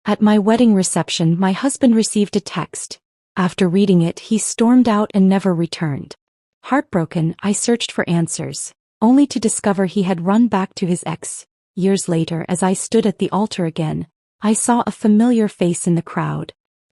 At my wedding reception, my husband received a text. After reading it, he stormed out and never returned. Heartbroken, I searched for answers, only to discover he had run back to his ex. Years later, as I stood at the altar again, I saw a familiar face in the crowd,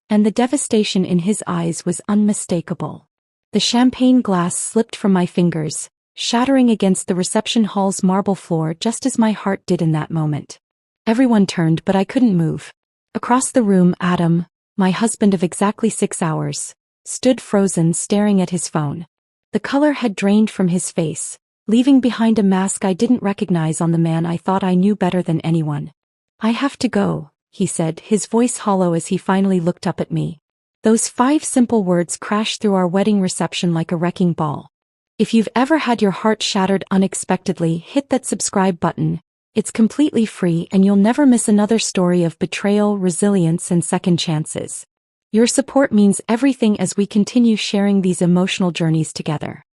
and the devastation in his eyes was unmistakable. The champagne glass slipped from my fingers, shattering against the reception hall's marble floor just as my heart did in that moment. Everyone turned, but I couldn't move. Across the room, Adam, my husband of exactly 6 hours, stood frozen, staring at his phone. The color had drained from his face, leaving behind a mask I didn't recognize on the man I thought I knew better than anyone. "I have to go," he said, his voice hollow as he finally looked up at me. Those 5 simple words crashed through our wedding reception like a wrecking ball. If you've ever had your heart shattered unexpectedly, hit that subscribe button. It's completely free and you'll never miss another story of betrayal, resilience, and second chances. Your support means everything as we continue sharing these emotional journeys together.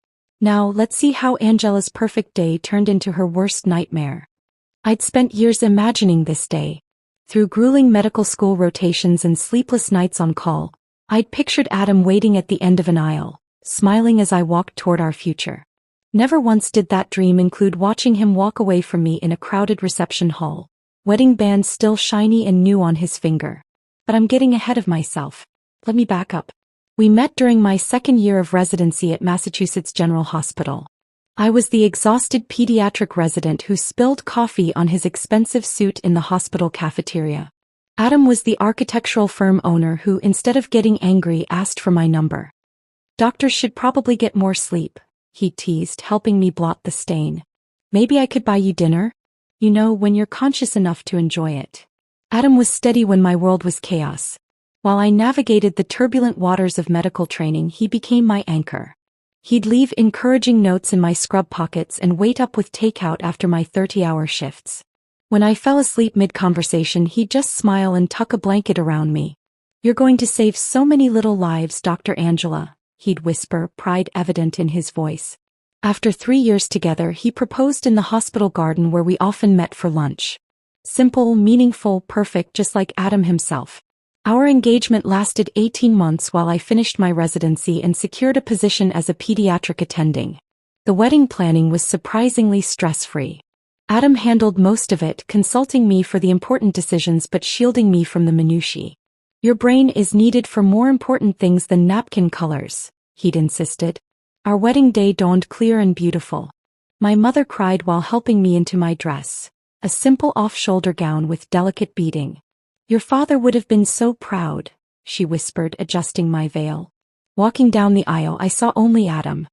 Now, let's see how Angela's perfect day turned into her worst nightmare. I'd spent years imagining this day. Through grueling medical school rotations and sleepless nights on call, I'd pictured Adam waiting at the end of an aisle, smiling as I walked toward our future. Never once did that dream include watching him walk away from me in a crowded reception hall, wedding band still shiny and new on his finger. But I'm getting ahead of myself. Let me back up. We met during my 2nd year of residency at Massachusetts General Hospital. I was the exhausted pediatric resident who spilled coffee on his expensive suit in the hospital cafeteria. Adam was the architectural firm owner who, instead of getting angry, asked for my number. "Doctors should probably get more sleep," he teased, helping me blot the stain. "Maybe I could buy you dinner? You know, when you're conscious enough to enjoy it." Adam was steady when my world was chaos. While I navigated the turbulent waters of medical training, he became my anchor. He'd leave encouraging notes in my scrub pockets and wait up with takeout after my 30-hour shifts. When I fell asleep mid-conversation, he'd just smile and tuck a blanket around me. "You're going to save so many little lives, Dr. Angela," he'd whisper, pride evident in his voice. After 3 years together, he proposed in the hospital garden where we often met for lunch. Simple, meaningful, perfect, just like Adam himself. Our engagement lasted 18 months while I finished my residency and secured a position as a pediatric attending. The wedding planning was surprisingly stress-free. Adam handled most of it, consulting me for the important decisions but shielding me from the minutiae. "Your brain is needed for more important things than napkin colors," he'd insisted. Our wedding day dawned clear and beautiful. My mother cried while helping me into my dress, a simple off-shoulder gown with delicate beading. "Your father would have been so proud," she whispered, adjusting my veil. Walking down the aisle, I saw only Adam.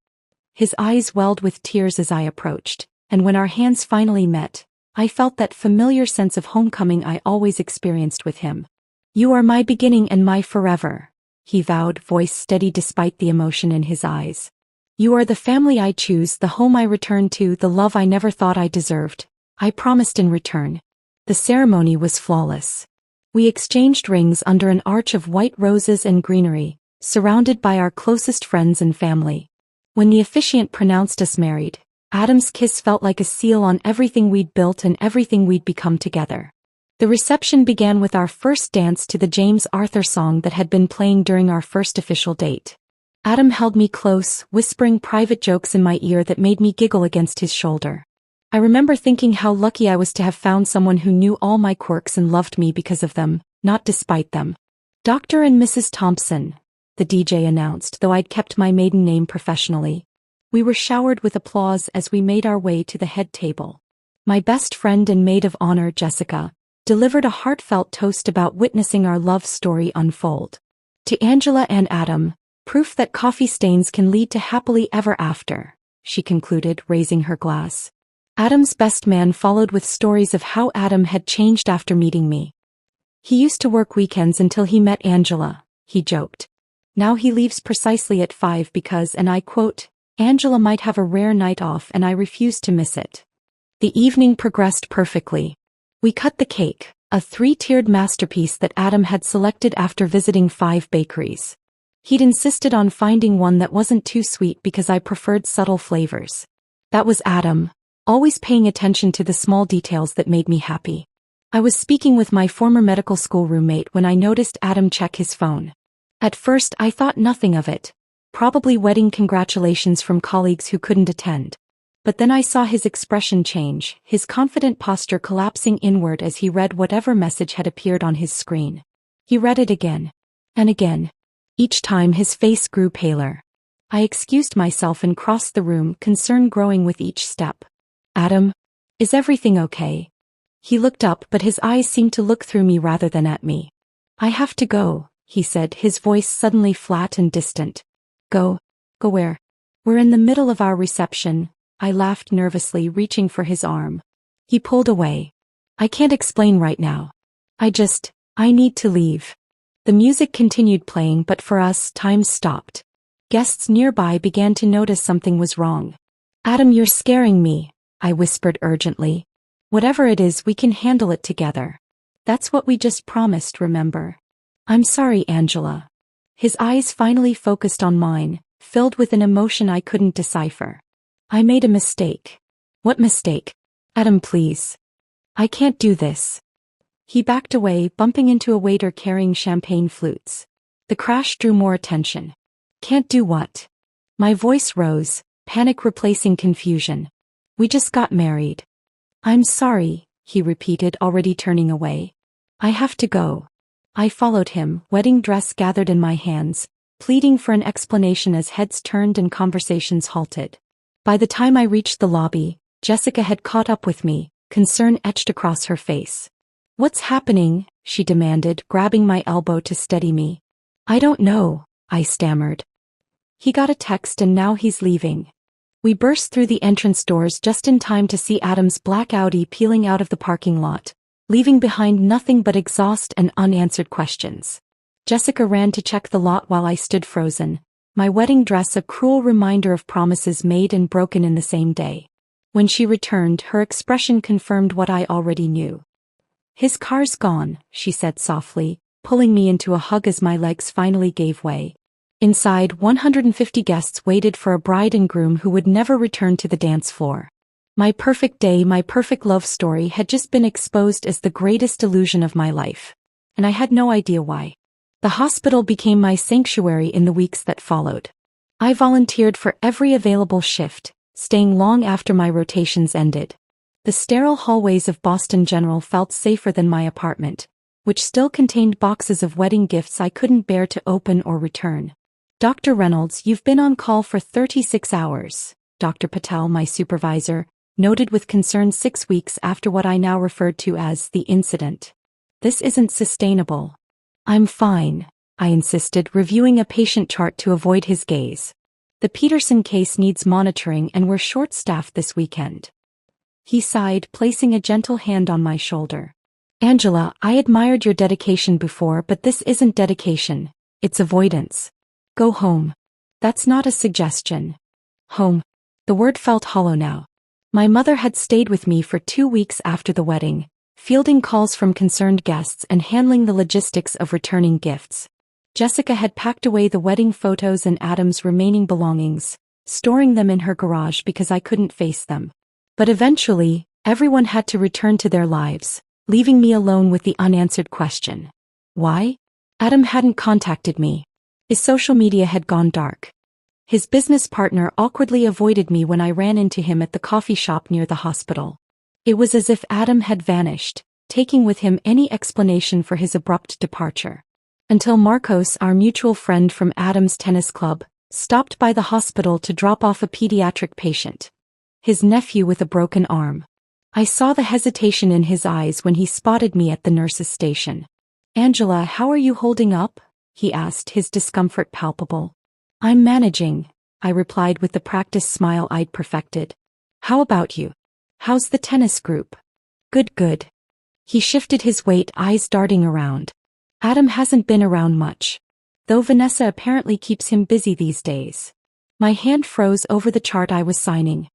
His eyes welled with tears as I approached, and when our hands finally met, I felt that familiar sense of homecoming I always experienced with him. "You are my beginning and my forever," he vowed, voice steady despite the emotion in his eyes. "You are the family I choose, the home I return to, the love I never thought I deserved," I promised in return. The ceremony was flawless. We exchanged rings under an arch of white roses and greenery, surrounded by our closest friends and family. When the officiant pronounced us married, Adam's kiss felt like a seal on everything we'd built and everything we'd become together. The reception began with our first dance to the James Arthur song that had been playing during our first official date. Adam held me close, whispering private jokes in my ear that made me giggle against his shoulder. I remember thinking how lucky I was to have found someone who knew all my quirks and loved me because of them, not despite them. "Dr. and Mrs. Thompson," the DJ announced, though I'd kept my maiden name professionally. We were showered with applause as we made our way to the head table. My best friend and maid of honor, Jessica, delivered a heartfelt toast about witnessing our love story unfold. "To Angela and Adam, proof that coffee stains can lead to happily ever after," she concluded, raising her glass. Adam's best man followed with stories of how Adam had changed after meeting me. "He used to work weekends until he met Angela," he joked. "Now he leaves precisely at 5 because, and I quote, Angela might have a rare night off and I refuse to miss it." The evening progressed perfectly. We cut the cake, a 3-tiered masterpiece that Adam had selected after visiting 5 bakeries. He'd insisted on finding one that wasn't too sweet because I preferred subtle flavors. That was Adam, always paying attention to the small details that made me happy. I was speaking with my former medical school roommate when I noticed Adam check his phone. At first I thought nothing of it. Probably wedding congratulations from colleagues who couldn't attend. But then I saw his expression change, his confident posture collapsing inward as he read whatever message had appeared on his screen. He read it again. And again. Each time his face grew paler. I excused myself and crossed the room, concern growing with each step. Adam? Is everything okay? He looked up, but his eyes seemed to look through me rather than at me. I have to go, he said, his voice suddenly flat and distant. Go? Go where? We're in the middle of our reception, I laughed nervously, reaching for his arm. He pulled away. I can't explain right now. I need to leave. The music continued playing, but for us, time stopped. Guests nearby began to notice something was wrong. Adam, you're scaring me, I whispered urgently. Whatever it is, we can handle it together. That's what we just promised, remember? I'm sorry, Angela. His eyes finally focused on mine, filled with an emotion I couldn't decipher. I made a mistake. What mistake? Adam, please. I can't do this. He backed away, bumping into a waiter carrying champagne flutes. The crash drew more attention. Can't do what? My voice rose, panic replacing confusion. We just got married. I'm sorry, he repeated, already turning away. I have to go. I followed him, wedding dress gathered in my hands, pleading for an explanation as heads turned and conversations halted. By the time I reached the lobby, Jessica had caught up with me, concern etched across her face. What's happening? She demanded, grabbing my elbow to steady me. I don't know, I stammered. He got a text and now he's leaving. We burst through the entrance doors just in time to see Adam's black Audi peeling out of the parking lot, leaving behind nothing but exhaust and unanswered questions. Jessica ran to check the lot while I stood frozen, my wedding dress a cruel reminder of promises made and broken in the same day. When she returned, her expression confirmed what I already knew. His car's gone, she said softly, pulling me into a hug as my legs finally gave way. Inside, 150 guests waited for a bride and groom who would never return to the dance floor. My perfect day, my perfect love story had just been exposed as the greatest illusion of my life. And I had no idea why. The hospital became my sanctuary in the weeks that followed. I volunteered for every available shift, staying long after my rotations ended. The sterile hallways of Boston General felt safer than my apartment, which still contained boxes of wedding gifts I couldn't bear to open or return. Dr. Reynolds, you've been on call for 36 hours, Dr. Patel, my supervisor, noted with concern 6 weeks after what I now referred to as the incident. This isn't sustainable. I'm fine, I insisted, reviewing a patient chart to avoid his gaze. The Peterson case needs monitoring and we're short-staffed this weekend. He sighed, placing a gentle hand on my shoulder. Angela, I admired your dedication before, but this isn't dedication, it's avoidance. Go home. That's not a suggestion. Home. The word felt hollow now. My mother had stayed with me for 2 weeks after the wedding, fielding calls from concerned guests and handling the logistics of returning gifts. Jessica had packed away the wedding photos and Adam's remaining belongings, storing them in her garage because I couldn't face them. But eventually, everyone had to return to their lives, leaving me alone with the unanswered question. Why? Adam hadn't contacted me. His social media had gone dark. His business partner awkwardly avoided me when I ran into him at the coffee shop near the hospital. It was as if Adam had vanished, taking with him any explanation for his abrupt departure. Until Marcos, our mutual friend from Adam's tennis club, stopped by the hospital to drop off a pediatric patient. His nephew with a broken arm. I saw the hesitation in his eyes when he spotted me at the nurse's station. Angela, how are you holding up? He asked, his discomfort palpable. I'm managing, I replied with the practiced smile I'd perfected. How about you? How's the tennis group? Good. He shifted his weight, eyes darting around. Adam hasn't been around much. Though Vanessa apparently keeps him busy these days. My hand froze over the chart I was signing.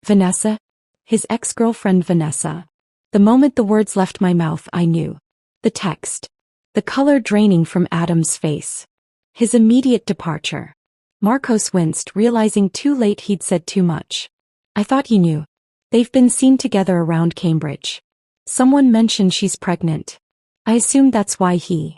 Vanessa? His ex-girlfriend Vanessa. The moment the words left my mouth, I knew. The text. The color draining from Adam's face. His immediate departure. Marcos winced, realizing too late he'd said too much. I thought you knew. They've been seen together around Cambridge. Someone mentioned she's pregnant. I assumed that's why he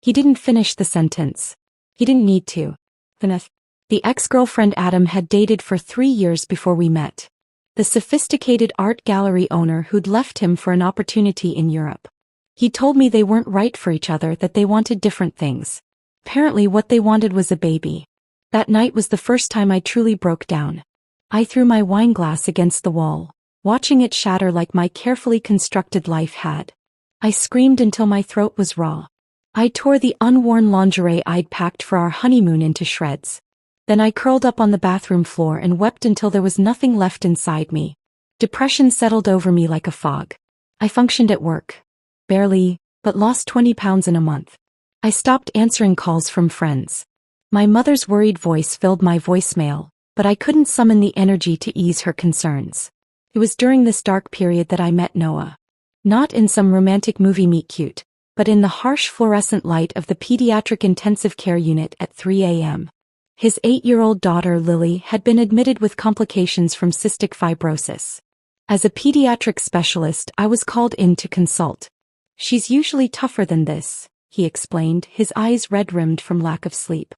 didn't finish the sentence. He didn't need to. The ex-girlfriend Adam had dated for 3 years before we met. The sophisticated art gallery owner who'd left him for an opportunity in Europe. He told me they weren't right for each other, that they wanted different things. Apparently what they wanted was a baby. That night was the first time I truly broke down. I threw my wine glass against the wall, watching it shatter like my carefully constructed life had. I screamed until my throat was raw. I tore the unworn lingerie I'd packed for our honeymoon into shreds. Then I curled up on the bathroom floor and wept until there was nothing left inside me. Depression settled over me like a fog. I functioned at work. Barely, but lost 20 pounds in a month. I stopped answering calls from friends. My mother's worried voice filled my voicemail, but I couldn't summon the energy to ease her concerns. It was during this dark period that I met Noah. Not in some romantic movie meet cute, but in the harsh fluorescent light of the pediatric intensive care unit at 3 a.m. His 8-year-old daughter Lily had been admitted with complications from cystic fibrosis. As a pediatric specialist, I was called in to consult. "She's usually tougher than this," he explained, his eyes red-rimmed from lack of sleep.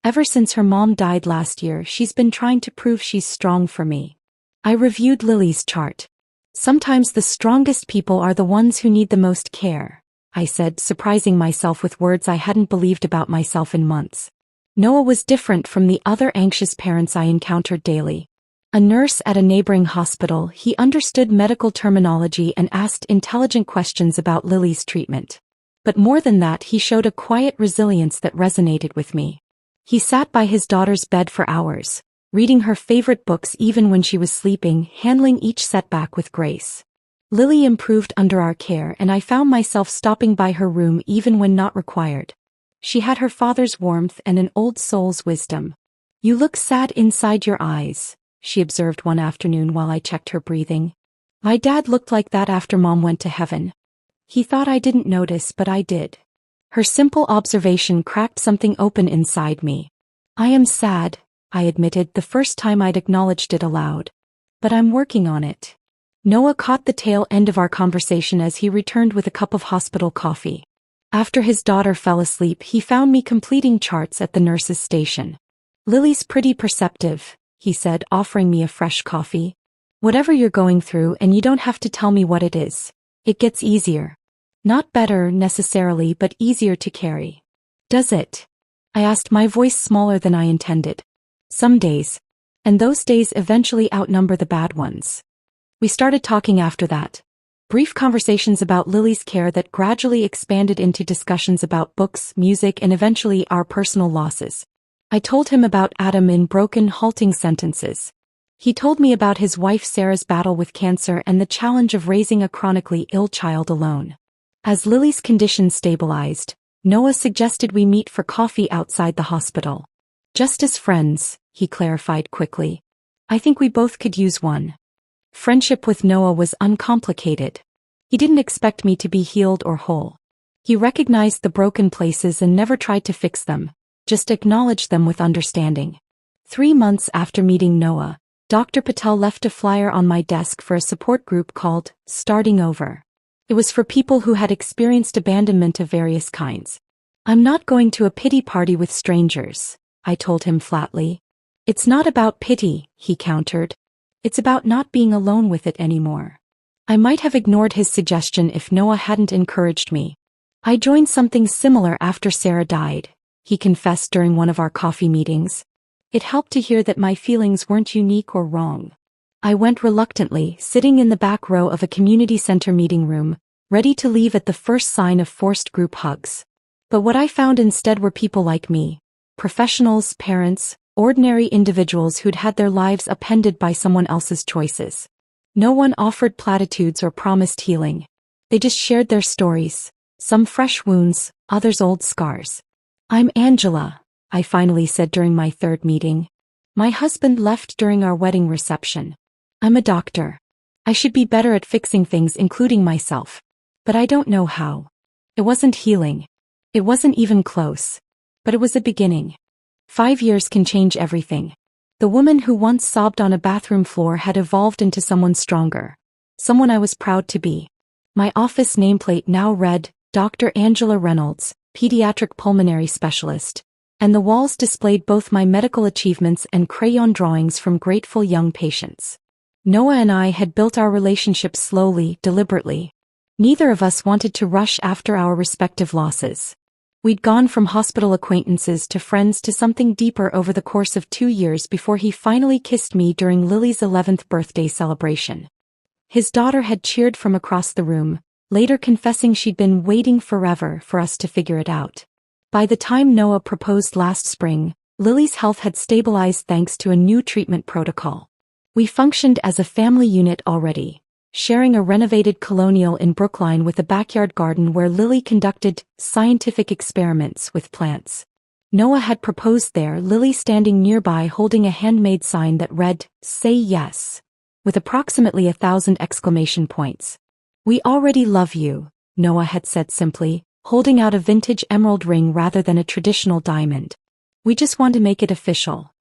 "Ever since her mom died last year, she's been trying to prove she's strong for me." I reviewed Lily's chart. "Sometimes the strongest people are the ones who need the most care," I said, surprising myself with words I hadn't believed about myself in months. Noah was different from the other anxious parents I encountered daily. A nurse at a neighboring hospital, he understood medical terminology and asked intelligent questions about Lily's treatment. But more than that, he showed a quiet resilience that resonated with me. He sat by his daughter's bed for hours, reading her favorite books even when she was sleeping, handling each setback with grace. Lily improved under our care, and I found myself stopping by her room even when not required. She had her father's warmth and an old soul's wisdom. "You look sad inside your eyes," she observed one afternoon while I checked her breathing. "My dad looked like that after Mom went to heaven. He thought I didn't notice, but I did." Her simple observation cracked something open inside me. "I am sad," I admitted, the first time I'd acknowledged it aloud. "But I'm working on it." Noah caught the tail end of our conversation as he returned with a cup of hospital coffee. After his daughter fell asleep, he found me completing charts at the nurse's station. "Lily's pretty perceptive," he said, offering me a fresh coffee. "Whatever you're going through, and you don't have to tell me what it is. It gets easier. Not better, necessarily, but easier to carry." "Does it?" I asked, my voice smaller than I intended. "Some days. And those days eventually outnumber the bad ones." We started talking after that. Brief conversations about Lily's care that gradually expanded into discussions about books, music, and eventually our personal losses. I told him about Adam in broken, halting sentences. He told me about his wife Sarah's battle with cancer and the challenge of raising a chronically ill child alone. As Lily's condition stabilized, Noah suggested we meet for coffee outside the hospital. "Just as friends," he clarified quickly. "I think we both could use one." Friendship with Noah was uncomplicated. He didn't expect me to be healed or whole. He recognized the broken places and never tried to fix them, just acknowledged them with understanding. 3 months after meeting Noah, Dr. Patel left a flyer on my desk for a support group called Starting Over. It was for people who had experienced abandonment of various kinds. "I'm not going to a pity party with strangers," I told him flatly. "It's not about pity," he countered. "It's about not being alone with it anymore." I might have ignored his suggestion if Noah hadn't encouraged me. "I joined something similar after Sarah died," he confessed during one of our coffee meetings. "It helped to hear that my feelings weren't unique or wrong." I went reluctantly, sitting in the back row of a community center meeting room, ready to leave at the first sign of forced group hugs. But what I found instead were people like me. Professionals, parents, ordinary individuals who'd had their lives upended by someone else's choices. No one offered platitudes or promised healing. They just shared their stories, some fresh wounds, others old scars. "I'm Angela," I finally said during my 3rd meeting. "My husband left during our wedding reception. I'm a doctor. I should be better at fixing things, including myself. But I don't know how." It wasn't healing. It wasn't even close. But it was a beginning. 5 years can change everything. The woman who once sobbed on a bathroom floor had evolved into someone stronger. Someone I was proud to be. My office nameplate now read, Dr. Angela Reynolds, pediatric pulmonary specialist, and the walls displayed both my medical achievements and crayon drawings from grateful young patients. Noah and I had built our relationship slowly, deliberately. Neither of us wanted to rush after our respective losses. We'd gone from hospital acquaintances to friends to something deeper over the course of 2 years before he finally kissed me during Lily's 11th birthday celebration. His daughter had cheered from across the room, later confessing she'd been waiting forever for us to figure it out. By the time Noah proposed last spring, Lily's health had stabilized thanks to a new treatment protocol. We functioned as a family unit already, sharing a renovated colonial in Brookline with a backyard garden where Lily conducted scientific experiments with plants. Noah had proposed there, Lily standing nearby holding a handmade sign that read, "Say yes," with approximately 1,000 exclamation points. "We already love you," Noah had said simply, holding out a vintage emerald ring rather than a traditional diamond. "We just want to make it official."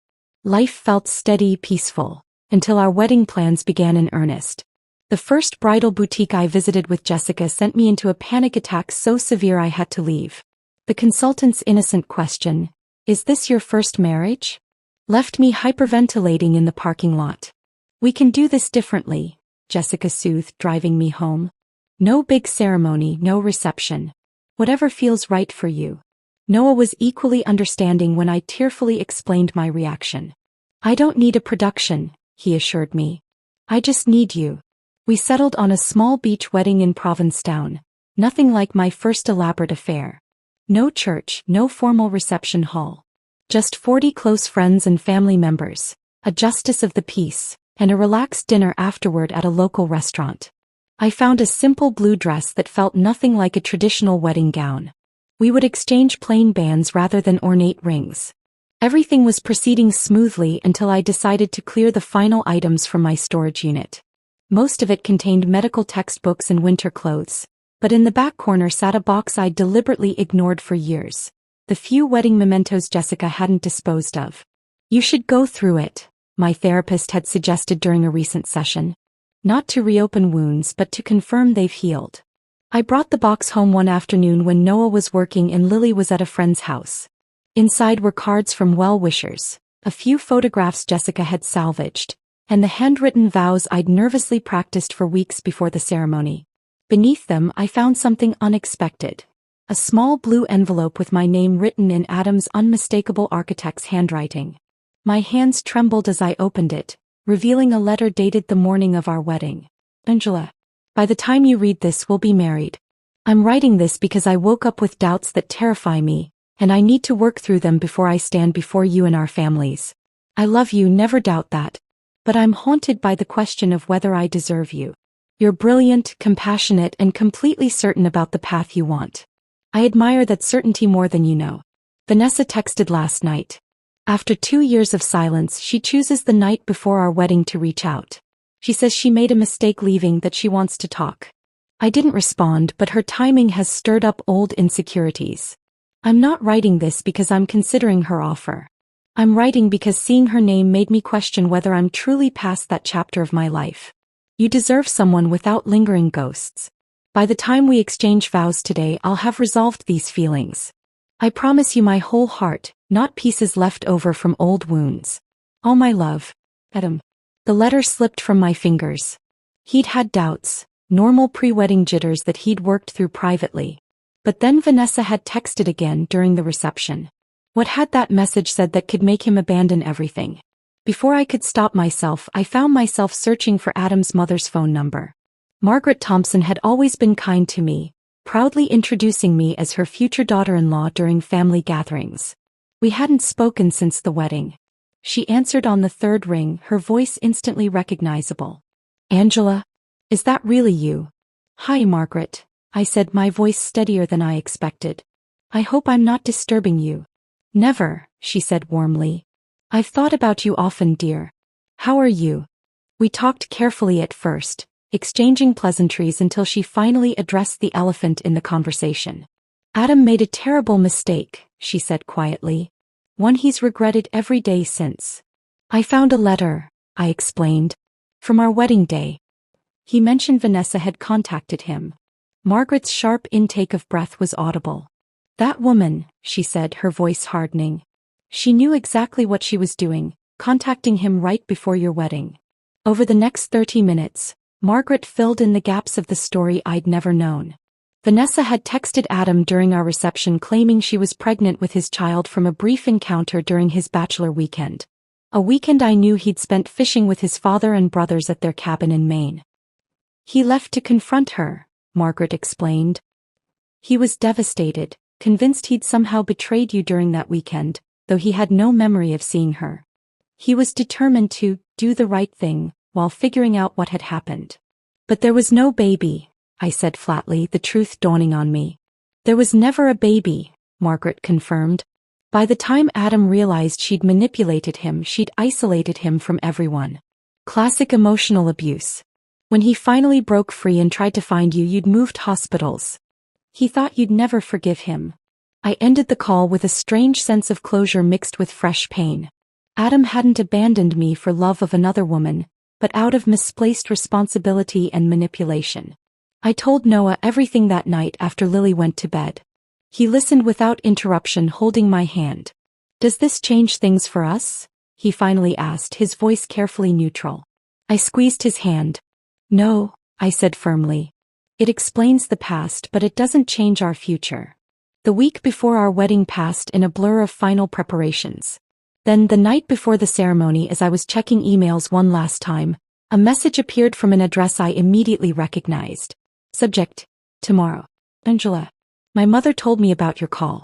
Life felt steady, peaceful, until our wedding plans began in earnest. The first bridal boutique I visited with Jessica sent me into a panic attack so severe I had to leave. The consultant's innocent question, "Is this your first marriage?" left me hyperventilating in the parking lot. "We can do this differently," Jessica soothed, driving me home. "No big ceremony, no reception. Whatever feels right for you." Noah was equally understanding when I tearfully explained my reaction. "I don't need a production," he assured me. "I just need you." We settled on a small beach wedding in Provincetown, nothing like my first elaborate affair. No church, no formal reception hall. Just 40 close friends and family members, a justice of the peace, and a relaxed dinner afterward at a local restaurant. I found a simple blue dress that felt nothing like a traditional wedding gown. We would exchange plain bands rather than ornate rings. Everything was proceeding smoothly until I decided to clear the final items from my storage unit. Most of it contained medical textbooks and winter clothes, but in the back corner sat a box I'd deliberately ignored for years. The few wedding mementos Jessica hadn't disposed of. "You should go through it," my therapist had suggested during a recent session. "Not to reopen wounds but to confirm they've healed." I brought the box home one afternoon when Noah was working and Lily was at a friend's house. Inside were cards from well-wishers, a few photographs Jessica had salvaged, and the handwritten vows I'd nervously practiced for weeks before the ceremony. Beneath them I found something unexpected. A small blue envelope with my name written in Adam's unmistakable architect's handwriting. My hands trembled as I opened it, revealing a letter dated the morning of our wedding. "Angela, by the time you read this we'll be married. I'm writing this because I woke up with doubts that terrify me, and I need to work through them before I stand before you and our families. I love you, never doubt that. But I'm haunted by the question of whether I deserve you. You're brilliant, compassionate, and completely certain about the path you want. I admire that certainty more than you know." Vanessa texted last night. After 2 years of silence, she chooses the night before our wedding to reach out. She says she made a mistake leaving, that she wants to talk. I didn't respond, but her timing has stirred up old insecurities. I'm not writing this because I'm considering her offer. I'm writing because seeing her name made me question whether I'm truly past that chapter of my life. You deserve someone without lingering ghosts. By the time we exchange vows today, I'll have resolved these feelings. I promise you my whole heart, not pieces left over from old wounds. All my love, Adam. The letter slipped from my fingers. He'd had doubts, normal pre-wedding jitters that he'd worked through privately. But then Vanessa had texted again during the reception. What had that message said that could make him abandon everything? Before I could stop myself, I found myself searching for Adam's mother's phone number. Margaret Thompson had always been kind to me, proudly introducing me as her future daughter-in-law during family gatherings. We hadn't spoken since the wedding. She answered on the third ring, her voice instantly recognizable. "Angela? Is that really you?" "Hi, Margaret," I said, my voice steadier than I expected. "I hope I'm not disturbing you." "Never," she said warmly. "I've thought about you often, dear. How are you?" We talked carefully at first, exchanging pleasantries until she finally addressed the elephant in the conversation. "Adam made a terrible mistake," she said quietly. "One he's regretted every day since." "I found a letter," I explained, "from our wedding day. He mentioned Vanessa had contacted him. Margaret's sharp intake of breath was audible. That woman, she said, her voice hardening. She knew exactly what she was doing, contacting him right before your wedding. Over the next 30 minutes, Margaret filled in the gaps of the story I'd never known. Vanessa had texted Adam during our reception claiming she was pregnant with his child from a brief encounter during his bachelor weekend. A weekend I knew he'd spent fishing with his father and brothers at their cabin in Maine. He left to confront her, Margaret explained. He was devastated, convinced he'd somehow betrayed you during that weekend, though he had no memory of seeing her. He was determined to do the right thing while figuring out what had happened. But there was no baby, I said flatly, the truth dawning on me. There was never a baby, Margaret confirmed. By the time Adam realized she'd manipulated him, she'd isolated him from everyone. Classic emotional abuse. When he finally broke free and tried to find you, you'd moved hospitals. He thought you'd never forgive him. I ended the call with a strange sense of closure mixed with fresh pain. Adam hadn't abandoned me for love of another woman, but out of misplaced responsibility and manipulation. I told Noah everything that night after Lily went to bed. He listened without interruption, holding my hand. "Does this change things for us?" he finally asked, his voice carefully neutral. I squeezed his hand. "No," I said firmly. "It explains the past, but it doesn't change our future." The week before our wedding passed in a blur of final preparations. Then, the night before the ceremony, as I was checking emails one last time, a message appeared from an address I immediately recognized. Subject: Tomorrow. Angela. My mother told me about your call.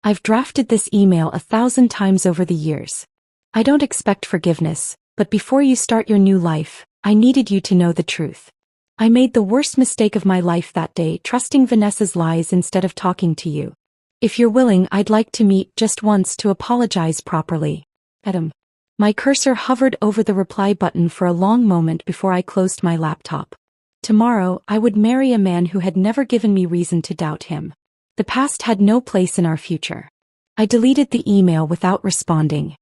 I've drafted this email 1,000 times over the years. I don't expect forgiveness, but before you start your new life, I needed you to know the truth. I made the worst mistake of my life that day, trusting Vanessa's lies instead of talking to you. If you're willing, I'd like to meet just once to apologize properly. Adam. My cursor hovered over the reply button for a long moment before I closed my laptop. Tomorrow, I would marry a man who had never given me reason to doubt him. The past had no place in our future. I deleted the email without responding.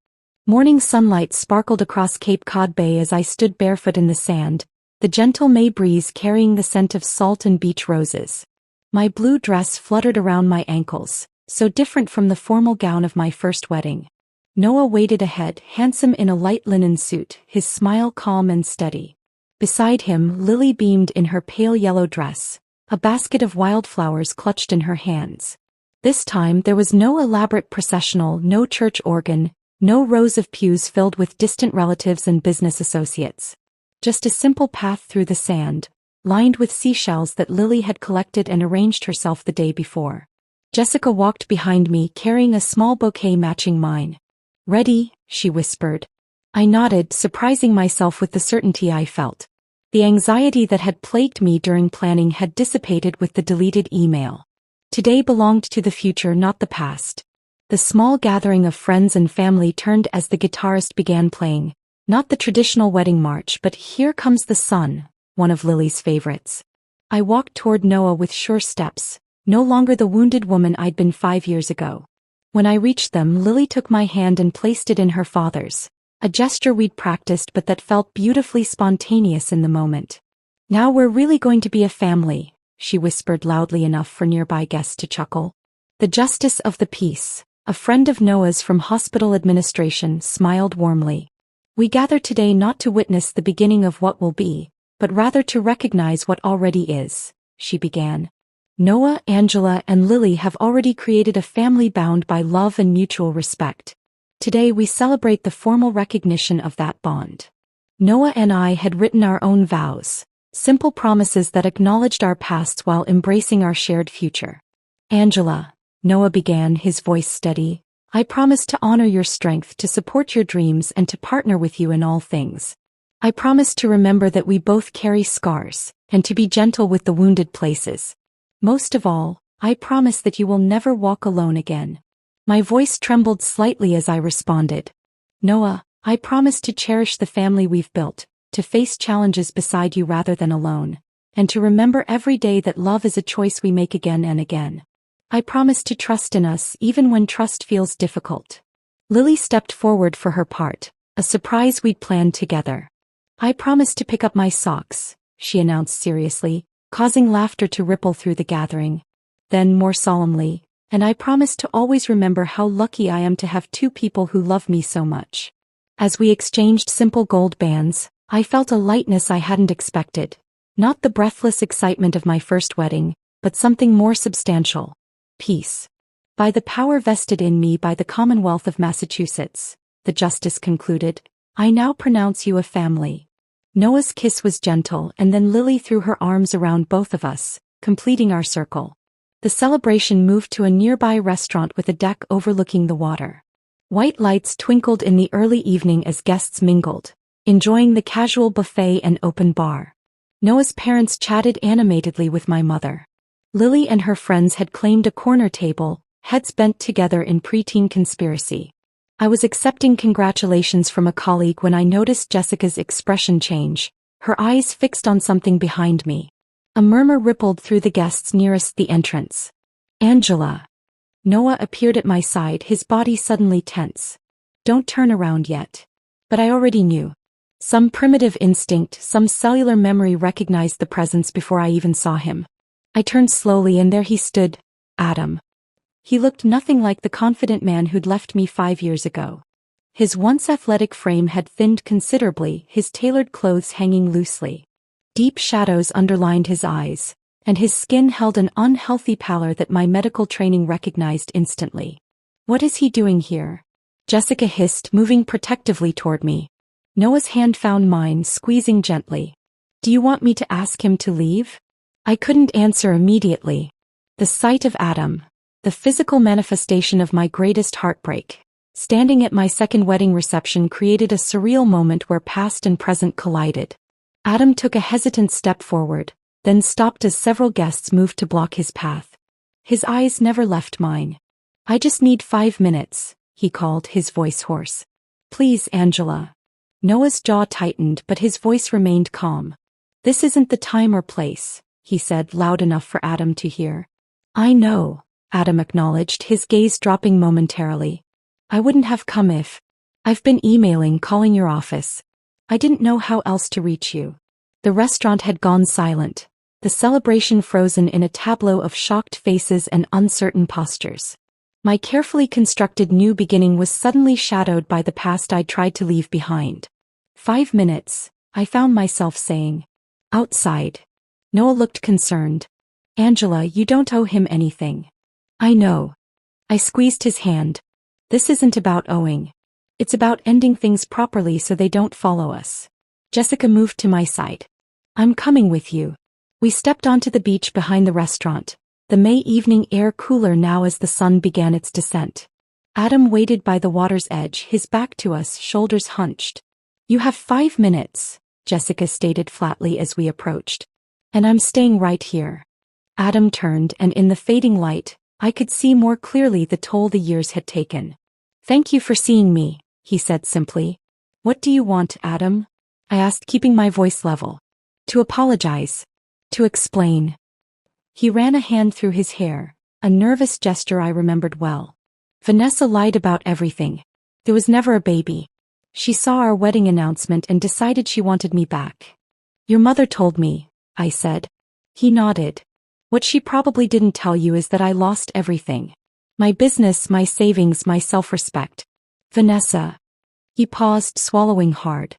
Morning sunlight sparkled across Cape Cod Bay as I stood barefoot in the sand, the gentle May breeze carrying the scent of salt and beach roses. My blue dress fluttered around my ankles, so different from the formal gown of my first wedding. Noah waited ahead, handsome in a light linen suit, his smile calm and steady. Beside him, Lily beamed in her pale yellow dress, a basket of wildflowers clutched in her hands. This time there was no elaborate processional, no church organ, no rows of pews filled with distant relatives and business associates. Just a simple path through the sand, lined with seashells that Lily had collected and arranged herself the day before. Jessica walked behind me, carrying a small bouquet matching mine. "Ready?" she whispered. I nodded, surprising myself with the certainty I felt. The anxiety that had plagued me during planning had dissipated with the deleted email. Today belonged to the future, not the past. The small gathering of friends and family turned as the guitarist began playing, not the traditional wedding march, but "Here Comes the Sun," one of Lily's favorites. I walked toward Noah with sure steps, no longer the wounded woman I'd been 5 years ago. When I reached them, Lily took my hand and placed it in her father's, a gesture we'd practiced but that felt beautifully spontaneous in the moment. "Now we're really going to be a family," she whispered loudly enough for nearby guests to chuckle. The justice of the peace, a friend of Noah's from hospital administration, smiled warmly. "We gather today not to witness the beginning of what will be, but rather to recognize what already is," she began. "Noah, Angela, and Lily have already created a family bound by love and mutual respect. Today we celebrate the formal recognition of that bond." Noah and I had written our own vows, simple promises that acknowledged our pasts while embracing our shared future. "Angela," Noah began, his voice steady, "I promise to honor your strength, to support your dreams, and to partner with you in all things. I promise to remember that we both carry scars, and to be gentle with the wounded places. Most of all, I promise that you will never walk alone again." My voice trembled slightly as I responded. "Noah, I promise to cherish the family we've built, to face challenges beside you rather than alone, and to remember every day that love is a choice we make again and again. I promise to trust in us even when trust feels difficult." Lily stepped forward for her part, a surprise we'd planned together. "I promise to pick up my socks," she announced seriously, causing laughter to ripple through the gathering. Then, more solemnly, and I promise to always remember how lucky I am to have two people who love me so much. As we exchanged simple gold bands, I felt a lightness I hadn't expected. Not the breathless excitement of my first wedding, but something more substantial. Peace. By the power vested in me by the Commonwealth of Massachusetts, the justice concluded, I now pronounce you a family. Noah's kiss was gentle, and then Lily threw her arms around both of us, completing our circle. The celebration moved to a nearby restaurant with a deck overlooking the water. White lights twinkled in the early evening as guests mingled, enjoying the casual buffet and open bar. Noah's parents chatted animatedly with my mother. Lily and her friends had claimed a corner table, heads bent together in preteen conspiracy. I was accepting congratulations from a colleague when I noticed Jessica's expression change, her eyes fixed on something behind me. A murmur rippled through the guests nearest the entrance. Angela. Noah appeared at my side, his body suddenly tense. Don't turn around yet. But I already knew. Some primitive instinct, some cellular memory recognized the presence before I even saw him. I turned slowly and there he stood, Adam. He looked nothing like the confident man who'd left me 5 years ago. His once athletic frame had thinned considerably, his tailored clothes hanging loosely. Deep shadows underlined his eyes, and his skin held an unhealthy pallor that my medical training recognized instantly. What is he doing here? Jessica hissed, moving protectively toward me. Noah's hand found mine, squeezing gently. Do you want me to ask him to leave? I couldn't answer immediately. The sight of Adam, the physical manifestation of my greatest heartbreak, standing at my second wedding reception created a surreal moment where past and present collided. Adam took a hesitant step forward, then stopped as several guests moved to block his path. His eyes never left mine. I just need 5 minutes, he called, his voice hoarse. Please, Angela. Noah's jaw tightened, but his voice remained calm. This isn't the time or place, he said, loud enough for Adam to hear. I know, Adam acknowledged, his gaze dropping momentarily. I wouldn't have come if. I've been emailing, calling your office. I didn't know how else to reach you. The restaurant had gone silent, the celebration frozen in a tableau of shocked faces and uncertain postures. My carefully constructed new beginning was suddenly shadowed by the past I'd tried to leave behind. 5 minutes, I found myself saying. Outside. Noah looked concerned. Angela, you don't owe him anything. I know. I squeezed his hand. This isn't about owing. It's about ending things properly so they don't follow us. Jessica moved to my side. I'm coming with you. We stepped onto the beach behind the restaurant, the May evening air cooler now as the sun began its descent. Adam waited by the water's edge, his back to us, shoulders hunched. You have 5 minutes, Jessica stated flatly as we approached. And I'm staying right here. Adam turned, and in the fading light, I could see more clearly the toll the years had taken. Thank you for seeing me, he said simply. What do you want, Adam? I asked, keeping my voice level. To apologize. To explain. He ran a hand through his hair, a nervous gesture I remembered well. Vanessa lied about everything. There was never a baby. She saw our wedding announcement and decided she wanted me back. Your mother told me, I said. He nodded. What she probably didn't tell you is that I lost everything. My business, my savings, my self-respect. Vanessa. He paused, swallowing hard.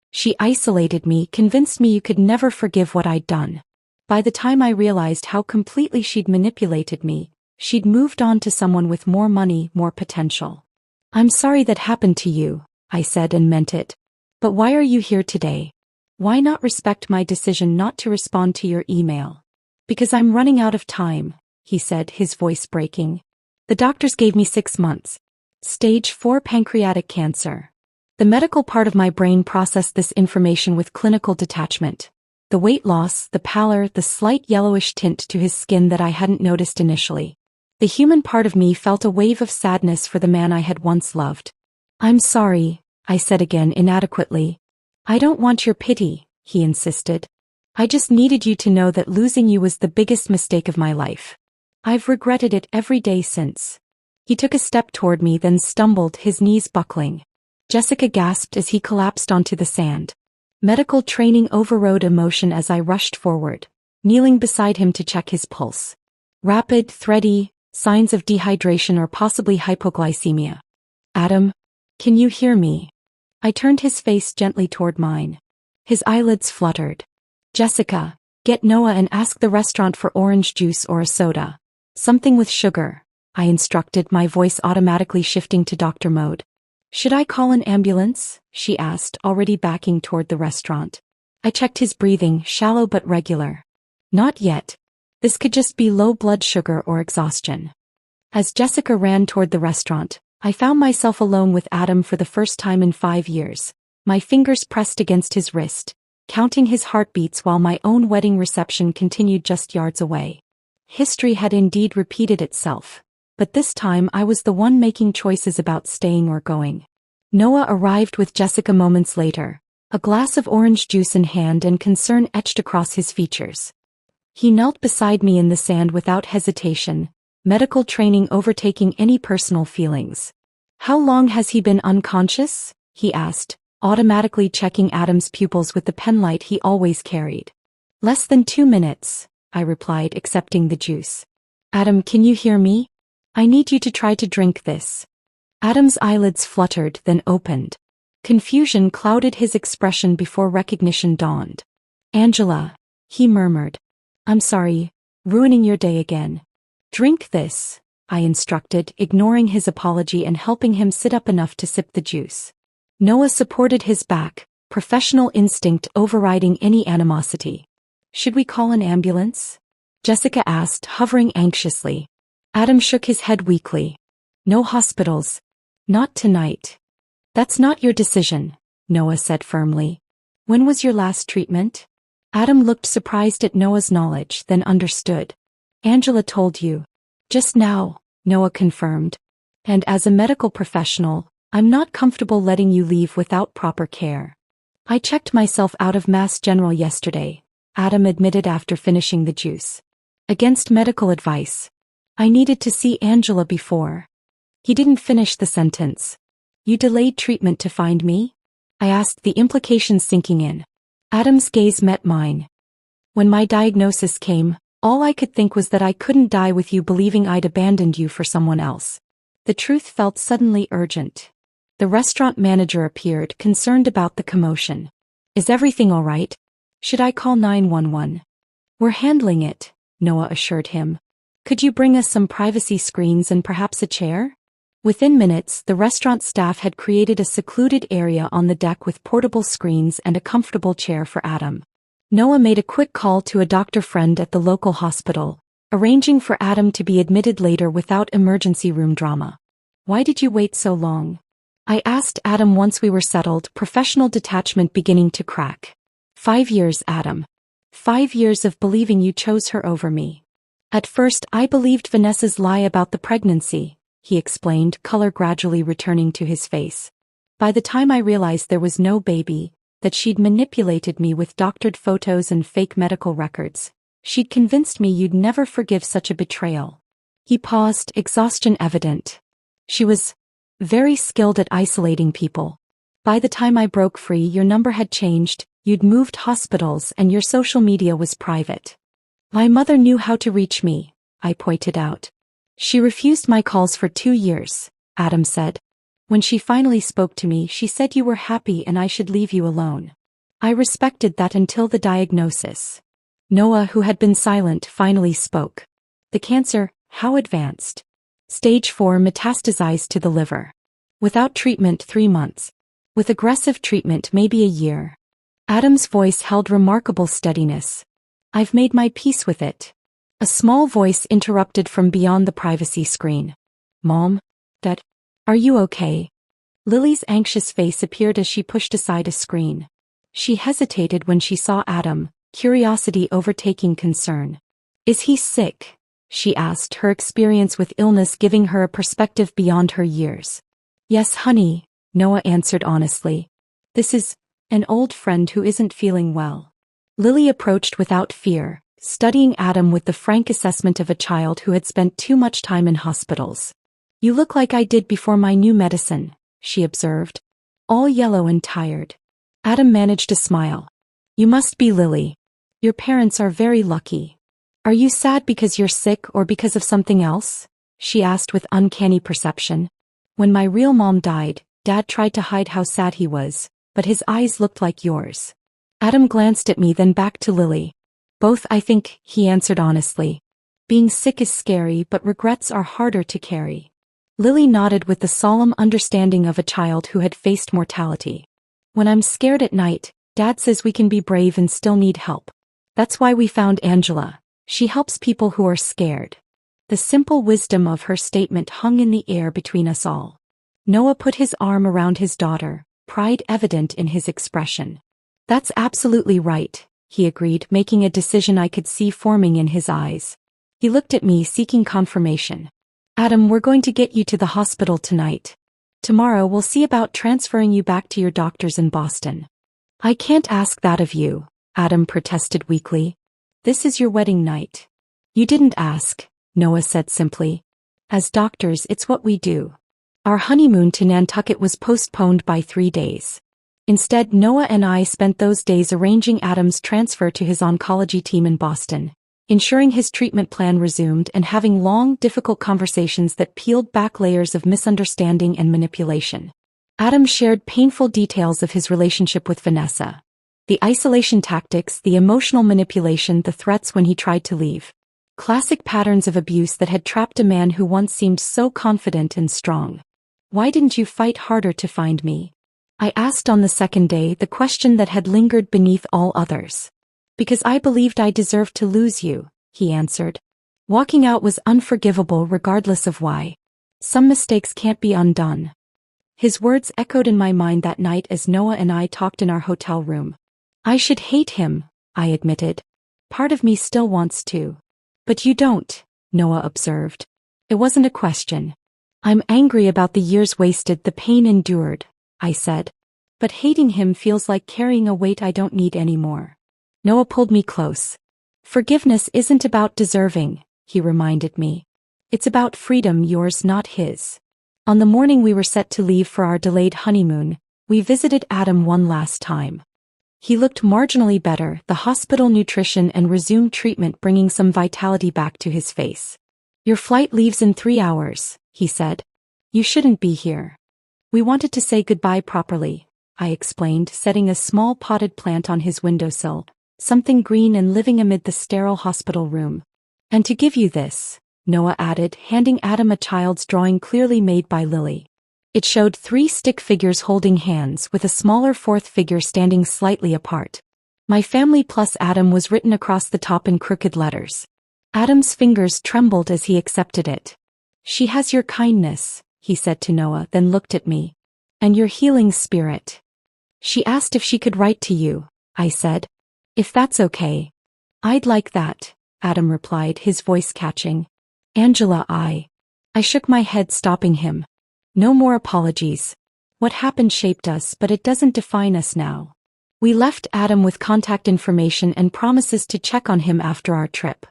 She isolated me, convinced me you could never forgive what I'd done. By the time I realized how completely she'd manipulated me, she'd moved on to someone with more money, more potential. I'm sorry that happened to you, I said, and meant it. But why are you here today? Why not respect my decision not to respond to your email? Because I'm running out of time, he said, his voice breaking. The doctors gave me 6 months. Stage 4 pancreatic cancer. The medical part of my brain processed this information with clinical detachment. The weight loss, the pallor, the slight yellowish tint to his skin that I hadn't noticed initially. The human part of me felt a wave of sadness for the man I had once loved. I'm sorry, I said again inadequately. I don't want your pity, he insisted. I just needed you to know that losing you was the biggest mistake of my life. I've regretted it every day since. He took a step toward me, then stumbled, his knees buckling. Jessica gasped as he collapsed onto the sand. Medical training overrode emotion as I rushed forward. kneeling beside him to check his pulse. Rapid, thready, signs of dehydration or possibly hypoglycemia. Adam, can you hear me? I turned his face gently toward mine. His eyelids fluttered. Jessica, get Noah and ask the restaurant for orange juice or a soda. Something with sugar, I instructed, my voice automatically shifting to doctor mode. Should I call an ambulance? She asked, already backing toward the restaurant. I checked his breathing, shallow but regular. Not yet. This could just be low blood sugar or exhaustion. As Jessica ran toward the restaurant, I found myself alone with Adam for the first time in 5 years. My fingers pressed against his wrist, counting his heartbeats while my own wedding reception continued just yards away. History had indeed repeated itself, but this time I was the one making choices about staying or going. Noah arrived with Jessica moments later, a glass of orange juice in hand and concern etched across his features. He knelt beside me in the sand without hesitation, medical training overtaking any personal feelings. How long has he been unconscious? He asked, automatically checking Adam's pupils with the penlight he always carried. Less than 2 minutes, I replied, accepting the juice. Adam, can you hear me? I need you to try to drink this. Adam's eyelids fluttered, then opened. Confusion clouded his expression before recognition dawned. Angela, he murmured. I'm sorry, ruining your day again. Drink this, I instructed, ignoring his apology and helping him sit up enough to sip the juice. Noah supported his back, professional instinct overriding any animosity. Should we call an ambulance? Jessica asked, hovering anxiously. Adam shook his head weakly. No hospitals. Not tonight. That's not your decision, Noah said firmly. When was your last treatment? Adam looked surprised at Noah's knowledge, then understood. Angela told you. Just now, Noah confirmed. And as a medical professional, I'm not comfortable letting you leave without proper care. I checked myself out of Mass General yesterday, Adam admitted after finishing the juice. Against medical advice. I needed to see Angela before. He didn't finish the sentence. You delayed treatment to find me? I asked, the implications sinking in. Adam's gaze met mine. When my diagnosis came, all I could think was that I couldn't die with you believing I'd abandoned you for someone else. The truth felt suddenly urgent. The restaurant manager appeared, concerned about the commotion. Is everything all right? Should I call 911? We're handling it, Noah assured him. Could you bring us some privacy screens and perhaps a chair? Within minutes, the restaurant staff had created a secluded area on the deck with portable screens and a comfortable chair for Adam. Noah made a quick call to a doctor friend at the local hospital, arranging for Adam to be admitted later without emergency room drama. Why did you wait so long? I asked Adam once we were settled, professional detachment beginning to crack. 5 years, Adam. 5 years of believing you chose her over me. At first, I believed Vanessa's lie about the pregnancy, he explained, color gradually returning to his face. By the time I realized there was no baby, that she'd manipulated me with doctored photos and fake medical records, she'd convinced me you'd never forgive such a betrayal. He paused, exhaustion evident. She was very skilled at isolating people. By the time I broke free, your number had changed, you'd moved hospitals, and your social media was private. My mother knew how to reach me, I pointed out. She refused my calls for 2 years, Adam said. When she finally spoke to me, she said you were happy and I should leave you alone. I respected that until the diagnosis. Noah, who had been silent, finally spoke. The cancer, how advanced? Stage 4, metastasized to the liver. Without treatment, 3 months. With aggressive treatment, maybe a year. Adam's voice held remarkable steadiness. I've made my peace with it. A small voice interrupted from beyond the privacy screen. Mom? Dad? Are you okay? Lily's anxious face appeared as she pushed aside a screen. She hesitated when she saw Adam, curiosity overtaking concern. Is he sick? She asked, her experience with illness giving her a perspective beyond her years. Yes, honey, Noah answered honestly. This is an old friend who isn't feeling well. Lily approached without fear, studying Adam with the frank assessment of a child who had spent too much time in hospitals. You look like I did before my new medicine, she observed. All yellow and tired. Adam managed a smile. You must be Lily. Your parents are very lucky. Are you sad because you're sick or because of something else? She asked with uncanny perception. When my real mom died, Dad tried to hide how sad he was, but his eyes looked like yours. Adam glanced at me, then back to Lily. Both, I think, he answered honestly. Being sick is scary, but regrets are harder to carry. Lily nodded with the solemn understanding of a child who had faced mortality. When I'm scared at night, Dad says we can be brave and still need help. That's why we found Angela. She helps people who are scared. The simple wisdom of her statement hung in the air between us all. Noah put his arm around his daughter, pride evident in his expression. That's absolutely right, he agreed, making a decision I could see forming in his eyes. He looked at me, seeking confirmation. Adam, we're going to get you to the hospital tonight. Tomorrow we'll see about transferring you back to your doctors in Boston. I can't ask that of you, Adam protested weakly. This is your wedding night. You didn't ask, Noah said simply. As doctors, it's what we do. Our honeymoon to Nantucket was postponed by 3 days. Instead, Noah and I spent those days arranging Adam's transfer to his oncology team in Boston, ensuring his treatment plan resumed, and having long, difficult conversations that peeled back layers of misunderstanding and manipulation. Adam shared painful details of his relationship with Vanessa. The isolation tactics, the emotional manipulation, the threats when he tried to leave. Classic patterns of abuse that had trapped a man who once seemed so confident and strong. Why didn't you fight harder to find me? I asked on the second day, the question that had lingered beneath all others. Because I believed I deserved to lose you, he answered. Walking out was unforgivable regardless of why. Some mistakes can't be undone. His words echoed in my mind that night as Noah and I talked in our hotel room. I should hate him, I admitted. Part of me still wants to. But you don't, Noah observed. It wasn't a question. I'm angry about the years wasted, the pain endured, I said. But hating him feels like carrying a weight I don't need anymore. Noah pulled me close. Forgiveness isn't about deserving, he reminded me. It's about freedom, yours, not his. On the morning we were set to leave for our delayed honeymoon, we visited Adam one last time. He looked marginally better, the hospital nutrition and resumed treatment bringing some vitality back to his face. Your flight leaves in 3 hours, he said. You shouldn't be here. We wanted to say goodbye properly, I explained, setting a small potted plant on his windowsill, something green and living amid the sterile hospital room. And to give you this, Noah added, handing Adam a child's drawing clearly made by Lily. It showed 3 stick figures holding hands with a smaller 4th figure standing slightly apart. My family plus Adam was written across the top in crooked letters. Adam's fingers trembled as he accepted it. She has your kindness, he said to Noah, then looked at me. And your healing spirit. She asked if she could write to you, I said. If that's okay. I'd like that, Adam replied, his voice catching. Angela, I shook my head, stopping him. No more apologies. What happened shaped us, but it doesn't define us now. We left Adam with contact information and promises to check on him after our trip.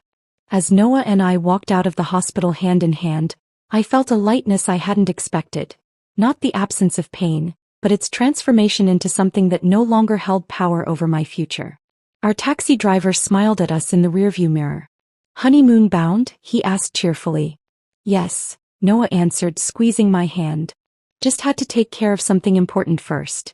As Noah and I walked out of the hospital hand in hand, I felt a lightness I hadn't expected. Not the absence of pain, but its transformation into something that no longer held power over my future. Our taxi driver smiled at us in the rearview mirror. Honeymoon bound? He asked cheerfully. Yes, Noah answered, squeezing my hand. Just had to take care of something important first.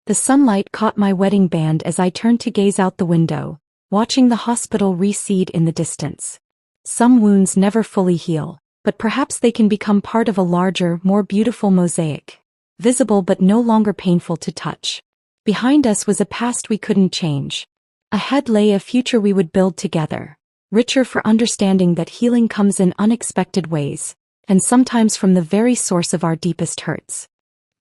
The sunlight caught my wedding band as I turned to gaze out the window, watching the hospital recede in the distance. Some wounds never fully heal, but perhaps they can become part of a larger, more beautiful mosaic. Visible but no longer painful to touch. Behind us was a past we couldn't change. Ahead lay a future we would build together, richer for understanding that healing comes in unexpected ways, and sometimes from the very source of our deepest hurts.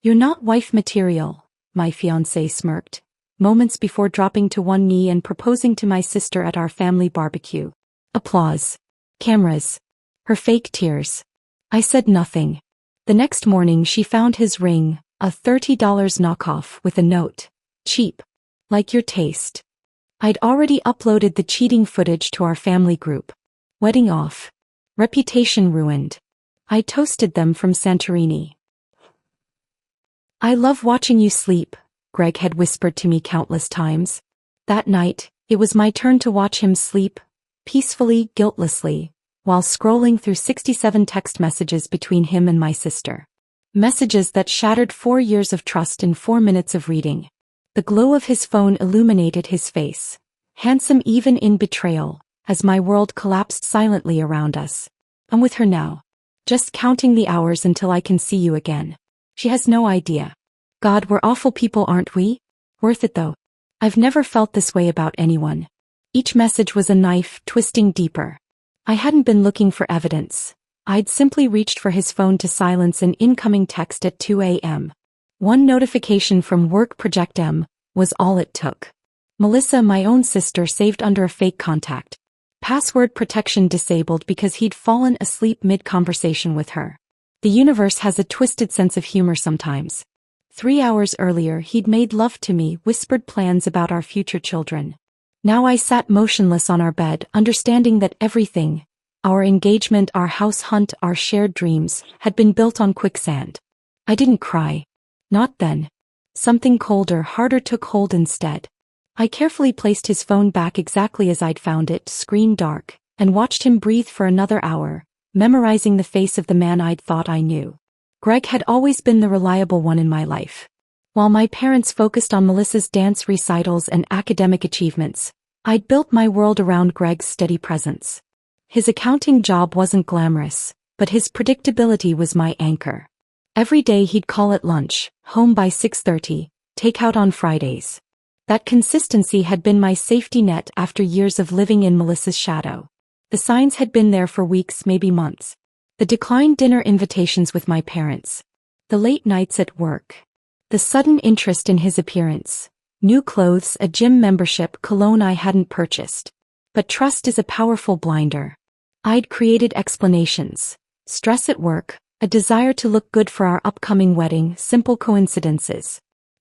You're not wife material, my fiancé smirked, moments before dropping to one knee and proposing to my sister at our family barbecue. Applause. Cameras. Her fake tears. I said nothing. The next morning she found his ring, a $30 knockoff with a note. Cheap. Like your taste. I'd already uploaded the cheating footage to our family group. Wedding off. Reputation ruined. I toasted them from Santorini. I love watching you sleep, Greg had whispered to me countless times. That night, It was my turn to watch him sleep, peacefully, guiltlessly, while scrolling through 67 text messages between him and my sister. Messages that shattered 4 years of trust in 4 minutes of reading. The glow of his phone illuminated his face, handsome even in betrayal, as my world collapsed silently around us. I'm with her now. Just counting the hours until I can see you again. She has no idea. God, we're awful people, aren't we? Worth it though. I've never felt this way about anyone. Each message was a knife twisting deeper. I hadn't been looking for evidence. I'd simply reached for his phone to silence an incoming text at 2 a.m. One notification from Work Project M was all it took. Melissa, my own sister, saved under a fake contact. Password protection disabled because he'd fallen asleep mid-conversation with her. The universe has a twisted sense of humor sometimes. 3 hours earlier he'd made love to me, whispered plans about our future children. Now I sat motionless on our bed, understanding that everything, our engagement, our house hunt, our shared dreams, had been built on quicksand. I didn't cry. Not then. Something colder, harder took hold instead. I carefully placed his phone back exactly as I'd found it, screen dark, and watched him breathe for another hour, memorizing the face of the man I'd thought I knew. Greg had always been the reliable one in my life. While my parents focused on Melissa's dance recitals and academic achievements, I'd built my world around Greg's steady presence. His accounting job wasn't glamorous, but his predictability was my anchor. Every day he'd call at lunch, home by 6:30, takeout on Fridays. That consistency had been my safety net after years of living in Melissa's shadow. The signs had been there for weeks, maybe months. The declined dinner invitations with my parents. The late nights at work. The sudden interest in his appearance. New clothes, a gym membership, cologne I hadn't purchased. But trust is a powerful blinder. I'd created explanations. Stress at work, a desire to look good for our upcoming wedding, simple coincidences.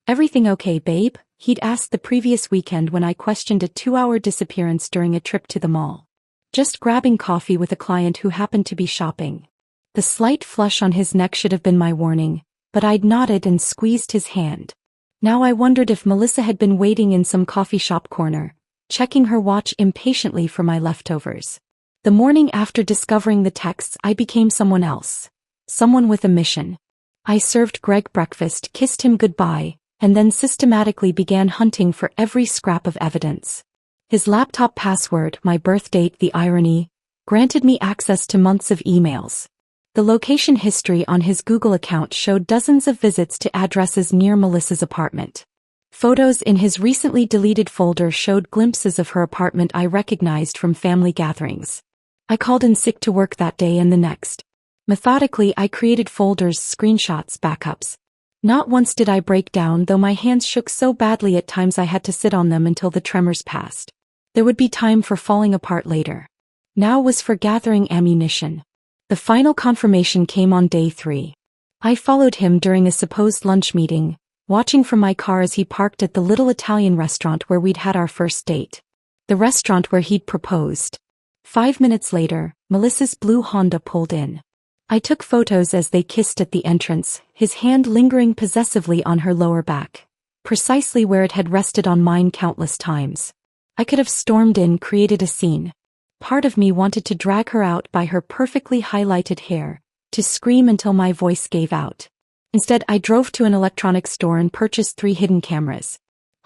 Everything okay, babe? He'd asked the previous weekend when I questioned a 2-hour disappearance during a trip to the mall. Just grabbing coffee with a client who happened to be shopping. The slight flush on his neck should have been my warning, but I'd nodded and squeezed his hand. Now I wondered if Melissa had been waiting in some coffee shop corner, checking her watch impatiently for my leftovers. The morning after discovering the texts, I became someone else. Someone with a mission. I served Greg breakfast, kissed him goodbye, and then systematically began hunting for every scrap of evidence. His laptop password, my birth date, the irony, granted me access to months of emails. The location history on his Google account showed dozens of visits to addresses near Melissa's apartment. Photos in his recently deleted folder showed glimpses of her apartment I recognized from family gatherings. I called in sick to work that day and the next. Methodically, I created folders, screenshots, backups. Not once did I break down, though my hands shook so badly at times I had to sit on them until the tremors passed. There would be time for falling apart later. Now was for gathering ammunition. The final confirmation came on day 3. I followed him during a supposed lunch meeting, watching from my car as he parked at the little Italian restaurant where we'd had our first date. The restaurant where he'd proposed. 5 minutes later, Melissa's blue Honda pulled in. I took photos as they kissed at the entrance, his hand lingering possessively on her lower back, precisely where it had rested on mine countless times. I could have stormed in, created a scene. Part of me wanted to drag her out by her perfectly highlighted hair, to scream until my voice gave out. Instead, I drove to an electronics store and purchased 3 hidden cameras.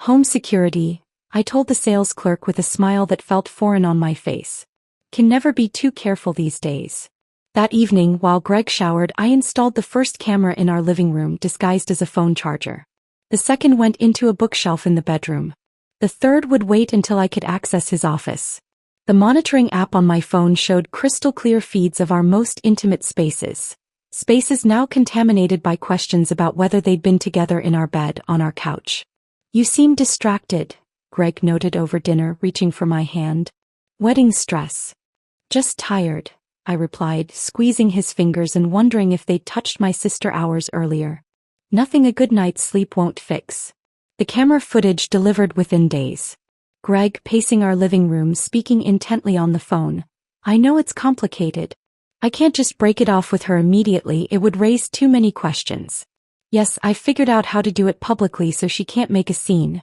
Home security, I told the sales clerk with a smile that felt foreign on my face. Can never be too careful these days. That evening, while Greg showered, I installed the first camera in our living room disguised as a phone charger. The second went into a bookshelf in the bedroom. The third would wait until I could access his office. The monitoring app on my phone showed crystal clear feeds of our most intimate spaces. Spaces now contaminated by questions about whether they'd been together in our bed, on our couch. You seem distracted, Greg noted over dinner, reaching for my hand. Wedding stress. Just tired, I replied, squeezing his fingers and wondering if they'd touched my sister hours earlier. Nothing a good night's sleep won't fix. The camera footage delivered within days. Greg pacing our living room, speaking intently on the phone. I know it's complicated. I can't just break it off with her immediately, it would raise too many questions. Yes, I figured out how to do it publicly so she can't make a scene.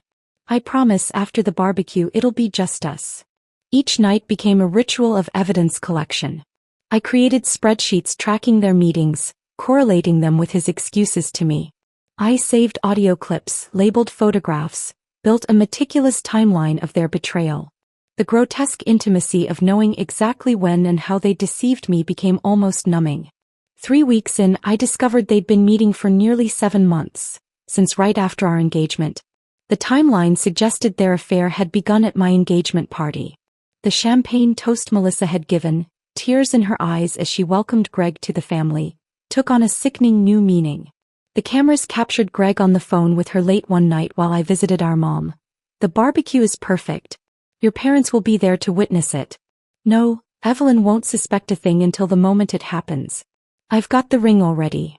I promise after the barbecue it'll be just us. Each night became a ritual of evidence collection. I created spreadsheets tracking their meetings, correlating them with his excuses to me. I saved audio clips, labeled photographs, built a meticulous timeline of their betrayal. The grotesque intimacy of knowing exactly when and how they deceived me became almost numbing. 3 weeks in, I discovered they'd been meeting for nearly 7 months, since right after our engagement. The timeline suggested their affair had begun at my engagement party. The champagne toast Melissa had given, tears in her eyes as she welcomed Greg to the family, took on a sickening new meaning. The cameras captured Greg on the phone with her late one night while I visited our mom. "The barbecue is perfect. Your parents will be there to witness it. No, Evelyn won't suspect a thing until the moment it happens. I've got the ring already."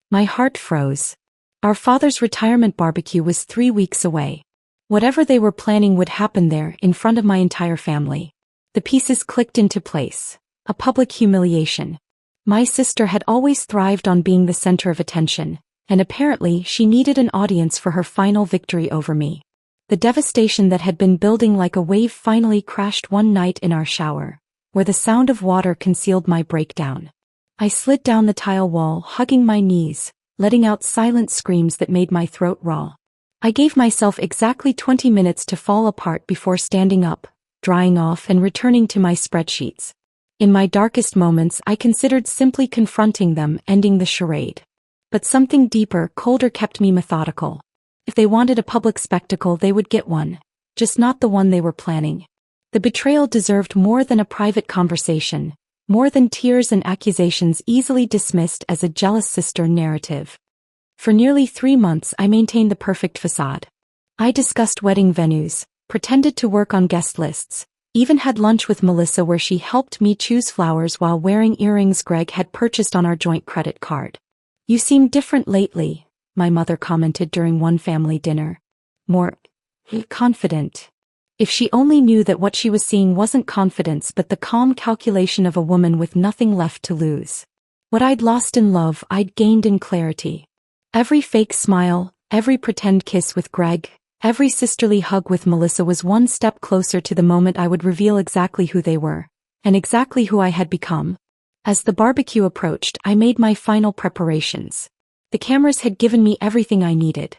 My heart froze. Our father's retirement barbecue was 3 weeks away. Whatever they were planning would happen there in front of my entire family. The pieces clicked into place. A public humiliation. My sister had always thrived on being the center of attention, and apparently she needed an audience for her final victory over me. The devastation that had been building like a wave finally crashed one night in our shower, where the sound of water concealed my breakdown. I slid down the tile wall, hugging my knees, letting out silent screams that made my throat raw. I gave myself exactly 20 minutes to fall apart before standing up, drying off and returning to my spreadsheets. In my darkest moments, I considered simply confronting them, ending the charade. But something deeper, colder kept me methodical. If they wanted a public spectacle, they would get one, just not the one they were planning. The betrayal deserved more than a private conversation, more than tears and accusations easily dismissed as a jealous sister narrative. For nearly 3 months I maintained the perfect facade. I discussed wedding venues, pretended to work on guest lists, even had lunch with Melissa where she helped me choose flowers while wearing earrings Greg had purchased on our joint credit card. "You seem different lately," my mother commented during one family dinner. "More confident." If she only knew that what she was seeing wasn't confidence but the calm calculation of a woman with nothing left to lose. What I'd lost in love, I'd gained in clarity. Every fake smile, every pretend kiss with Greg, every sisterly hug with Melissa was one step closer to the moment I would reveal exactly who they were, and exactly who I had become. As the barbecue approached, I made my final preparations. The cameras had given me everything I needed.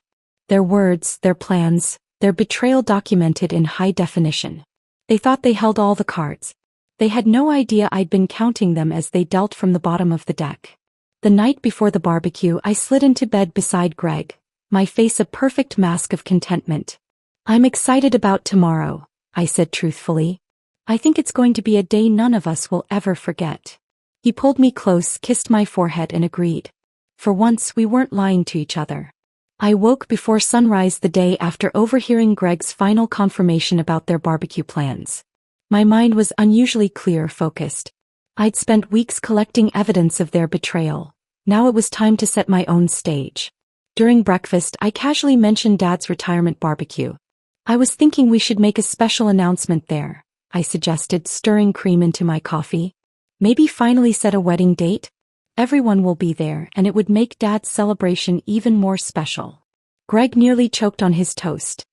Their words, their plans, their betrayal documented in high definition. They thought they held all the cards. They had no idea I'd been counting them as they dealt from the bottom of the deck. The night before the barbecue, I slid into bed beside Greg, my face a perfect mask of contentment. "I'm excited about tomorrow," I said truthfully. "I think it's going to be a day none of us will ever forget." He pulled me close, kissed my forehead and agreed. For once we weren't lying to each other. I woke before sunrise the day after overhearing Greg's final confirmation about their barbecue plans. My mind was unusually clear, focused. I'd spent weeks collecting evidence of their betrayal. Now it was time to set my own stage. During breakfast, I casually mentioned Dad's retirement barbecue. "I was thinking we should make a special announcement there," I suggested, stirring cream into my coffee. "Maybe finally set a wedding date? Everyone will be there, and it would make Dad's celebration even more special." Greg nearly choked on his toast.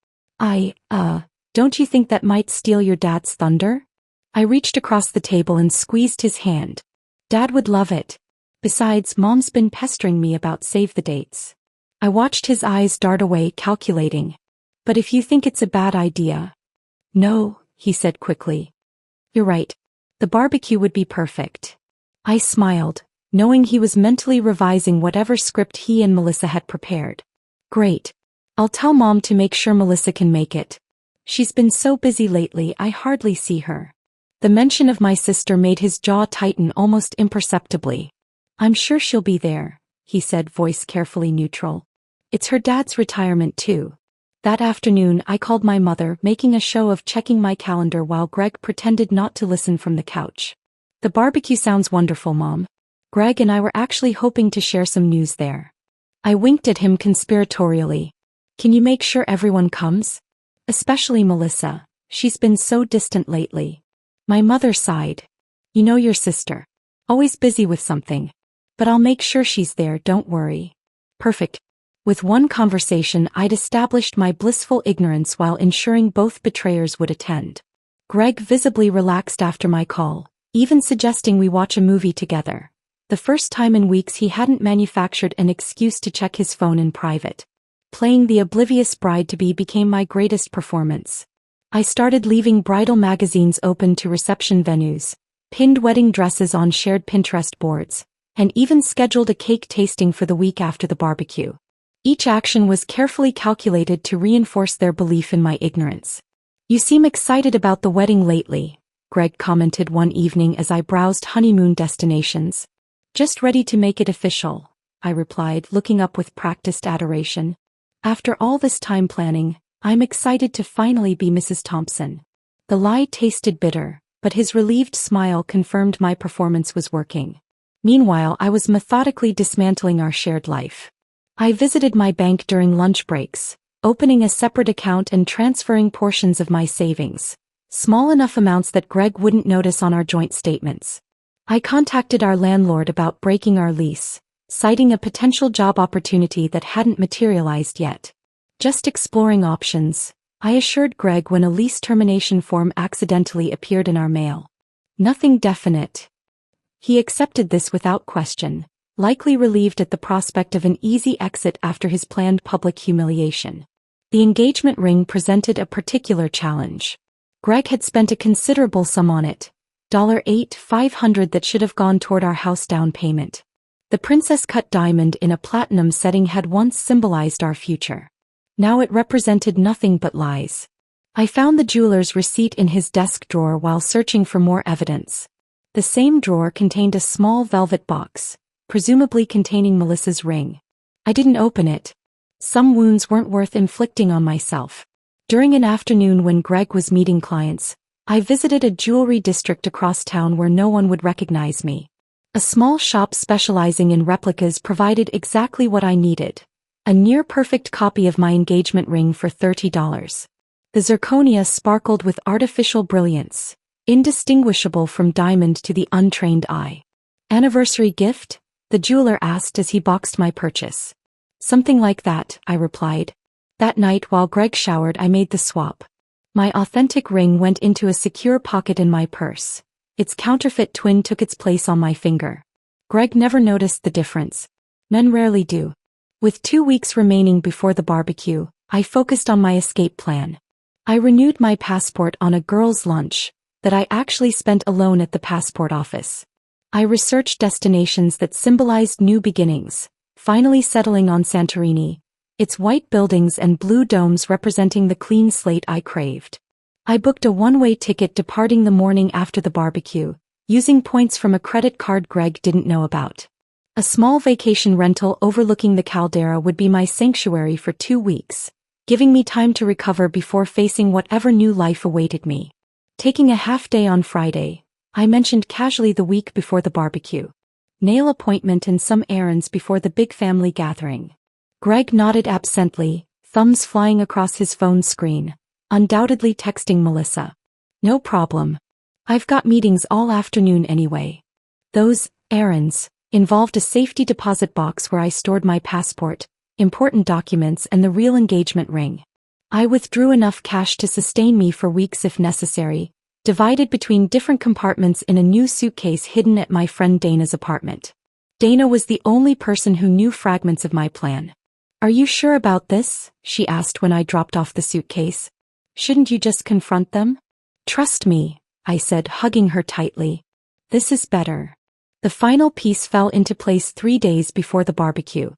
Don't you think that might steal your dad's thunder?" I reached across the table and squeezed his hand. "Dad would love it. Besides, Mom's been pestering me about save the dates." I watched his eyes dart away, calculating. "But if you think it's a bad idea..." "No," he said quickly. "You're right. The barbecue would be perfect." I smiled, knowing he was mentally revising whatever script he and Melissa had prepared. "Great. I'll tell Mom to make sure Melissa can make it. She's been so busy lately I hardly see her." The mention of my sister made his jaw tighten almost imperceptibly. "I'm sure she'll be there," he said, voice carefully neutral. "It's her dad's retirement too." That afternoon I called my mother, making a show of checking my calendar while Greg pretended not to listen from the couch. "The barbecue sounds wonderful, Mom. Greg and I were actually hoping to share some news there." I winked at him conspiratorially. "Can you make sure everyone comes? Especially Melissa. She's been so distant lately." My mother sighed. "You know your sister. Always busy with something. But I'll make sure she's there, don't worry." "Perfect. With one conversation I'd established my blissful ignorance while ensuring both betrayers would attend. Greg visibly relaxed after my call, even suggesting we watch a movie together. The first time in weeks he hadn't manufactured an excuse to check his phone in private. Playing the oblivious bride-to-be became my greatest performance. I started leaving bridal magazines open to reception venues, pinned wedding dresses on shared Pinterest boards, and even scheduled a cake tasting for the week after the barbecue. Each action was carefully calculated to reinforce their belief in my ignorance. "You seem excited about the wedding lately," Greg commented one evening as I browsed honeymoon destinations. "Just ready to make it official," I replied, looking up with practiced adoration. "After all this time planning, I'm excited to finally be Mrs. Thompson." The lie tasted bitter, but his relieved smile confirmed my performance was working. Meanwhile, I was methodically dismantling our shared life. I visited my bank during lunch breaks, opening a separate account and transferring portions of my savings, small enough amounts that Greg wouldn't notice on our joint statements. I contacted our landlord about breaking our lease, citing a potential job opportunity that hadn't materialized yet. "Just exploring options," I assured Greg when a lease termination form accidentally appeared in our mail. "Nothing definite." He accepted this without question, likely relieved at the prospect of an easy exit after his planned public humiliation. The engagement ring presented a particular challenge. Greg had spent a considerable sum on it, $8,500 that should have gone toward our house down payment. The princess-cut diamond in a platinum setting had once symbolized our future. Now it represented nothing but lies. I found the jeweler's receipt in his desk drawer while searching for more evidence. The same drawer contained a small velvet box, presumably containing Melissa's ring. I didn't open it. Some wounds weren't worth inflicting on myself. During an afternoon when Greg was meeting clients, I visited a jewelry district across town where no one would recognize me. A small shop specializing in replicas provided exactly what I needed: a near-perfect copy of my engagement ring for $30. The zirconia sparkled with artificial brilliance, indistinguishable from diamond to the untrained eye. "Anniversary gift?" the jeweler asked as he boxed my purchase. "Something like that," I replied. That night while Greg showered, I made the swap. My authentic ring went into a secure pocket in my purse. Its counterfeit twin took its place on my finger. Greg never noticed the difference. Men rarely do. With 2 weeks remaining before the barbecue, I focused on my escape plan. I renewed my passport on a girls' lunch that I actually spent alone at the passport office. I researched destinations that symbolized new beginnings, finally settling on Santorini, its white buildings and blue domes representing the clean slate I craved. I booked a one-way ticket departing the morning after the barbecue, using points from a credit card Greg didn't know about. A small vacation rental overlooking the caldera would be my sanctuary for 2 weeks, giving me time to recover before facing whatever new life awaited me. Taking a half-day on Friday, I mentioned casually the week before the barbecue. Nail appointment and some errands before the big family gathering. Greg nodded absently, thumbs flying across his phone screen, undoubtedly texting Melissa. "No problem. I've got meetings all afternoon anyway." Those errands involved a safety deposit box where I stored my passport, important documents, and the real engagement ring. I withdrew enough cash to sustain me for weeks if necessary, divided between different compartments in a new suitcase hidden at my friend Dana's apartment. Dana was the only person who knew fragments of my plan. "Are you sure about this?" she asked when I dropped off the suitcase. "Shouldn't you just confront them?" "Trust me," I said, hugging her tightly. "This is better." The final piece fell into place 3 days before the barbecue.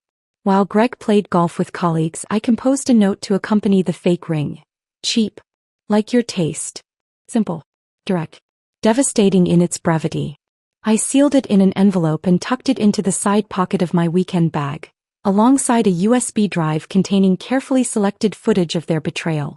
While Greg played golf with colleagues, I composed a note to accompany the fake ring. Cheap. Like your taste. Simple. Direct. Devastating in its brevity. I sealed it in an envelope and tucked it into the side pocket of my weekend bag, alongside a USB drive containing carefully selected footage of their betrayal.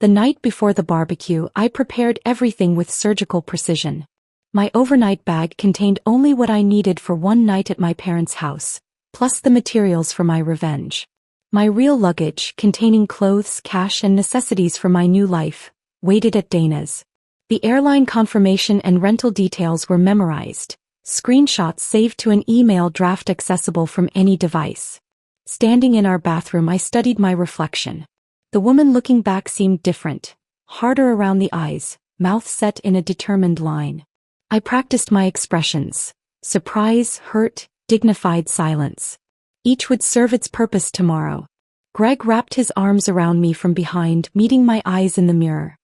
The night before the barbecue, I prepared everything with surgical precision. My overnight bag contained only what I needed for one night at my parents' house, plus the materials for my revenge. My real luggage, containing clothes, cash, and necessities for my new life, waited at Dana's. The airline confirmation and rental details were memorized, screenshots saved to an email draft accessible from any device. Standing in our bathroom, I studied my reflection. The woman looking back seemed different, harder around the eyes, mouth set in a determined line. I practiced my expressions: surprise, hurt, dignified silence. Each would serve its purpose tomorrow. Greg wrapped his arms around me from behind, meeting my eyes in the mirror.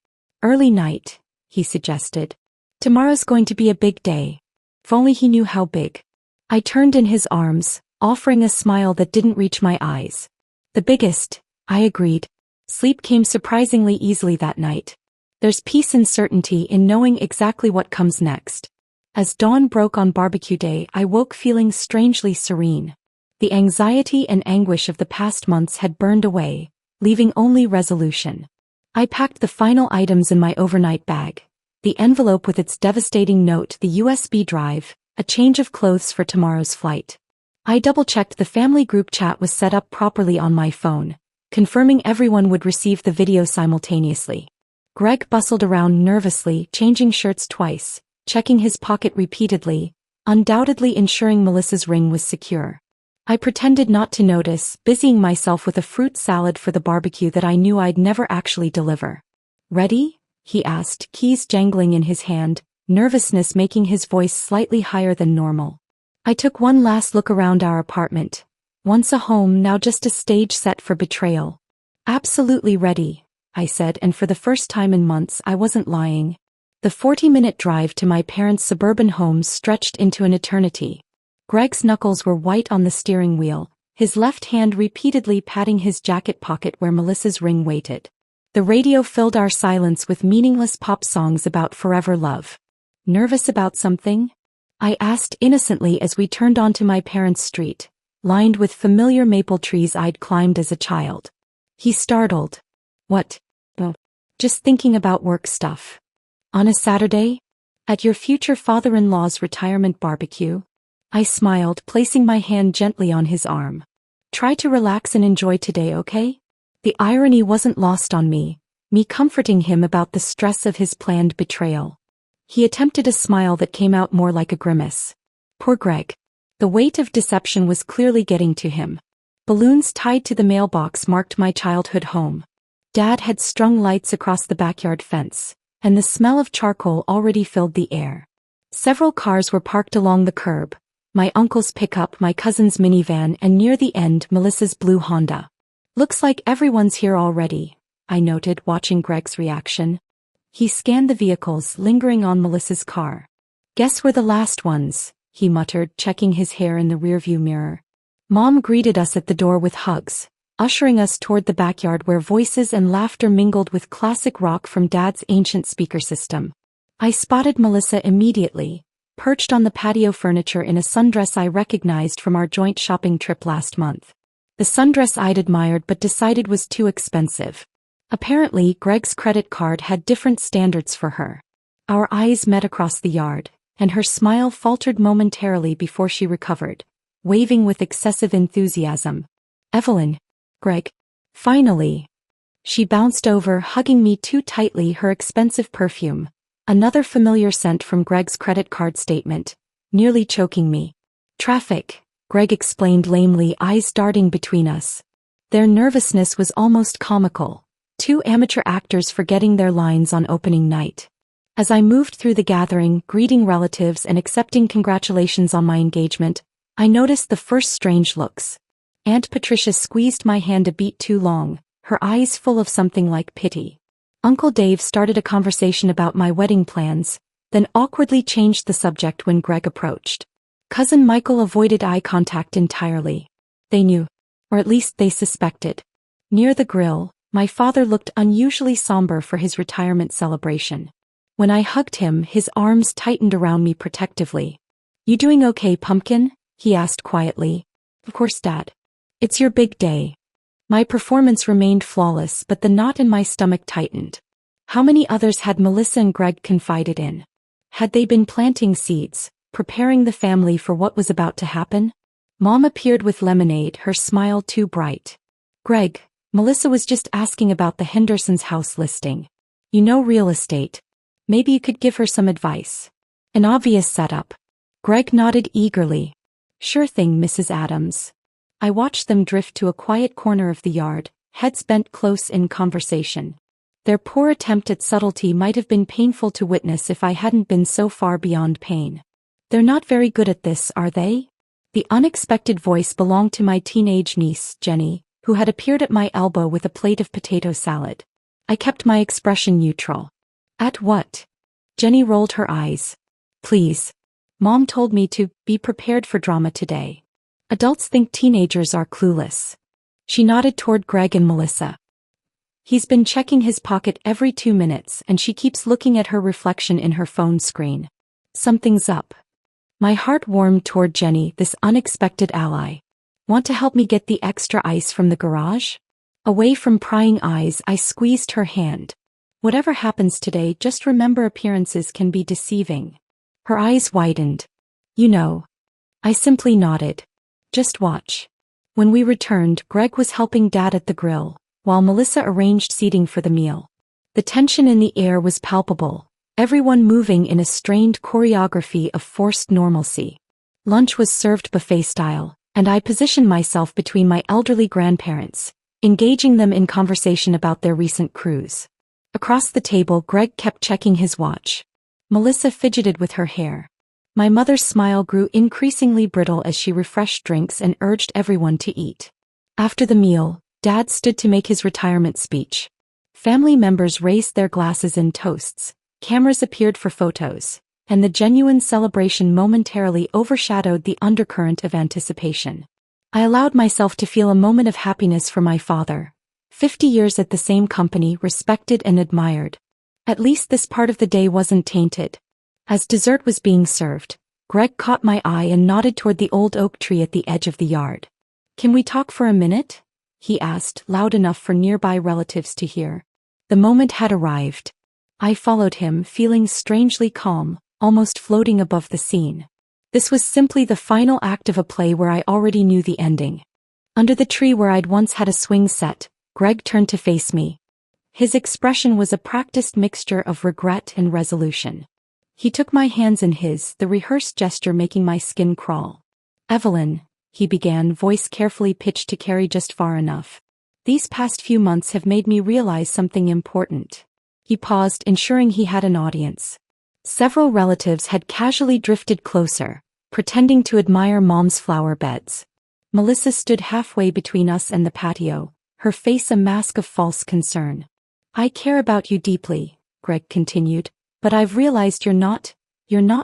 Early night, he suggested. Tomorrow's going to be a big day. If only he knew how big. I turned in his arms, offering a smile that didn't reach my eyes. The biggest, I agreed. Sleep came surprisingly easily that night. There's peace and certainty in knowing exactly what comes next. As dawn broke on barbecue day, I woke feeling strangely serene. The anxiety and anguish of the past months had burned away, leaving only resolution. I packed the final items in my overnight bag: the envelope with its devastating note, the USB drive, a change of clothes for tomorrow's flight. I double-checked the family group chat was set up properly on my phone, confirming everyone would receive the video simultaneously. Greg bustled around nervously, changing shirts twice, checking his pocket repeatedly, undoubtedly ensuring Melissa's ring was secure. I pretended not to notice, busying myself with a fruit salad for the barbecue that I knew I'd never actually deliver. "Ready?" he asked, keys jangling in his hand, nervousness making his voice slightly higher than normal. I took one last look around our apartment. Once a home, now just a stage set for betrayal. "Absolutely ready," I said, and for the first time in months I wasn't lying. The 40-minute drive to my parents' suburban home stretched into an eternity. Greg's knuckles were white on the steering wheel, his left hand repeatedly patting his jacket pocket where Melissa's ring waited. The radio filled our silence with meaningless pop songs about forever love. "Nervous about something?" I asked innocently as we turned onto my parents' street, lined with familiar maple trees I'd climbed as a child. He startled. "What?" "Oh, just thinking about work stuff." "On a Saturday? At your future father-in-law's retirement barbecue?" I smiled, placing my hand gently on his arm. "Try to relax and enjoy today, okay?" The irony wasn't lost on me comforting him about the stress of his planned betrayal. He attempted a smile that came out more like a grimace. Poor Greg. The weight of deception was clearly getting to him. Balloons tied to the mailbox marked my childhood home. Dad had strung lights across the backyard fence, and the smell of charcoal already filled the air. Several cars were parked along the curb: my uncle's pickup, my cousin's minivan, and near the end, Melissa's blue Honda. "Looks like everyone's here already," I noted, watching Greg's reaction. He scanned the vehicles, lingering on Melissa's car. "Guess we're the last ones," he muttered, checking his hair in the rearview mirror. Mom greeted us at the door with hugs, ushering us toward the backyard where voices and laughter mingled with classic rock from Dad's ancient speaker system. I spotted Melissa immediately, perched on the patio furniture in a sundress I recognized from our joint shopping trip last month. The sundress I'd admired but decided was too expensive. Apparently, Greg's credit card had different standards for her. Our eyes met across the yard, and her smile faltered momentarily before she recovered, waving with excessive enthusiasm. "Evelyn." "Greg." "Finally." She bounced over, hugging me too tightly, her expensive perfume, another familiar scent from Greg's credit card statement, nearly choking me. "Traffic," Greg explained lamely, eyes darting between us. Their nervousness was almost comical. Two amateur actors forgetting their lines on opening night. As I moved through the gathering, greeting relatives and accepting congratulations on my engagement, I noticed the first strange looks. Aunt Patricia squeezed my hand a beat too long, her eyes full of something like pity. Uncle Dave started a conversation about my wedding plans, then awkwardly changed the subject when Greg approached. Cousin Michael avoided eye contact entirely. They knew, or at least they suspected. Near the grill, my father looked unusually somber for his retirement celebration. When I hugged him, his arms tightened around me protectively. "You doing okay, pumpkin?" he asked quietly. "Of course, Dad. It's your big day." My performance remained flawless, but the knot in my stomach tightened. How many others had Melissa and Greg confided in? Had they been planting seeds, preparing the family for what was about to happen? Mom appeared with lemonade, her smile too bright. "Greg, Melissa was just asking about the Henderson's house listing. You know, real estate. Maybe you could give her some advice." An obvious setup. Greg nodded eagerly. "Sure thing, Mrs. Adams." I watched them drift to a quiet corner of the yard, heads bent close in conversation. Their poor attempt at subtlety might have been painful to witness if I hadn't been so far beyond pain. They're not very good at this, are they? The unexpected voice belonged to my teenage niece, Jenny, who had appeared at my elbow with a plate of potato salad. I kept my expression neutral. At what? Jenny rolled her eyes. Please. Mom told me to be prepared for drama today. Adults think teenagers are clueless. She nodded toward Greg and Melissa. He's been checking his pocket every 2 minutes and she keeps looking at her reflection in her phone screen. Something's up. My heart warmed toward Jenny, this unexpected ally. Want to help me get the extra ice from the garage? Away from prying eyes, I squeezed her hand. Whatever happens today, just remember appearances can be deceiving. Her eyes widened. You know. I simply nodded. Just watch. When we returned, Greg was helping Dad at the grill, while Melissa arranged seating for the meal. The tension in the air was palpable, everyone moving in a strained choreography of forced normalcy. Lunch was served buffet style, and I positioned myself between my elderly grandparents, engaging them in conversation about their recent cruise. Across the table, Greg kept checking his watch. Melissa fidgeted with her hair. My mother's smile grew increasingly brittle as she refreshed drinks and urged everyone to eat. After the meal, Dad stood to make his retirement speech. Family members raised their glasses in toasts, cameras appeared for photos, and the genuine celebration momentarily overshadowed the undercurrent of anticipation. I allowed myself to feel a moment of happiness for my father. 50 years at the same company, respected and admired. At least this part of the day wasn't tainted. As dessert was being served, Greg caught my eye and nodded toward the old oak tree at the edge of the yard. Can we talk for a minute? He asked, loud enough for nearby relatives to hear. The moment had arrived. I followed him, feeling strangely calm, almost floating above the scene. This was simply the final act of a play where I already knew the ending. Under the tree where I'd once had a swing set, Greg turned to face me. His expression was a practiced mixture of regret and resolution. He took my hands in his, the rehearsed gesture making my skin crawl. Evelyn, he began, voice carefully pitched to carry just far enough. These past few months have made me realize something important. He paused, ensuring he had an audience. Several relatives had casually drifted closer, pretending to admire Mom's flower beds. Melissa stood halfway between us and the patio, her face a mask of false concern. I care about you deeply, Greg continued, but I've realized you're not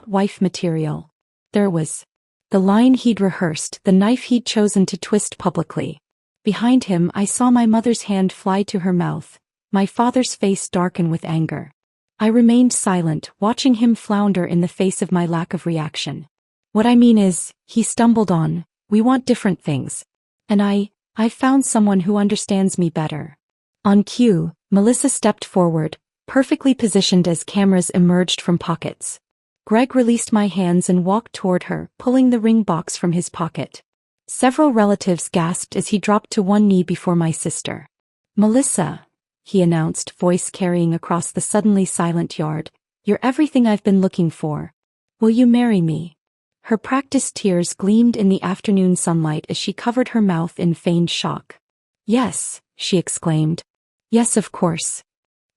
wife material. There was the line he'd rehearsed, the knife he'd chosen to twist publicly. Behind him, I saw my mother's hand fly to her mouth, my father's face darken with anger. I remained silent, watching him flounder in the face of my lack of reaction. What I mean is, he stumbled on, we want different things. And I've found someone who understands me better. On cue, Melissa stepped forward, perfectly positioned as cameras emerged from pockets. Greg released my hands and walked toward her, pulling the ring box from his pocket. Several relatives gasped as he dropped to one knee before my sister. Melissa, he announced, voice carrying across the suddenly silent yard, you're everything I've been looking for. Will you marry me? Her practiced tears gleamed in the afternoon sunlight as she covered her mouth in feigned shock. Yes, she exclaimed. Yes, of course.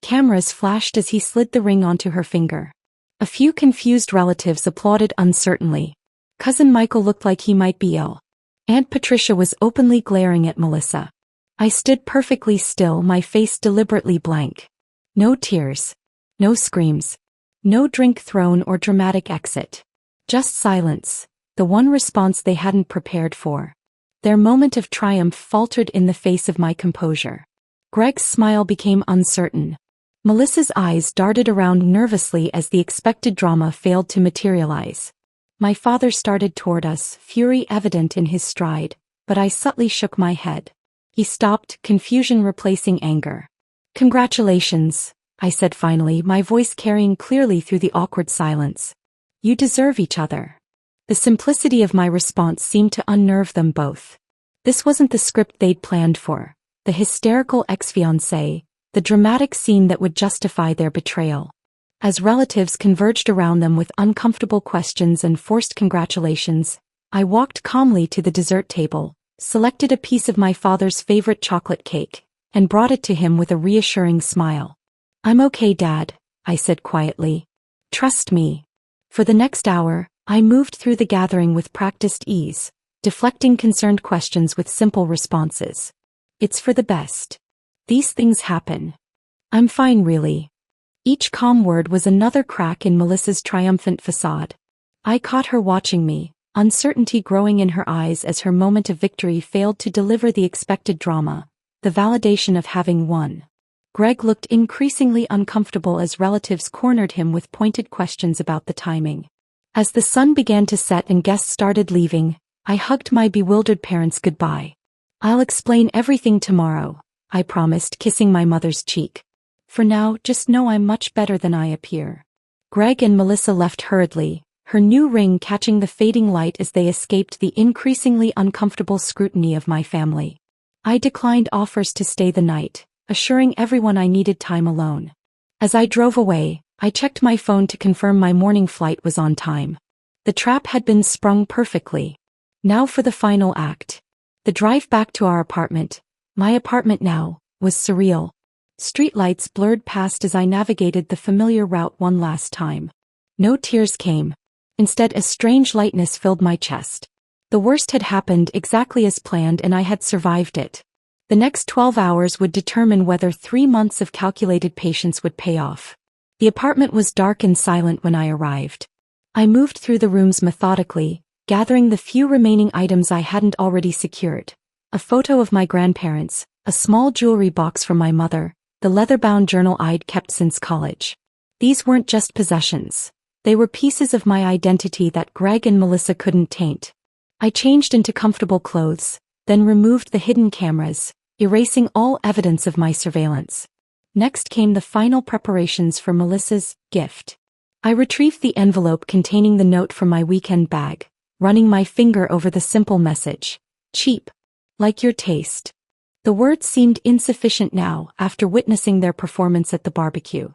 Cameras flashed as he slid the ring onto her finger. A few confused relatives applauded uncertainly. Cousin Michael looked like he might be ill. Aunt Patricia was openly glaring at Melissa. I stood perfectly still, my face deliberately blank. No tears. No screams. No drink thrown or dramatic exit. Just silence, the one response they hadn't prepared for. Their moment of triumph faltered in the face of my composure. Greg's smile became uncertain. Melissa's eyes darted around nervously as the expected drama failed to materialize. My father started toward us, fury evident in his stride, but I subtly shook my head. He stopped, confusion replacing anger. Congratulations, I said finally, my voice carrying clearly through the awkward silence. You deserve each other. The simplicity of my response seemed to unnerve them both. This wasn't the script they'd planned for, the hysterical ex-fiancé, the dramatic scene that would justify their betrayal. As relatives converged around them with uncomfortable questions and forced congratulations, I walked calmly to the dessert table, selected a piece of my father's favorite chocolate cake, and brought it to him with a reassuring smile. "I'm okay, Dad," I said quietly. "Trust me." For the next hour, I moved through the gathering with practiced ease, deflecting concerned questions with simple responses. "It's for the best. These things happen. I'm fine, really." Each calm word was another crack in Melissa's triumphant facade. I caught her watching me, uncertainty growing in her eyes as her moment of victory failed to deliver the expected drama, the validation of having won. Greg looked increasingly uncomfortable as relatives cornered him with pointed questions about the timing. As the sun began to set and guests started leaving, I hugged my bewildered parents goodbye. "I'll explain everything tomorrow," I promised, kissing my mother's cheek. "For now, just know I'm much better than I appear." Greg and Melissa left hurriedly, her new ring catching the fading light as they escaped the increasingly uncomfortable scrutiny of my family. I declined offers to stay the night, assuring everyone I needed time alone. As I drove away, I checked my phone to confirm my morning flight was on time. The trap had been sprung perfectly. Now for the final act. The drive back to our apartment, my apartment now, was surreal. Streetlights blurred past as I navigated the familiar route one last time. No tears came. Instead, a strange lightness filled my chest. The worst had happened exactly as planned, and I had survived it. The next 12 hours would determine whether 3 months of calculated patience would pay off. The apartment was dark and silent when I arrived. I moved through the rooms methodically, gathering the few remaining items I hadn't already secured. A photo of my grandparents, a small jewelry box from my mother, the leather-bound journal I'd kept since college. These weren't just possessions. They were pieces of my identity that Greg and Melissa couldn't taint. I changed into comfortable clothes, then removed the hidden cameras, erasing all evidence of my surveillance. Next came the final preparations for Melissa's gift. I retrieved the envelope containing the note from my weekend bag, running my finger over the simple message. "Cheap. Like your taste." The words seemed insufficient now after witnessing their performance at the barbecue.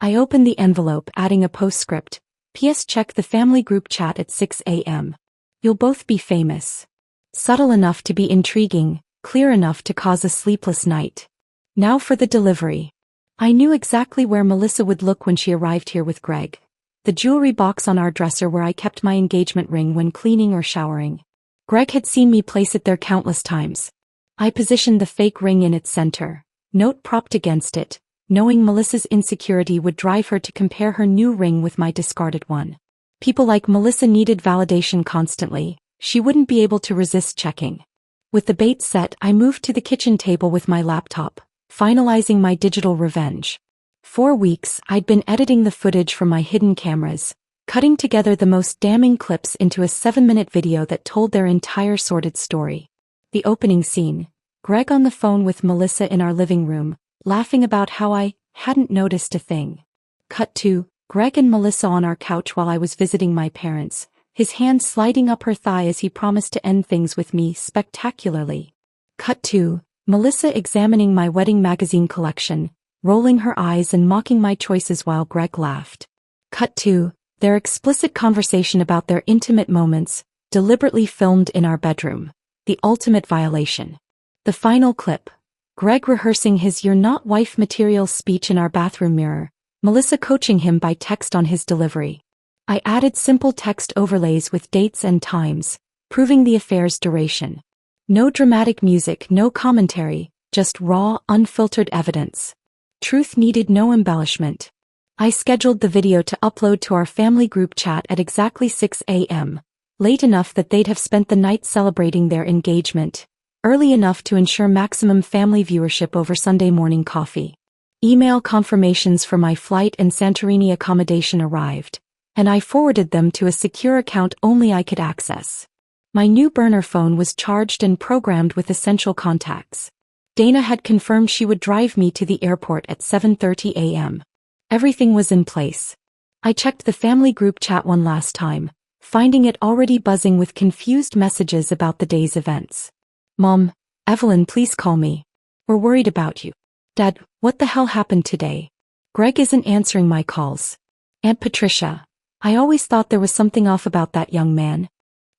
I opened the envelope, adding a postscript. "P.S. Check the family group chat at 6 a.m. You'll both be famous." Subtle enough to be intriguing, clear enough to cause a sleepless night. Now for the delivery. I knew exactly where Melissa would look when she arrived here with Greg. The jewelry box on our dresser where I kept my engagement ring when cleaning or showering. Greg had seen me place it there countless times. I positioned the fake ring in its center, note propped against it, knowing Melissa's insecurity would drive her to compare her new ring with my discarded one. People like Melissa needed validation constantly. She wouldn't be able to resist checking. With the bait set, I moved to the kitchen table with my laptop, finalizing my digital revenge. For weeks, I'd been editing the footage from my hidden cameras, cutting together the most damning clips into a 7-minute video that told their entire sordid story. The opening scene, Greg on the phone with Melissa in our living room, laughing about how I hadn't noticed a thing. Cut to Greg and Melissa on our couch while I was visiting my parents, his hand sliding up her thigh as he promised to end things with me spectacularly. Cut to Melissa examining my wedding magazine collection, rolling her eyes and mocking my choices while Greg laughed. Cut to their explicit conversation about their intimate moments, deliberately filmed in our bedroom. The ultimate violation. The final clip. Greg rehearsing his "you're not wife material" speech in our bathroom mirror, Melissa coaching him by text on his delivery. I added simple text overlays with dates and times, proving the affair's duration. No dramatic music, no commentary, just raw, unfiltered evidence. Truth needed no embellishment. I scheduled the video to upload to our family group chat at exactly 6 a.m., late enough that they'd have spent the night celebrating their engagement, early enough to ensure maximum family viewership over Sunday morning coffee. Email confirmations for my flight and Santorini accommodation arrived, and I forwarded them to a secure account only I could access. My new burner phone was charged and programmed with essential contacts. Dana had confirmed she would drive me to the airport at 7:30 a.m. Everything was in place. I checked the family group chat one last time, finding it already buzzing with confused messages about the day's events. "Mom, Evelyn, please call me. We're worried about you." "Dad, what the hell happened today? Greg isn't answering my calls." "Aunt Patricia, I always thought there was something off about that young man."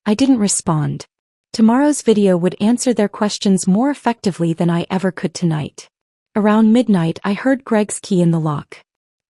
I didn't respond. Tomorrow's video would answer their questions more effectively than I ever could tonight. Around midnight I heard Greg's key in the lock.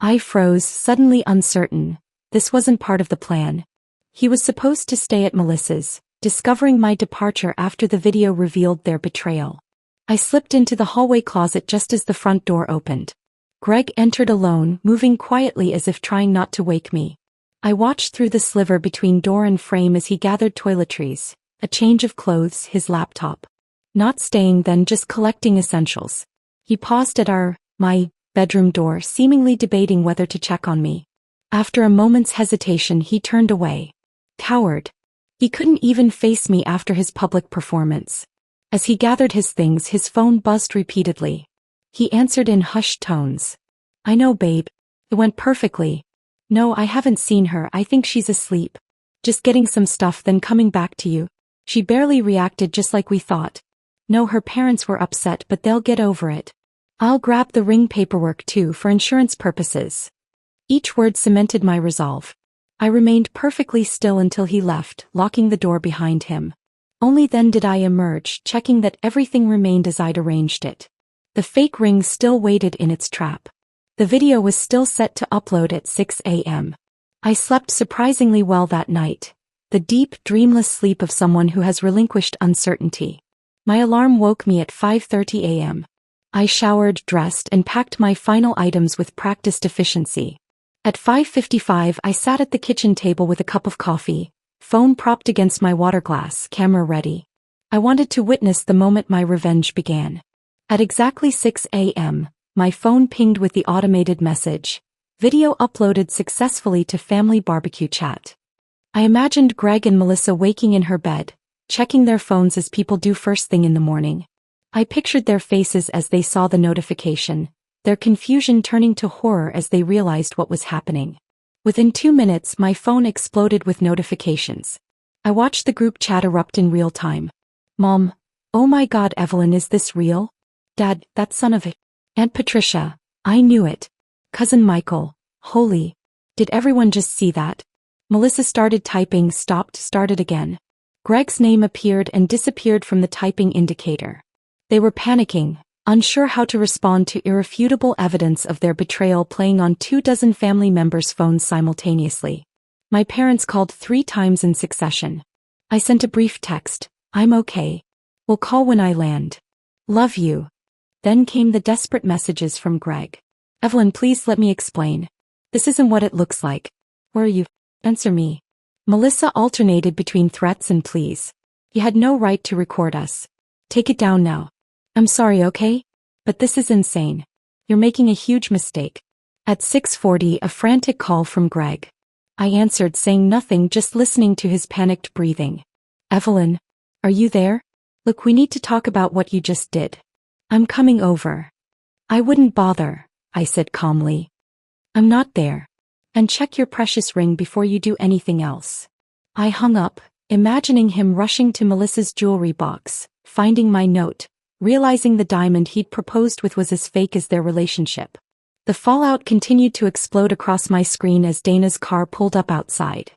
I froze, suddenly uncertain. This wasn't part of the plan. He was supposed to stay at Melissa's, discovering my departure after the video revealed their betrayal. I slipped into the hallway closet just as the front door opened. Greg entered alone, moving quietly as if trying not to wake me. I watched through the sliver between door and frame as he gathered toiletries, a change of clothes, his laptop. Not staying then, just collecting essentials. He paused at my bedroom door, seemingly debating whether to check on me. After a moment's hesitation he turned away. Coward. He couldn't even face me after his public performance. As he gathered his things, his phone buzzed repeatedly. He answered in hushed tones. I know, babe. It went perfectly. No, I haven't seen her. I think she's asleep. Just getting some stuff, then coming back to you. She barely reacted, just like we thought. No, her parents were upset, but they'll get over it. I'll grab the ring paperwork too for insurance purposes. Each word cemented my resolve. I remained perfectly still until he left, locking the door behind him. Only then did I emerge, checking that everything remained as I'd arranged it. The fake ring still waited in its trap. The video was still set to upload at 6 a.m. I slept surprisingly well that night, the deep, dreamless sleep of someone who has relinquished uncertainty. My alarm woke me at 5:30 a.m. I showered, dressed, and packed my final items with practiced efficiency. At 5:55 I sat at the kitchen table with a cup of coffee, phone propped against my water glass, camera ready. I wanted to witness the moment my revenge began. At exactly 6 a.m., my phone pinged with the automated message. Video uploaded successfully to family barbecue chat. I imagined Greg and Melissa waking in her bed, checking their phones as people do first thing in the morning. I pictured their faces as they saw the notification, their confusion turning to horror as they realized what was happening. Within 2 minutes my phone exploded with notifications. I watched the group chat erupt in real time. Mom, oh my God, Evelyn, is this real? Dad, that son of a... Aunt Patricia, I knew it. Cousin Michael, holy... Did everyone just see that? Melissa started typing, stopped, started again. Greg's name appeared and disappeared from the typing indicator. They were panicking, unsure how to respond to irrefutable evidence of their betrayal playing on 24 family members' phones simultaneously. My parents called 3 times in succession. I sent a brief text, I'm okay. We'll call when I land. Love you. Then came the desperate messages from Greg. Evelyn, please let me explain. This isn't what it looks like. Where are you? Answer me. Melissa alternated between threats and pleas. You had no right to record us. Take it down now. I'm sorry, okay? But this is insane. You're making a huge mistake. At 6:40, a frantic call from Greg. I answered, saying nothing, just listening to his panicked breathing. Evelyn, are you there? Look, we need to talk about what you just did. I'm coming over. I wouldn't bother, I said calmly. I'm not there. And check your precious ring before you do anything else. I hung up, imagining him rushing to Melissa's jewelry box, finding my note, realizing the diamond he'd proposed with was as fake as their relationship. The fallout continued to explode across my screen as Dana's car pulled up outside.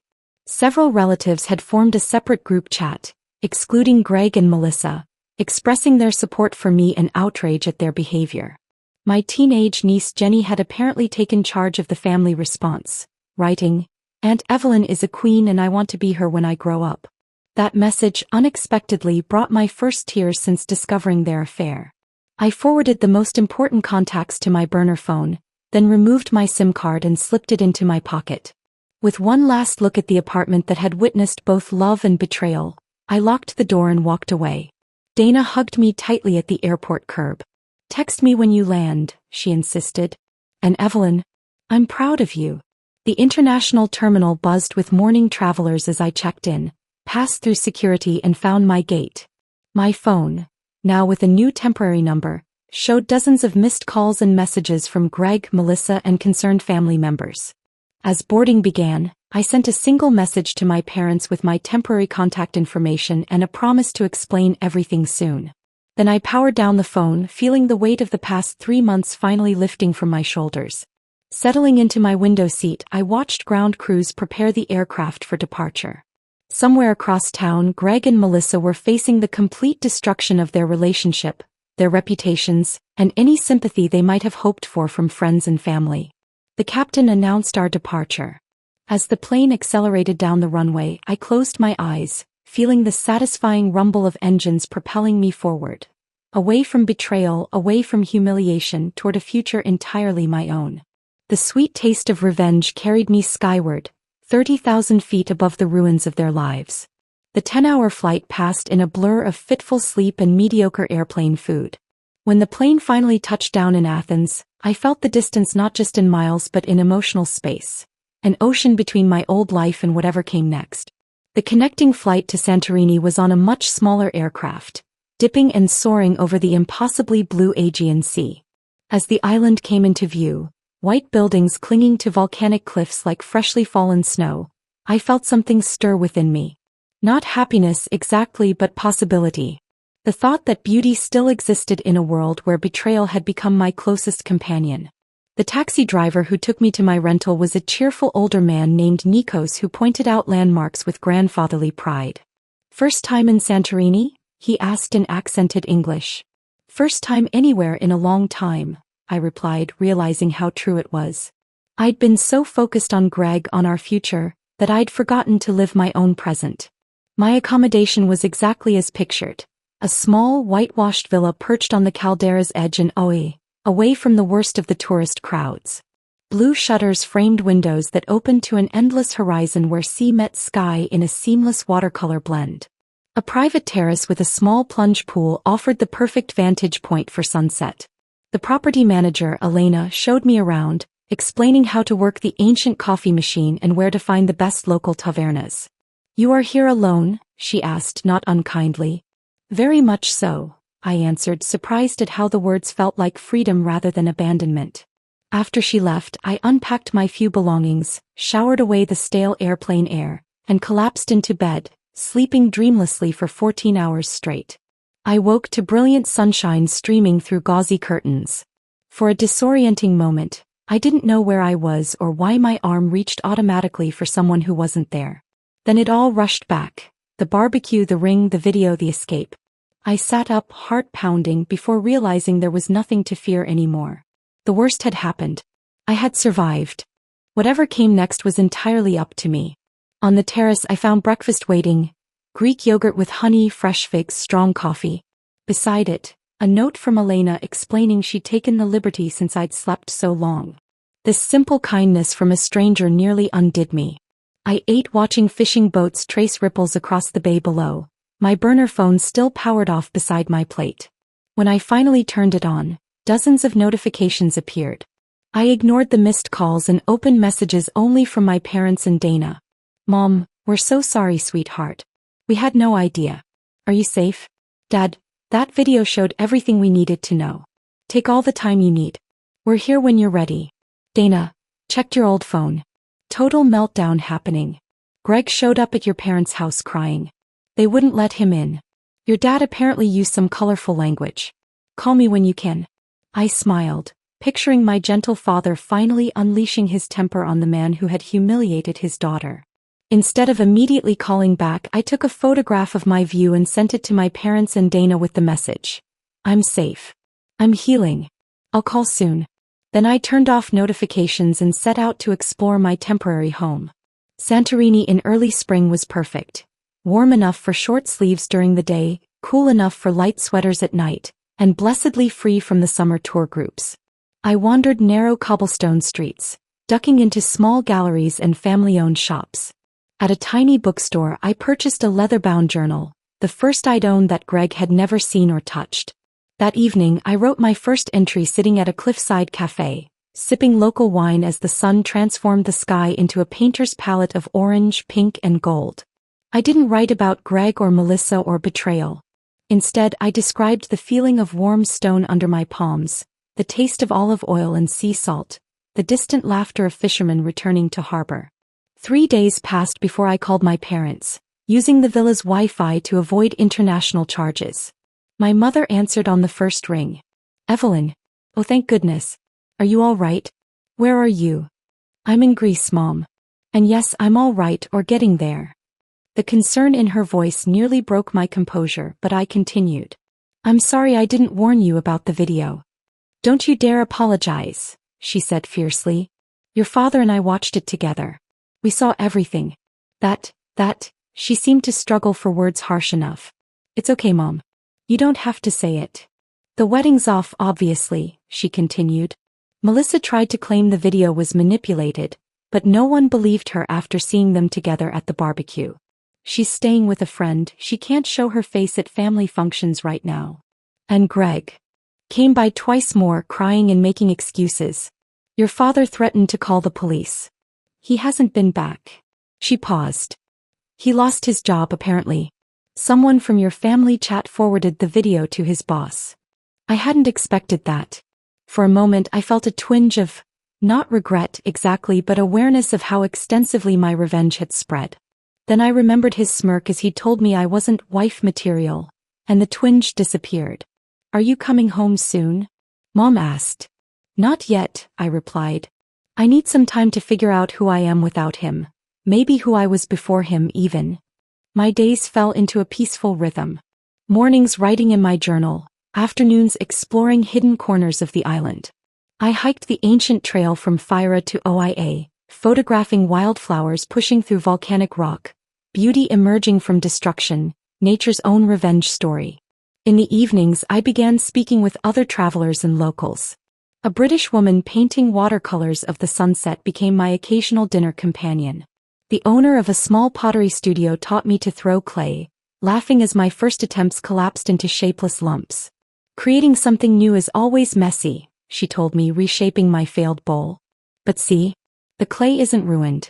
Several relatives had formed a separate group chat, excluding Greg and Melissa, expressing their support for me and outrage at their behavior. My teenage niece Jenny had apparently taken charge of the family response, writing, Aunt Evelyn is a queen and I want to be her when I grow up. That message unexpectedly brought my first tears since discovering their affair. I forwarded the most important contacts to my burner phone, then removed my SIM card and slipped it into my pocket. With one last look at the apartment that had witnessed both love and betrayal, I locked the door and walked away. Dana hugged me tightly at the airport curb. Text me when you land, she insisted. And Evelyn, I'm proud of you. The international terminal buzzed with morning travelers as I checked in, passed through security and found my gate. My phone, now with a new temporary number, showed dozens of missed calls and messages from Greg, Melissa, and concerned family members. As boarding began, I sent a single message to my parents with my temporary contact information and a promise to explain everything soon. Then I powered down the phone, feeling the weight of the past 3 months finally lifting from my shoulders. Settling into my window seat, I watched ground crews prepare the aircraft for departure. Somewhere across town, Greg and Melissa were facing the complete destruction of their relationship, their reputations, and any sympathy they might have hoped for from friends and family. The captain announced our departure. As the plane accelerated down the runway, I closed my eyes, feeling the satisfying rumble of engines propelling me forward. Away from betrayal, away from humiliation, toward a future entirely my own. The sweet taste of revenge carried me skyward, 30,000 feet above the ruins of their lives. The 10-hour flight passed in a blur of fitful sleep and mediocre airplane food. When the plane finally touched down in Athens, I felt the distance not just in miles but in emotional space. An ocean between my old life and whatever came next. The connecting flight to Santorini was on a much smaller aircraft, dipping and soaring over the impossibly blue Aegean Sea. As the island came into view, white buildings clinging to volcanic cliffs like freshly fallen snow, I felt something stir within me. Not happiness exactly, but possibility. The thought that beauty still existed in a world where betrayal had become my closest companion. The taxi driver who took me to my rental was a cheerful older man named Nikos who pointed out landmarks with grandfatherly pride. "First time in Santorini?" he asked in accented English. "First time anywhere in a long time," I replied, realizing how true it was. I'd been so focused on Greg, on our future, that I'd forgotten to live my own present. My accommodation was exactly as pictured. A small, whitewashed villa perched on the caldera's edge in Oe, away from the worst of the tourist crowds. Blue shutters framed windows that opened to an endless horizon where sea met sky in a seamless watercolor blend. A private terrace with a small plunge pool offered the perfect vantage point for sunset. The property manager, Elena, showed me around, explaining how to work the ancient coffee machine and where to find the best local tavernas. "You are here alone?" she asked, not unkindly. "Very much so," I answered, surprised at how the words felt like freedom rather than abandonment. After she left, I unpacked my few belongings, showered away the stale airplane air, and collapsed into bed, sleeping dreamlessly for 14 hours straight. I woke to brilliant sunshine streaming through gauzy curtains. For a disorienting moment, I didn't know where I was or why my arm reached automatically for someone who wasn't there. Then it all rushed back. The barbecue, the ring, the video, the escape. I sat up, heart pounding, before realizing there was nothing to fear anymore. The worst had happened. I had survived. Whatever came next was entirely up to me. On the terrace I found breakfast waiting. Greek yogurt with honey, fresh figs, strong coffee. Beside it, a note from Elena explaining she'd taken the liberty since I'd slept so long. This simple kindness from a stranger nearly undid me. I ate watching fishing boats trace ripples across the bay below, my burner phone still powered off beside my plate. When I finally turned it on, dozens of notifications appeared. I ignored the missed calls and opened messages only from my parents and Dana. "Mom, we're so sorry, sweetheart. We had no idea. Are you safe? Dad, that video showed everything we needed to know. Take all the time you need. We're here when you're ready. Dana, checked your old phone. Total meltdown happening. Greg showed up at your parents' house crying. They wouldn't let him in. Your dad apparently used some colorful language. Call me when you can." I smiled, picturing my gentle father finally unleashing his temper on the man who had humiliated his daughter. Instead of immediately calling back, I took a photograph of my view and sent it to my parents and Dana with the message. "I'm safe. I'm healing. I'll call soon." Then I turned off notifications and set out to explore my temporary home. Santorini in early spring was perfect. Warm enough for short sleeves during the day, cool enough for light sweaters at night, and blessedly free from the summer tour groups. I wandered narrow cobblestone streets, ducking into small galleries and family-owned shops. At a tiny bookstore I purchased a leather-bound journal, the first I'd owned that Greg had never seen or touched. That evening I wrote my first entry sitting at a cliffside cafe, sipping local wine as the sun transformed the sky into a painter's palette of orange, pink, and gold. I didn't write about Greg or Melissa or betrayal. Instead, I described the feeling of warm stone under my palms, the taste of olive oil and sea salt, the distant laughter of fishermen returning to harbor. 3 days passed before I called my parents, using the villa's Wi-Fi to avoid international charges. My mother answered on the first ring. "Evelyn. Oh, thank goodness. Are you all right? Where are you?" "I'm in Greece, Mom. And yes, I'm all right or getting there." The concern in her voice nearly broke my composure, but I continued. I'm sorry I didn't warn you about the video. Don't you dare apologize, she said fiercely. Your father and I watched it together. We saw everything. That, she seemed to struggle for words harsh enough. It's okay, Mom. You don't have to say it. The wedding's off, obviously, she continued. Melissa tried to claim the video was manipulated, but no one believed her after seeing them together at the barbecue. She's staying with a friend, she can't show her face at family functions right now. And Greg came by twice more, crying and making excuses. Your father threatened to call the police. He hasn't been back. She paused. He lost his job, apparently. Someone from your family chat forwarded the video to his boss. I hadn't expected that. For a moment I felt a twinge of, not regret exactly, but awareness of how extensively my revenge had spread. Then I remembered his smirk as he told me I wasn't wife material, and the twinge disappeared. Are you coming home soon? Mom asked. Not yet, I replied. I need some time to figure out who I am without him, maybe who I was before him even. My days fell into a peaceful rhythm. Mornings writing in my journal, afternoons exploring hidden corners of the island. I hiked the ancient trail from Fyra to Oia, photographing wildflowers pushing through volcanic rock, beauty emerging from destruction, nature's own revenge story. In the evenings I began speaking with other travelers and locals. A British woman painting watercolors of the sunset became my occasional dinner companion. The owner of a small pottery studio taught me to throw clay, laughing as my first attempts collapsed into shapeless lumps. Creating something new is always messy, she told me, reshaping my failed bowl. But see, the clay isn't ruined.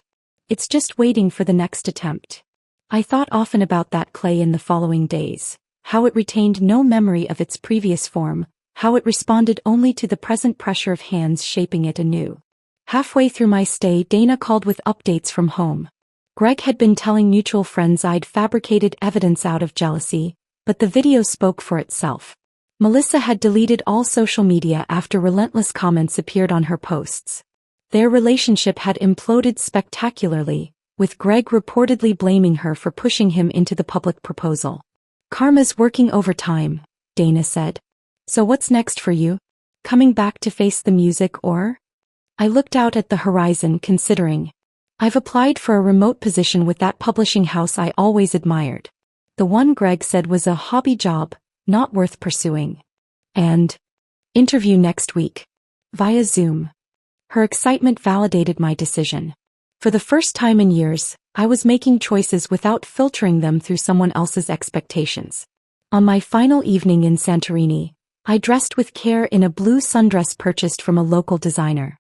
It's just waiting for the next attempt. I thought often about that clay in the following days, how it retained no memory of its previous form, how it responded only to the present pressure of hands shaping it anew. Halfway through my stay, Dana called with updates from home. Greg had been telling mutual friends I'd fabricated evidence out of jealousy, but the video spoke for itself. Melissa had deleted all social media after relentless comments appeared on her posts. Their relationship had imploded spectacularly, with Greg reportedly blaming her for pushing him into the public proposal. Karma's working overtime, Dana said. So what's next for you? Coming back to face the music or? I looked out at the horizon, considering. I've applied for a remote position with that publishing house I always admired. The one Greg said was a hobby job, not worth pursuing. And interview next week. Via Zoom. Her excitement validated my decision. For the first time in years, I was making choices without filtering them through someone else's expectations. On my final evening in Santorini, I dressed with care in a blue sundress purchased from a local designer.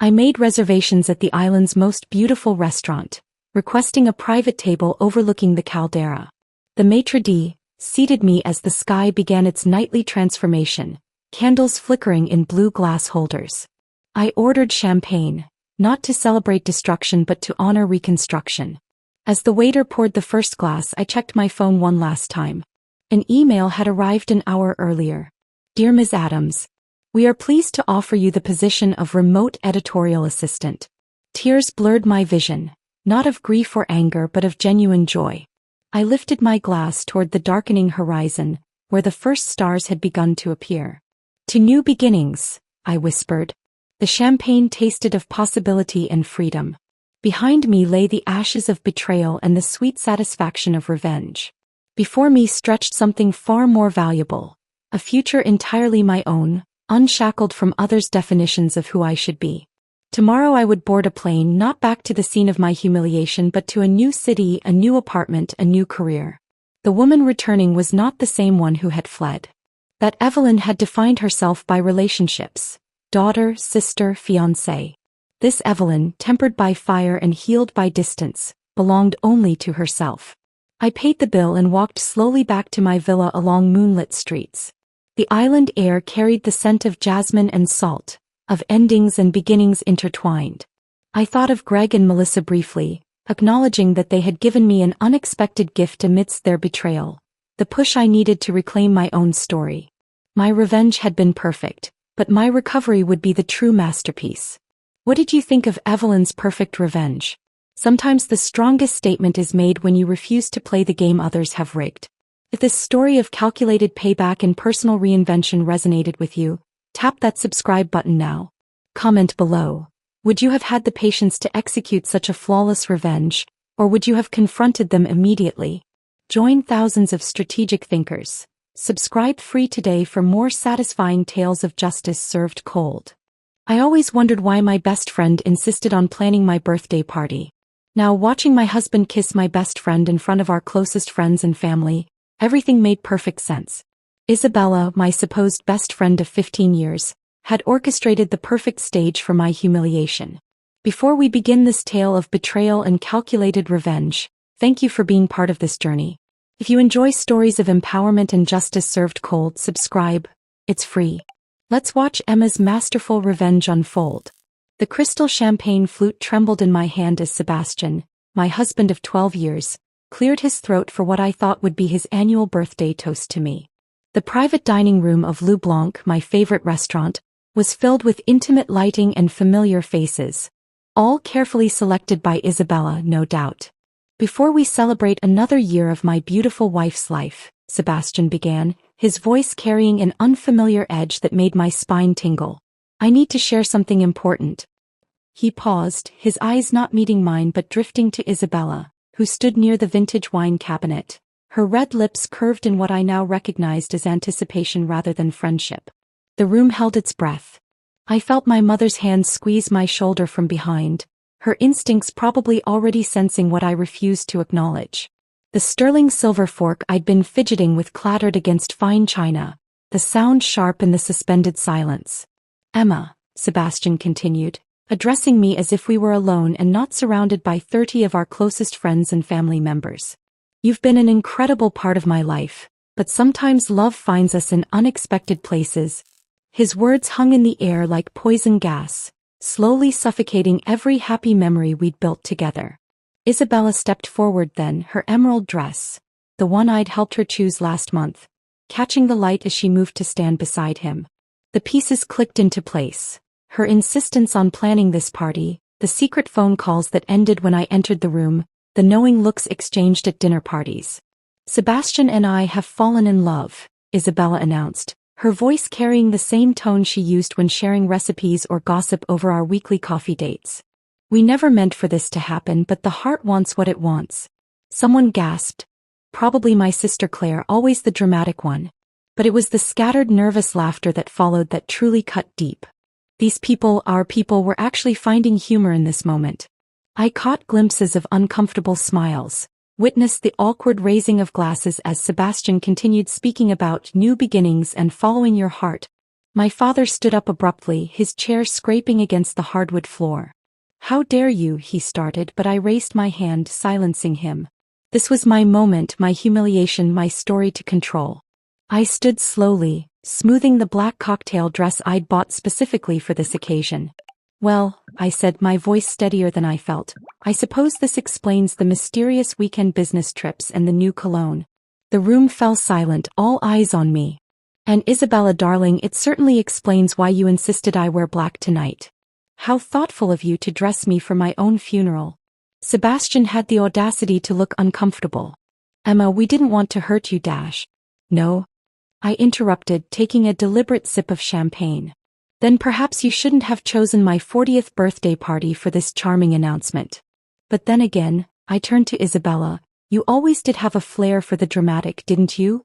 I made reservations at the island's most beautiful restaurant, requesting a private table overlooking the caldera. The maitre d' seated me as the sky began its nightly transformation, candles flickering in blue glass holders. I ordered champagne, not to celebrate destruction but to honor reconstruction. As the waiter poured the first glass, I checked my phone one last time. An email had arrived an hour earlier. Dear Ms. Adams, we are pleased to offer you the position of remote editorial assistant. Tears blurred my vision, not of grief or anger but of genuine joy. I lifted my glass toward the darkening horizon, where the first stars had begun to appear. To new beginnings, I whispered. The champagne tasted of possibility and freedom. Behind me lay the ashes of betrayal and the sweet satisfaction of revenge. Before me stretched something far more valuable, a future entirely my own, unshackled from others' definitions of who I should be. Tomorrow I would board a plane not back to the scene of my humiliation but to a new city, a new apartment, a new career. The woman returning was not the same one who had fled. That Evelyn had defined herself by relationships, daughter, sister, fiancé. This Evelyn, tempered by fire and healed by distance, belonged only to herself. I paid the bill and walked slowly back to my villa along moonlit streets. The island air carried the scent of jasmine and salt, of endings and beginnings intertwined. I thought of Greg and Melissa briefly, acknowledging that they had given me an unexpected gift amidst their betrayal, the push I needed to reclaim my own story. My revenge had been perfect, but my recovery would be the true masterpiece. What did you think of Evelyn's perfect revenge? Sometimes the strongest statement is made when you refuse to play the game others have rigged. If this story of calculated payback and personal reinvention resonated with you, tap that subscribe button now. Comment below. Would you have had the patience to execute such a flawless revenge, or would you have confronted them immediately? Join thousands of strategic thinkers. Subscribe free today for more satisfying tales of justice served cold. I always wondered why my best friend insisted on planning my birthday party. Now, watching my husband kiss my best friend in front of our closest friends and family, everything made perfect sense. Isabella, my supposed best friend of 15 years, had orchestrated the perfect stage for my humiliation. Before we begin this tale of betrayal and calculated revenge, thank you for being part of this journey. If you enjoy stories of empowerment and justice served cold, subscribe. It's free. Let's watch Emma's masterful revenge unfold. The crystal champagne flute trembled in my hand as Sebastian, my husband of 12 years, cleared his throat for what I thought would be his annual birthday toast to me. The private dining room of Le Blanc, my favorite restaurant, was filled with intimate lighting and familiar faces, all carefully selected by Isabella, no doubt. Before we celebrate another year of my beautiful wife's life, Sebastian began, his voice carrying an unfamiliar edge that made my spine tingle. I need to share something important. He paused, his eyes not meeting mine but drifting to Isabella, who stood near the vintage wine cabinet, her red lips curved in what I now recognized as anticipation rather than friendship. The room held its breath. I felt my mother's hand squeeze my shoulder from behind, her instincts probably already sensing what I refused to acknowledge. The sterling silver fork I'd been fidgeting with clattered against fine china, the sound sharp in the suspended silence. Emma, Sebastian continued, addressing me as if we were alone and not surrounded by 30 of our closest friends and family members. You've been an incredible part of my life, but sometimes love finds us in unexpected places. His words hung in the air like poison gas, slowly suffocating every happy memory we'd built together. Isabella stepped forward then, her emerald dress, the one I'd helped her choose last month, catching the light as she moved to stand beside him. The pieces clicked into place. Her insistence on planning this party, the secret phone calls that ended when I entered the room, the knowing looks exchanged at dinner parties. Sebastian and I have fallen in love, Isabella announced, her voice carrying the same tone she used when sharing recipes or gossip over our weekly coffee dates. We never meant for this to happen, but the heart wants what it wants. Someone gasped. Probably my sister Claire, always the dramatic one. But it was the scattered nervous laughter that followed that truly cut deep. These people, our people, were actually finding humor in this moment. I caught glimpses of uncomfortable smiles, witnessed the awkward raising of glasses as Sebastian continued speaking about new beginnings and following your heart. My father stood up abruptly, his chair scraping against the hardwood floor. How dare you, he started, but I raised my hand, silencing him. This was my moment, my humiliation, my story to control. I stood slowly, smoothing the black cocktail dress I'd bought specifically for this occasion. Well, I said, my voice steadier than I felt, I suppose this explains the mysterious weekend business trips and the new cologne. The room fell silent, all eyes on me. And Isabella darling, it certainly explains why you insisted I wear black tonight. How thoughtful of you to dress me for my own funeral. Sebastian had the audacity to look uncomfortable. Emma, we didn't want to hurt you. No. I interrupted, taking a deliberate sip of champagne. Then perhaps you shouldn't have chosen my 40th birthday party for this charming announcement. But then again, I turned to Isabella, you always did have a flair for the dramatic, didn't you?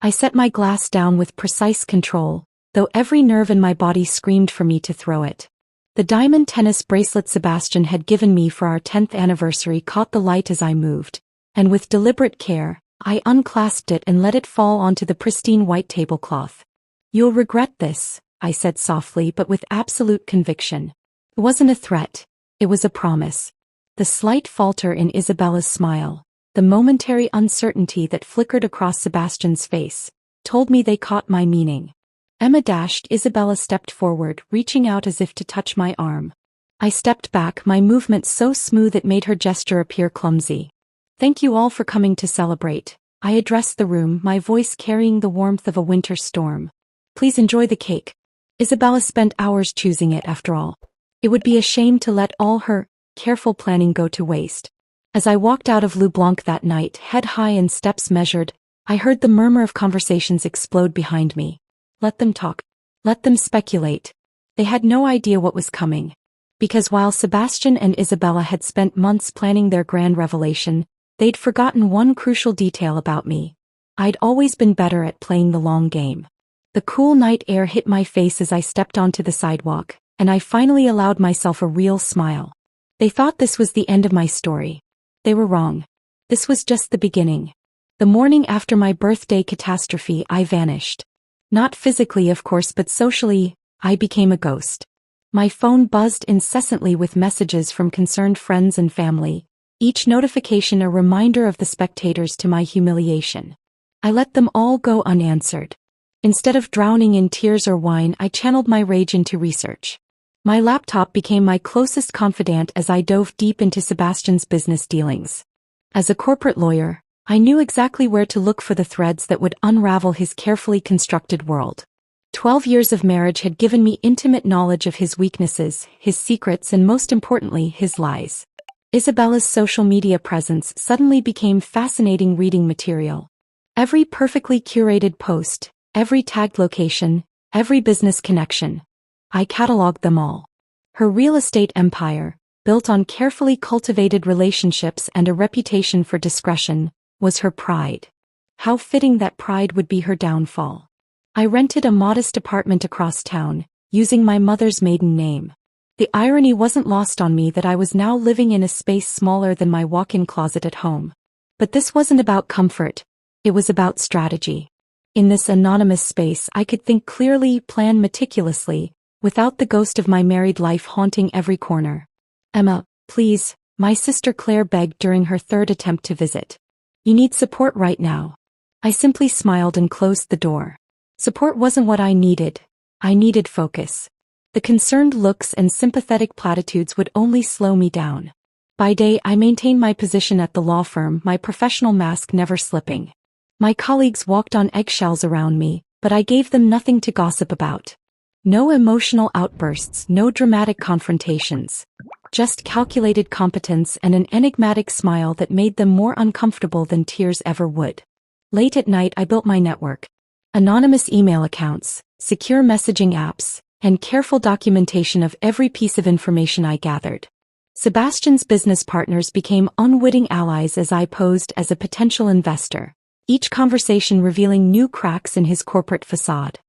I set my glass down with precise control, though every nerve in my body screamed for me to throw it. The diamond tennis bracelet Sebastian had given me for our 10th anniversary caught the light as I moved, and with deliberate care, I unclasped it and let it fall onto the pristine white tablecloth. You'll regret this, I said softly but with absolute conviction. It wasn't a threat, it was a promise. The slight falter in Isabella's smile, the momentary uncertainty that flickered across Sebastian's face, told me they caught my meaning. Emma dashed. Isabella stepped forward, reaching out as if to touch my arm. I stepped back, my movement so smooth it made her gesture appear clumsy. Thank you all for coming to celebrate. I addressed the room, my voice carrying the warmth of a winter storm. Please enjoy the cake. Isabella spent hours choosing it after all. It would be a shame to let all her careful planning go to waste. As I walked out of Le Blanc that night, head high and steps measured, I heard the murmur of conversations explode behind me. Let them talk. Let them speculate. They had no idea what was coming. Because while Sebastian and Isabella had spent months planning their grand revelation, they'd forgotten one crucial detail about me. I'd always been better at playing the long game. The cool night air hit my face as I stepped onto the sidewalk, and I finally allowed myself a real smile. They thought this was the end of my story. They were wrong. This was just the beginning. The morning after my birthday catastrophe, I vanished. Not physically, of course, but socially, I became a ghost. My phone buzzed incessantly with messages from concerned friends and family, each notification a reminder of the spectators to my humiliation. I let them all go unanswered. Instead of drowning in tears or wine, I channeled my rage into research. My laptop became my closest confidant as I dove deep into Sebastian's business dealings. As a corporate lawyer, I knew exactly where to look for the threads that would unravel his carefully constructed world. 12 years of marriage had given me intimate knowledge of his weaknesses, his secrets, and most importantly, his lies. Isabella's social media presence suddenly became fascinating reading material. Every perfectly curated post, every tagged location, every business connection. I cataloged them all. Her real estate empire, built on carefully cultivated relationships and a reputation for discretion, was her pride. How fitting that pride would be her downfall. I rented a modest apartment across town, using my mother's maiden name. The irony wasn't lost on me that I was now living in a space smaller than my walk-in closet at home. But this wasn't about comfort. It was about strategy. In this anonymous space, I could think clearly, plan meticulously, without the ghost of my married life haunting every corner. "Emma, please," my sister Claire begged during her third attempt to visit. "You need support right now." I simply smiled and closed the door. Support wasn't what I needed focus. The concerned looks and sympathetic platitudes would only slow me down. By day, I maintained my position at the law firm, my professional mask never slipping. My colleagues walked on eggshells around me, but I gave them nothing to gossip about. No emotional outbursts, no dramatic confrontations. Just calculated competence and an enigmatic smile that made them more uncomfortable than tears ever would. Late at night, I built my network. Anonymous email accounts, secure messaging apps, and careful documentation of every piece of information I gathered. Sebastian's business partners became unwitting allies as I posed as a potential investor, each conversation revealing new cracks in his corporate facade.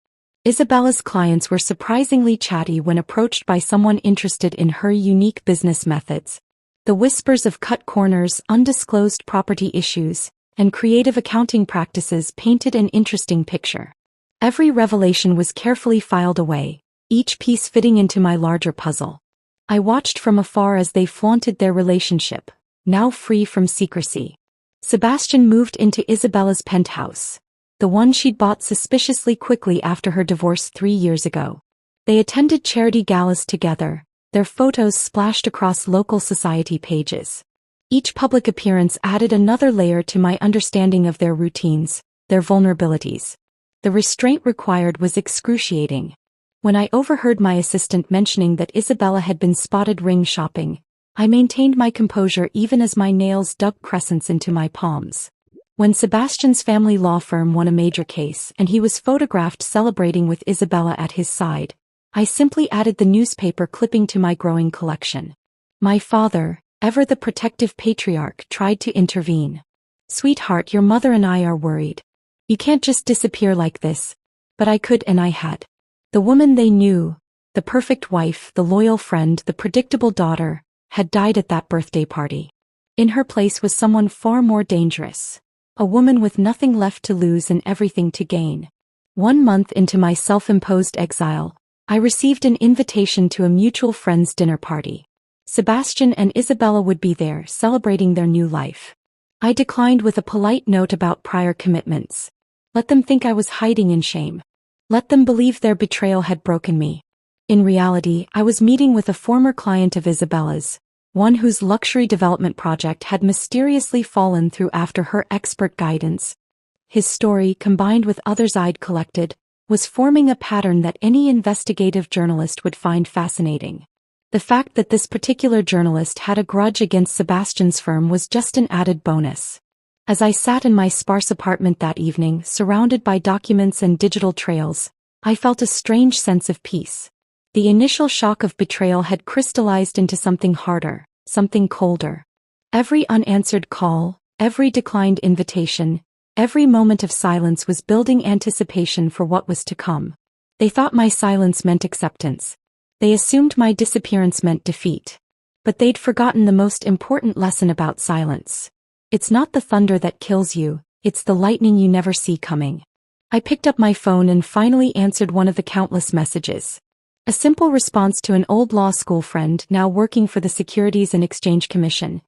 Isabella's clients were surprisingly chatty when approached by someone interested in her unique business methods. The whispers of cut corners, undisclosed property issues, and creative accounting practices painted an interesting picture. Every revelation was carefully filed away, each piece fitting into my larger puzzle. I watched from afar as they flaunted their relationship, now free from secrecy. Sebastian moved into Isabella's penthouse, the one she'd bought suspiciously quickly after her divorce 3 years ago. They attended charity galas together, their photos splashed across local society pages. Each public appearance added another layer to my understanding of their routines, their vulnerabilities. The restraint required was excruciating. When I overheard my assistant mentioning that Isabella had been spotted ring shopping, I maintained my composure even as my nails dug crescents into my palms. When Sebastian's family law firm won a major case and he was photographed celebrating with Isabella at his side, I simply added the newspaper clipping to my growing collection. My father, ever the protective patriarch, tried to intervene. "Sweetheart, your mother and I are worried. You can't just disappear like this." But I could, and I had. The woman they knew, the perfect wife, the loyal friend, the predictable daughter, had died at that birthday party. In her place was someone far more dangerous. A woman with nothing left to lose and everything to gain. 1 month into my self-imposed exile, I received an invitation to a mutual friend's dinner party. Sebastian and Isabella would be there, celebrating their new life. I declined with a polite note about prior commitments. Let them think I was hiding in shame. Let them believe their betrayal had broken me. In reality, I was meeting with a former client of Isabella's, one whose luxury development project had mysteriously fallen through after her expert guidance. His story, combined with others I'd collected, was forming a pattern that any investigative journalist would find fascinating. The fact that this particular journalist had a grudge against Sebastian's firm was just an added bonus. As I sat in my sparse apartment that evening, surrounded by documents and digital trails, I felt a strange sense of peace. The initial shock of betrayal had crystallized into something harder, something colder. Every unanswered call, every declined invitation, every moment of silence was building anticipation for what was to come. They thought my silence meant acceptance. They assumed my disappearance meant defeat. But they'd forgotten the most important lesson about silence. It's not the thunder that kills you, it's the lightning you never see coming. I picked up my phone and finally answered one of the countless messages. A simple response to an old law school friend now working for the Securities and Exchange Commission.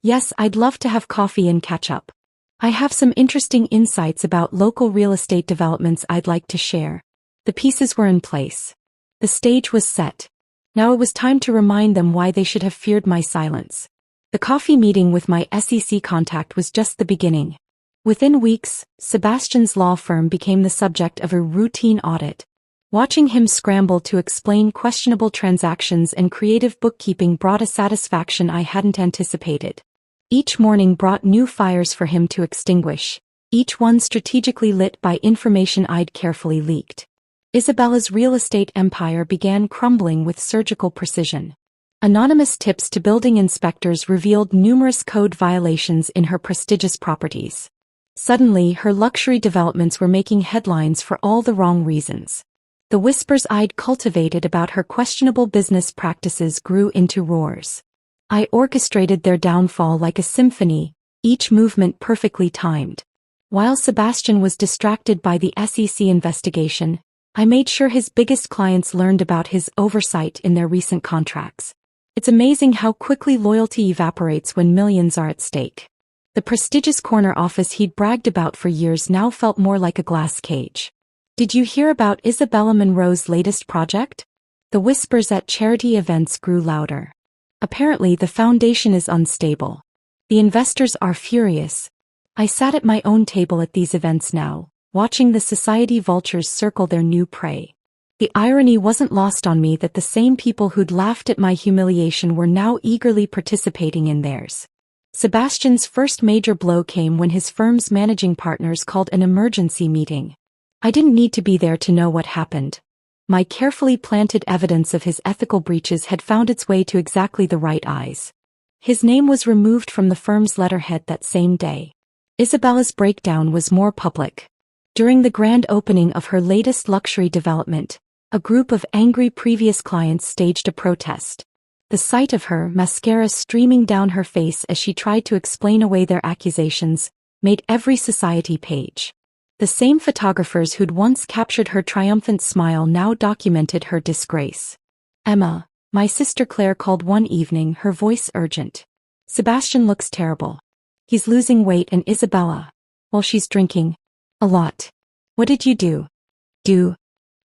Yes, I'd love to have coffee and catch up. I have some interesting insights about local real estate developments I'd like to share. The pieces were in place. The stage was set. Now it was time to remind them why they should have feared my silence. The coffee meeting with my SEC contact was just the beginning. Within weeks, Sebastian's law firm became the subject of a routine audit. Watching him scramble to explain questionable transactions and creative bookkeeping brought a satisfaction I hadn't anticipated. Each morning brought new fires for him to extinguish, each one strategically lit by information I'd carefully leaked. Isabella's real estate empire began crumbling with surgical precision. Anonymous tips to building inspectors revealed numerous code violations in her prestigious properties. Suddenly, her luxury developments were making headlines for all the wrong reasons. The whispers I'd cultivated about her questionable business practices grew into roars. I orchestrated their downfall like a symphony, each movement perfectly timed. While Sebastian was distracted by the SEC investigation, I made sure his biggest clients learned about his oversight in their recent contracts. It's amazing how quickly loyalty evaporates when millions are at stake. The prestigious corner office he'd bragged about for years now felt more like a glass cage. Did you hear about Isabella Monroe's latest project? The whispers at charity events grew louder. Apparently the foundation is unstable. The investors are furious. I sat at my own table at these events now, watching the society vultures circle their new prey. The irony wasn't lost on me that the same people who'd laughed at my humiliation were now eagerly participating in theirs. Sebastian's first major blow came when his firm's managing partners called an emergency meeting. I didn't need to be there to know what happened. My carefully planted evidence of his ethical breaches had found its way to exactly the right eyes. His name was removed from the firm's letterhead that same day. Isabella's breakdown was more public. During the grand opening of her latest luxury development, a group of angry previous clients staged a protest. The sight of her, mascara streaming down her face as she tried to explain away their accusations, made every society page. The same photographers who'd once captured her triumphant smile now documented her disgrace. Emma, my sister Claire, called one evening, her voice urgent. Sebastian looks terrible. He's losing weight, and Isabella, well, she's drinking a lot. What did you do?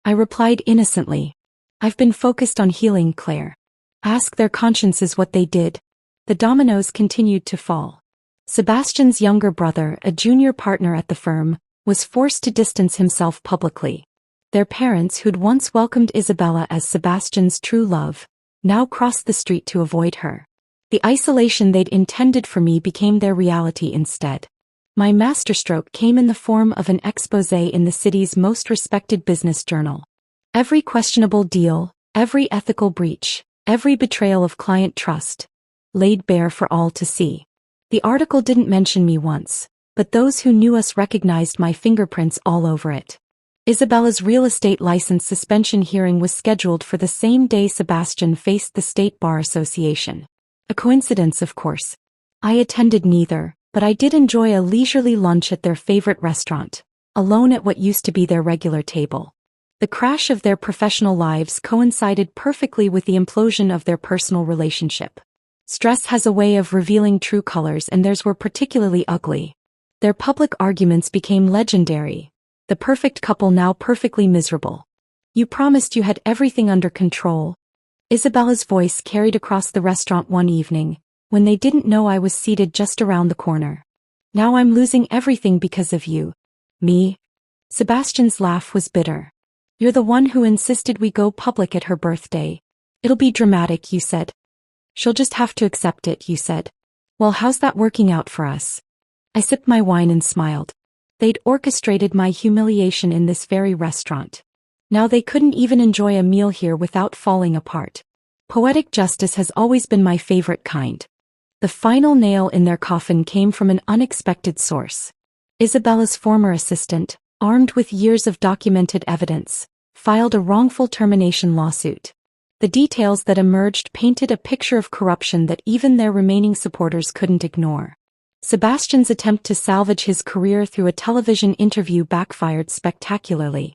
I replied innocently. I've been focused on healing, Claire. Ask their consciences what they did. The dominoes continued to fall. Sebastian's younger brother, a junior partner at the firm, was forced to distance himself publicly. Their parents, who'd once welcomed Isabella as Sebastian's true love, now crossed the street to avoid her. The isolation they'd intended for me became their reality instead. My masterstroke came in the form of an exposé in the city's most respected business journal. Every questionable deal, every ethical breach, every betrayal of client trust, laid bare for all to see. The article didn't mention me once, but those who knew us recognized my fingerprints all over it. Isabella's real estate license suspension hearing was scheduled for the same day Sebastian faced the State Bar Association. A coincidence, of course. I attended neither, but I did enjoy a leisurely lunch at their favorite restaurant, alone at what used to be their regular table. The crash of their professional lives coincided perfectly with the implosion of their personal relationship. Stress has a way of revealing true colors, and theirs were particularly ugly. Their public arguments became legendary. The perfect couple now perfectly miserable. You promised you had everything under control. Isabella's voice carried across the restaurant one evening, when they didn't know I was seated just around the corner. Now I'm losing everything because of you. Me? Sebastian's laugh was bitter. You're the one who insisted we go public at her birthday. It'll be dramatic, you said. She'll just have to accept it, you said. Well, how's that working out for us? I sipped my wine and smiled. They'd orchestrated my humiliation in this very restaurant. Now they couldn't even enjoy a meal here without falling apart. Poetic justice has always been my favorite kind. The final nail in their coffin came from an unexpected source. Isabella's former assistant, armed with years of documented evidence, filed a wrongful termination lawsuit. The details that emerged painted a picture of corruption that even their remaining supporters couldn't ignore. Sebastian's attempt to salvage his career through a television interview backfired spectacularly.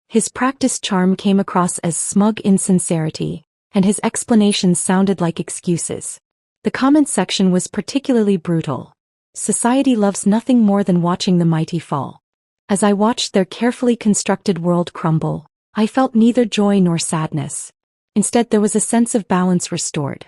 His practiced charm came across as smug insincerity, and his explanations sounded like excuses. The comment section was particularly brutal. Society loves nothing more than watching the mighty fall. As I watched their carefully constructed world crumble, I felt neither joy nor sadness. Instead, there was a sense of balance restored.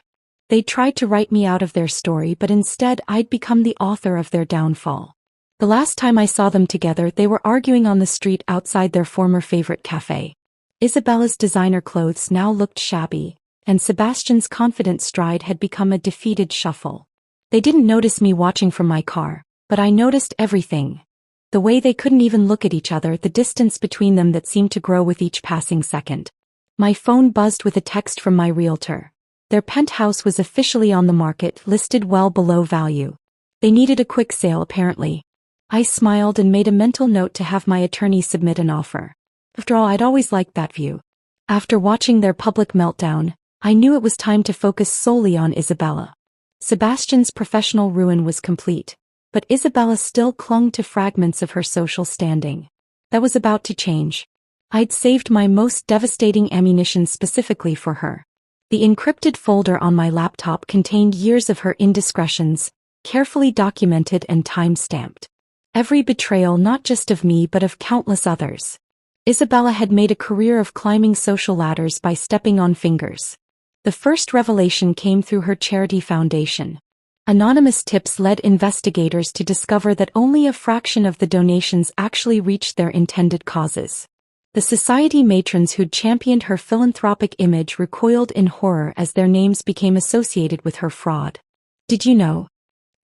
They tried to write me out of their story, but instead I'd become the author of their downfall. The last time I saw them together, they were arguing on the street outside their former favorite cafe. Isabella's designer clothes now looked shabby, and Sebastian's confident stride had become a defeated shuffle. They didn't notice me watching from my car, but I noticed everything. The way they couldn't even look at each other, the distance between them that seemed to grow with each passing second. My phone buzzed with a text from my realtor. Their penthouse was officially on the market, listed well below value. They needed a quick sale apparently. I smiled and made a mental note to have my attorney submit an offer. After all, I'd always liked that view. After watching their public meltdown, I knew it was time to focus solely on Isabella. Sebastian's professional ruin was complete, but Isabella still clung to fragments of her social standing. That was about to change. I'd saved my most devastating ammunition specifically for her. The encrypted folder on my laptop contained years of her indiscretions, carefully documented and time-stamped. Every betrayal, not just of me but of countless others. Isabella had made a career of climbing social ladders by stepping on fingers. The first revelation came through her charity foundation. Anonymous tips led investigators to discover that only a fraction of the donations actually reached their intended causes. The society matrons who'd championed her philanthropic image recoiled in horror as their names became associated with her fraud. Did you know?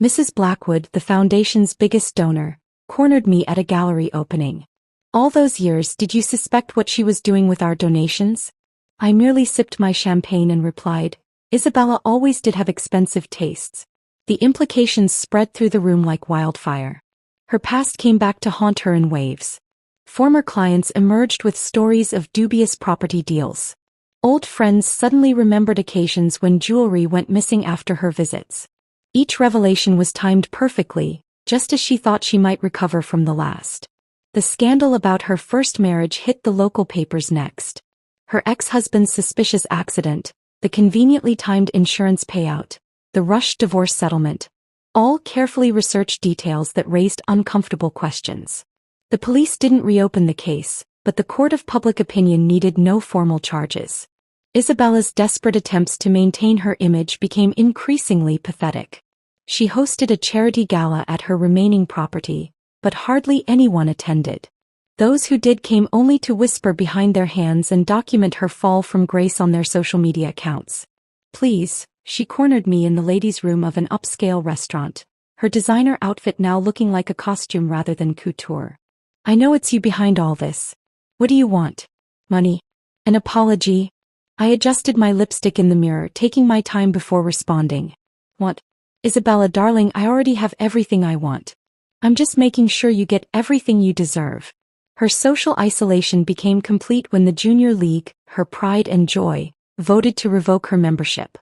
Mrs. Blackwood, the foundation's biggest donor, cornered me at a gallery opening. All those years, did you suspect what she was doing with our donations? I merely sipped my champagne and replied, Isabella always did have expensive tastes. The implications spread through the room like wildfire. Her past came back to haunt her in waves. Former clients emerged with stories of dubious property deals. Old friends suddenly remembered occasions when jewelry went missing after her visits. Each revelation was timed perfectly, just as she thought she might recover from the last. The scandal about her first marriage hit the local papers next. Her ex-husband's suspicious accident, the conveniently timed insurance payout, the rushed divorce settlement. All carefully researched details that raised uncomfortable questions. The police didn't reopen the case, but the court of public opinion needed no formal charges. Isabella's desperate attempts to maintain her image became increasingly pathetic. She hosted a charity gala at her remaining property, but hardly anyone attended. Those who did came only to whisper behind their hands and document her fall from grace on their social media accounts. Please, she cornered me in the ladies' room of an upscale restaurant, her designer outfit now looking like a costume rather than couture. I know it's you behind all this. What do you want? Money? An apology? I adjusted my lipstick in the mirror, taking my time before responding. What? Isabella, darling, I already have everything I want. I'm just making sure you get everything you deserve. Her social isolation became complete when the Junior League, her pride and joy, voted to revoke her membership.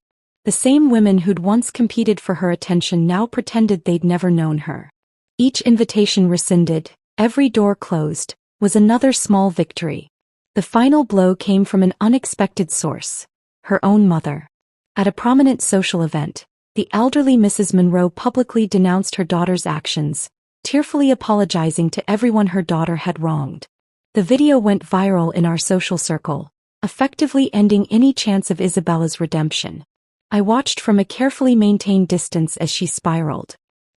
The same women who'd once competed for her attention now pretended they'd never known her. Each invitation rescinded, every door closed, was another small victory. The final blow came from an unexpected source, her own mother. At a prominent social event, the elderly Mrs. Monroe publicly denounced her daughter's actions, tearfully apologizing to everyone her daughter had wronged. The video went viral in our social circle, effectively ending any chance of Isabella's redemption. I watched from a carefully maintained distance as she spiraled.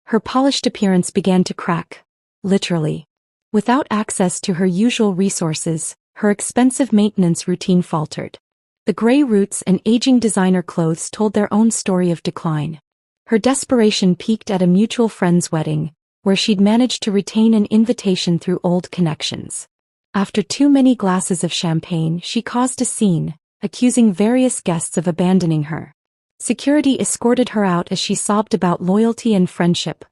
Her polished appearance began to crack, literally. Without access to her usual resources, her expensive maintenance routine faltered. The gray roots and aging designer clothes told their own story of decline. Her desperation peaked at a mutual friend's wedding, where she'd managed to retain an invitation through old connections. After too many glasses of champagne, she caused a scene, accusing various guests of abandoning her. Security escorted her out as she sobbed about loyalty and friendship,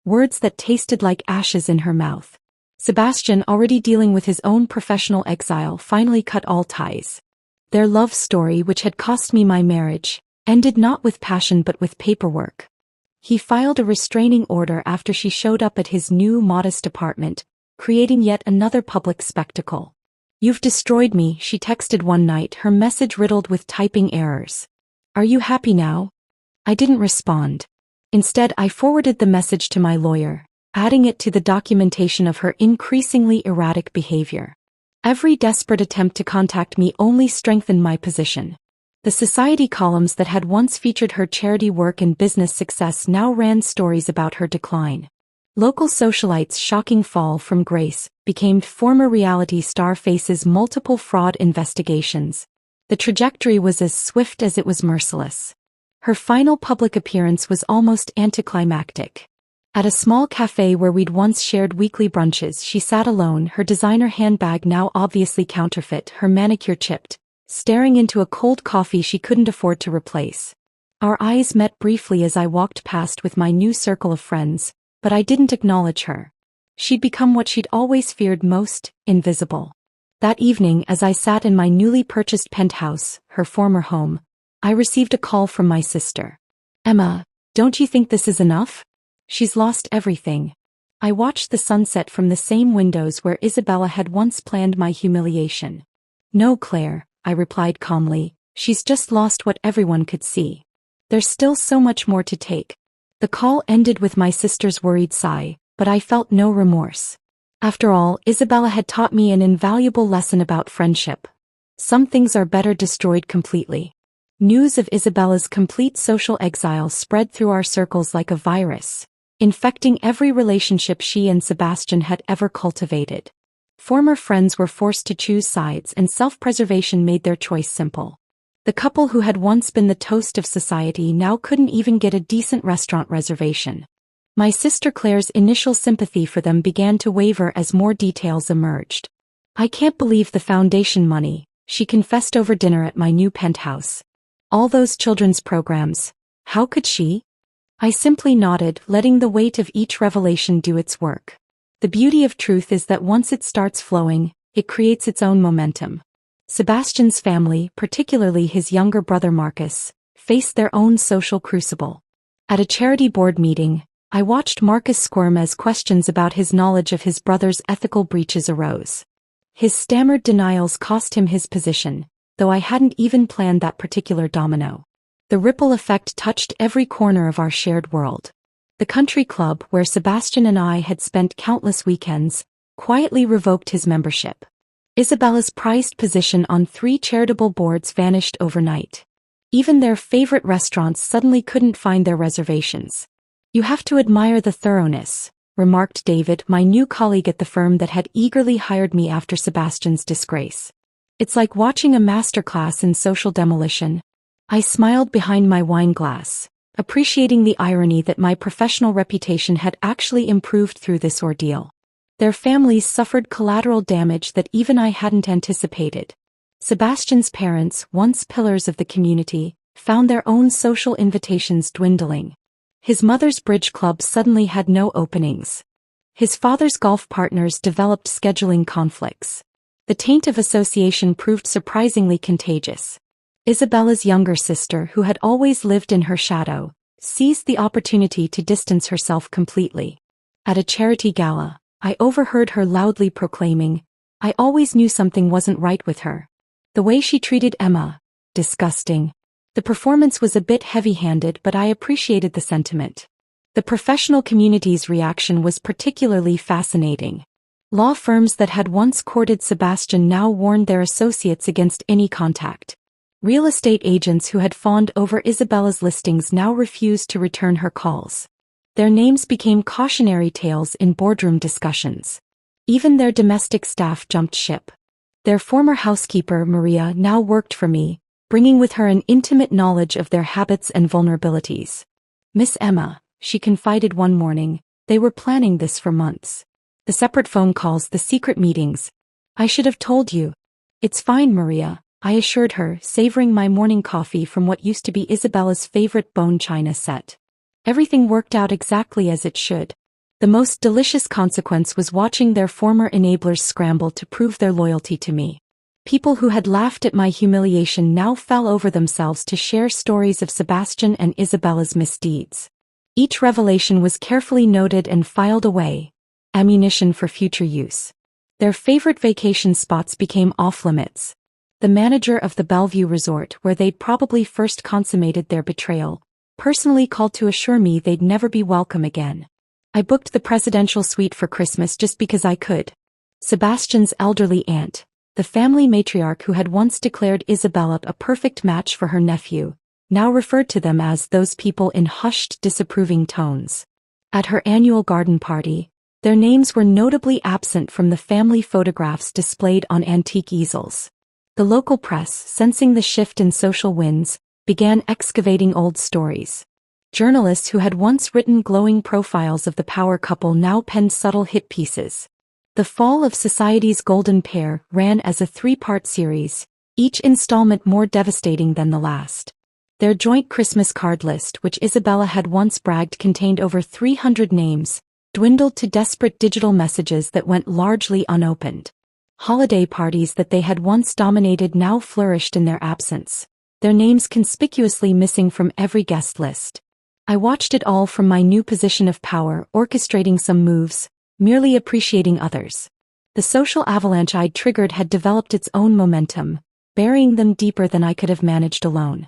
words that tasted like ashes in her mouth. Sebastian, already dealing with his own professional exile, finally cut all ties. Their love story, which had cost me my marriage, ended not with passion but with paperwork. He filed a restraining order after she showed up at his new modest apartment, creating yet another public spectacle. "You've destroyed me," she texted one night, her message riddled with typing errors. "Are you happy now?" I didn't respond. Instead, I forwarded the message to my lawyer, adding it to the documentation of her increasingly erratic behavior. Every desperate attempt to contact me only strengthened my position. The society columns that had once featured her charity work and business success now ran stories about her decline. Local socialites' shocking fall from grace became former reality star faces multiple fraud investigations. The trajectory was as swift as it was merciless. Her final public appearance was almost anticlimactic. At a small cafe where we'd once shared weekly brunches, she sat alone, her designer handbag now obviously counterfeit, her manicure chipped, staring into a cold coffee she couldn't afford to replace. Our eyes met briefly as I walked past with my new circle of friends, but I didn't acknowledge her. She'd become what she'd always feared most, invisible. That evening, as I sat in my newly purchased penthouse, her former home, I received a call from my sister. "Emma, don't you think this is enough? She's lost everything." I watched the sunset from the same windows where Isabella had once planned my humiliation. "No, Claire," I replied calmly, "she's just lost what everyone could see. There's still so much more to take." The call ended with my sister's worried sigh, but I felt no remorse. After all, Isabella had taught me an invaluable lesson about friendship. Some things are better destroyed completely. News of Isabella's complete social exile spread through our circles like a virus, infecting every relationship she and Sebastian had ever cultivated. Former friends were forced to choose sides, and self-preservation made their choice simple. The couple who had once been the toast of society now couldn't even get a decent restaurant reservation. My sister Claire's initial sympathy for them began to waver as more details emerged. "I can't believe the foundation money," she confessed over dinner at my new penthouse. "All those children's programs. How could she?" I simply nodded, letting the weight of each revelation do its work. The beauty of truth is that once it starts flowing, it creates its own momentum. Sebastian's family, particularly his younger brother Marcus, faced their own social crucible. At a charity board meeting, I watched Marcus squirm as questions about his knowledge of his brother's ethical breaches arose. His stammered denials cost him his position, though I hadn't even planned that particular domino. The ripple effect touched every corner of our shared world. The country club where Sebastian and I had spent countless weekends quietly revoked his membership. Isabella's prized position on 3 charitable boards vanished overnight. Even their favorite restaurants suddenly couldn't find their reservations. "You have to admire the thoroughness," remarked David, my new colleague at the firm that had eagerly hired me after Sebastian's disgrace. "It's like watching a masterclass in social demolition." I smiled behind my wine glass, appreciating the irony that my professional reputation had actually improved through this ordeal. Their families suffered collateral damage that even I hadn't anticipated. Sebastian's parents, once pillars of the community, found their own social invitations dwindling. His mother's bridge club suddenly had no openings. His father's golf partners developed scheduling conflicts. The taint of association proved surprisingly contagious. Isabella's younger sister, who had always lived in her shadow, seized the opportunity to distance herself completely. At a charity gala, I overheard her loudly proclaiming, "I always knew something wasn't right with her. The way she treated Emma, disgusting." The performance was a bit heavy-handed, but I appreciated the sentiment. The professional community's reaction was particularly fascinating. Law firms that had once courted Sebastian now warned their associates against any contact. Real estate agents who had fawned over Isabella's listings now refused to return her calls. Their names became cautionary tales in boardroom discussions. Even their domestic staff jumped ship. Their former housekeeper, Maria, now worked for me, bringing with her an intimate knowledge of their habits and vulnerabilities. "Miss Emma," she confided one morning, "they were planning this for months. The separate phone calls, the secret meetings. I should have told you." "It's fine, Maria," I assured her, savoring my morning coffee from what used to be Isabella's favorite bone china set. "Everything worked out exactly as it should." The most delicious consequence was watching their former enablers scramble to prove their loyalty to me. People who had laughed at my humiliation now fell over themselves to share stories of Sebastian and Isabella's misdeeds. Each revelation was carefully noted and filed away, ammunition for future use. Their favorite vacation spots became off-limits. The manager of the Bellevue resort, where they'd probably first consummated their betrayal, personally called to assure me they'd never be welcome again. I booked the presidential suite for Christmas just because I could. Sebastian's elderly aunt, the family matriarch who had once declared Isabella a perfect match for her nephew, now referred to them as those people in hushed, disapproving tones. At her annual garden party, their names were notably absent from the family photographs displayed on antique easels. The local press, sensing the shift in social winds, began excavating old stories. Journalists who had once written glowing profiles of the power couple now penned subtle hit pieces. The Fall of Society's Golden Pair ran as a three-part series, each installment more devastating than the last. Their joint Christmas card list, which Isabella had once bragged contained over 300 names, dwindled to desperate digital messages that went largely unopened. Holiday parties that they had once dominated now flourished in their absence, their names conspicuously missing from every guest list. I watched it all from my new position of power, orchestrating some moves, merely appreciating others. The social avalanche I'd triggered had developed its own momentum, burying them deeper than I could have managed alone.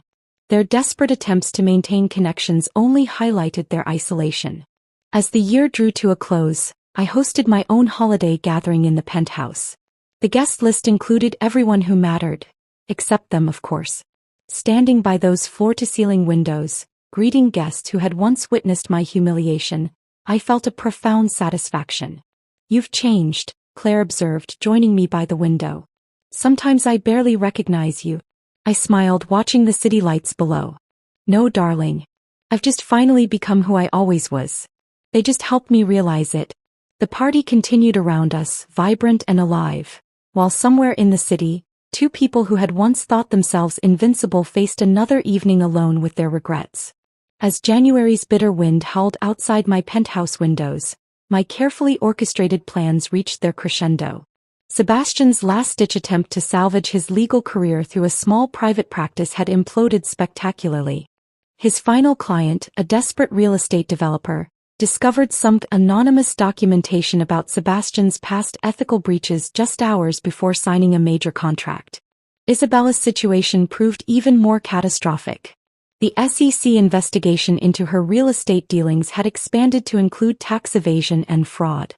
Their desperate attempts to maintain connections only highlighted their isolation. As the year drew to a close, I hosted my own holiday gathering in the penthouse. The guest list included everyone who mattered, except them, of course. Standing by those floor-to-ceiling windows, greeting guests who had once witnessed my humiliation, I felt a profound satisfaction. "You've changed," Claire observed, joining me by the window. "Sometimes I barely recognize you." I smiled, watching the city lights below. "No, darling. I've just finally become who I always was. They just helped me realize it." The party continued around us, vibrant and alive, while somewhere in the city, two people who had once thought themselves invincible faced another evening alone with their regrets. As January's bitter wind howled outside my penthouse windows, my carefully orchestrated plans reached their crescendo. Sebastian's last-ditch attempt to salvage his legal career through a small private practice had imploded spectacularly. His final client, a desperate real estate developer, discovered some anonymous documentation about Sebastian's past ethical breaches just hours before signing a major contract. Isabella's situation proved even more catastrophic. The SEC investigation into her real estate dealings had expanded to include tax evasion and fraud.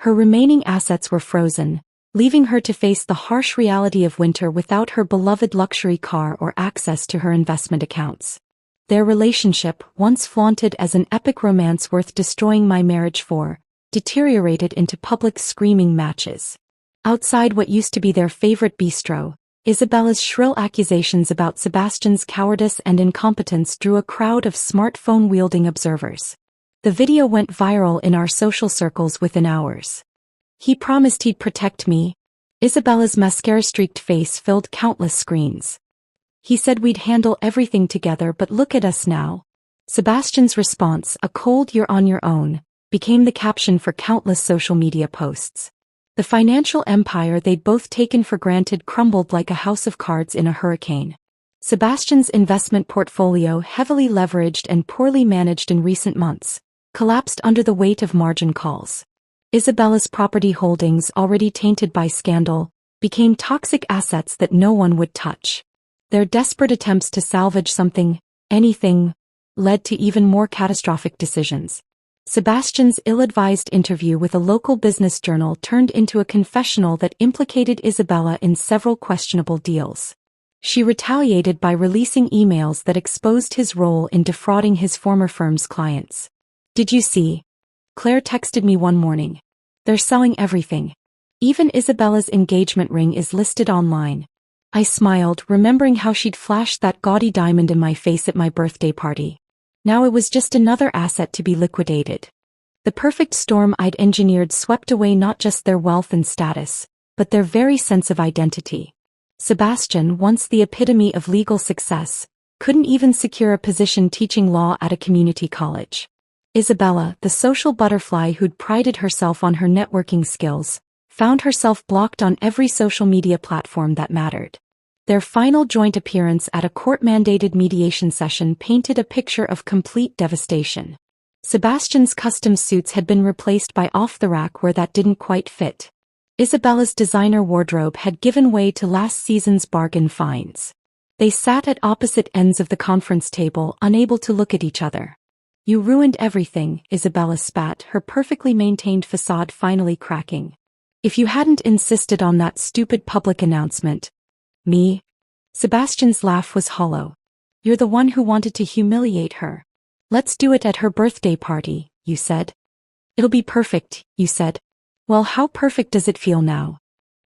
Her remaining assets were frozen, leaving her to face the harsh reality of winter without her beloved luxury car or access to her investment accounts. Their relationship, once flaunted as an epic romance worth destroying my marriage for, deteriorated into public screaming matches. Outside what used to be their favorite bistro, Isabella's shrill accusations about Sebastian's cowardice and incompetence drew a crowd of smartphone-wielding observers. The video went viral in our social circles within hours. "He promised he'd protect me." Isabella's mascara-streaked face filled countless screens. "He said we'd handle everything together, but look at us now." Sebastian's response, a cold "you're on your own," became the caption for countless social media posts. The financial empire they'd both taken for granted crumbled like a house of cards in a hurricane. Sebastian's investment portfolio, heavily leveraged and poorly managed in recent months, collapsed under the weight of margin calls. Isabella's property holdings, already tainted by scandal, became toxic assets that no one would touch. Their desperate attempts to salvage something, anything, led to even more catastrophic decisions. Sebastian's ill-advised interview with a local business journal turned into a confessional that implicated Isabella in several questionable deals. She retaliated by releasing emails that exposed his role in defrauding his former firm's clients. "Did you see?" Claire texted me one morning. "They're selling everything. Even Isabella's engagement ring is listed online." I smiled, remembering how she'd flashed that gaudy diamond in my face at my birthday party. Now it was just another asset to be liquidated. The perfect storm I'd engineered swept away not just their wealth and status, but their very sense of identity. Sebastian, once the epitome of legal success, couldn't even secure a position teaching law at a community college. Isabella, the social butterfly who'd prided herself on her networking skills, found herself blocked on every social media platform that mattered. Their final joint appearance at a court-mandated mediation session painted a picture of complete devastation. Sebastian's custom suits had been replaced by off-the-rack where that didn't quite fit. Isabella's designer wardrobe had given way to last season's bargain finds. They sat at opposite ends of the conference table, unable to look at each other. "You ruined everything," Isabella spat, her perfectly maintained facade finally cracking. "If you hadn't insisted on that stupid public announcement." "Me?" Sebastian's laugh was hollow. "You're the one who wanted to humiliate her. Let's do it at her birthday party, you said." "It'll be perfect," you said. "Well, how perfect does it feel now?"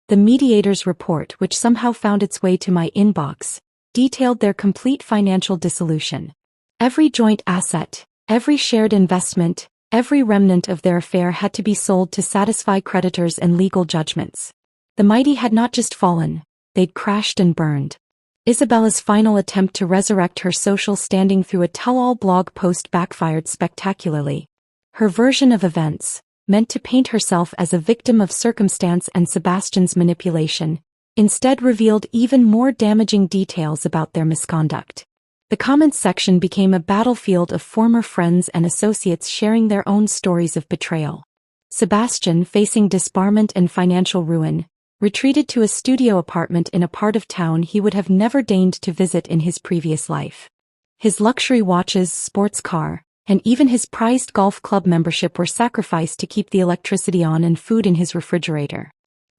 The mediator's report, which somehow found its way to my inbox, detailed their complete financial dissolution. Every joint asset, every shared investment, every remnant of their affair had to be sold to satisfy creditors and legal judgments. The mighty had not just fallen, they'd crashed and burned. Isabella's final attempt to resurrect her social standing through a tell-all blog post backfired spectacularly. Her version of events, meant to paint herself as a victim of circumstance and Sebastian's manipulation, instead revealed even more damaging details about their misconduct. The comments section became a battlefield of former friends and associates sharing their own stories of betrayal. Sebastian, facing disbarment and financial ruin, retreated to a studio apartment in a part of town he would have never deigned to visit in his previous life. His luxury watches, sports car, and even his prized golf club membership were sacrificed to keep the electricity on and food in his refrigerator.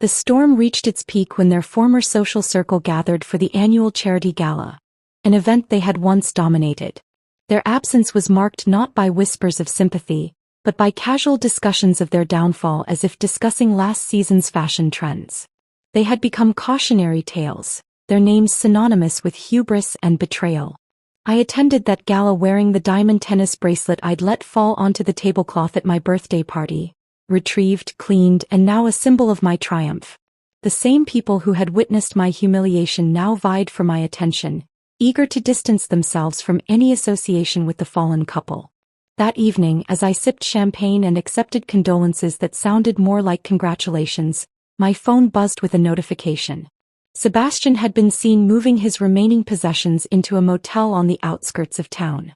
The storm reached its peak when their former social circle gathered for the annual charity gala, an event they had once dominated. Their absence was marked not by whispers of sympathy, but by casual discussions of their downfall as if discussing last season's fashion trends. They had become cautionary tales, their names synonymous with hubris and betrayal. I attended that gala wearing the diamond tennis bracelet I'd let fall onto the tablecloth at my birthday party, retrieved, cleaned, and now a symbol of my triumph. The same people who had witnessed my humiliation now vied for my attention, eager to distance themselves from any association with the fallen couple. That evening, as I sipped champagne and accepted condolences that sounded more like congratulations, my phone buzzed with a notification. Sebastian had been seen moving his remaining possessions into a motel on the outskirts of town.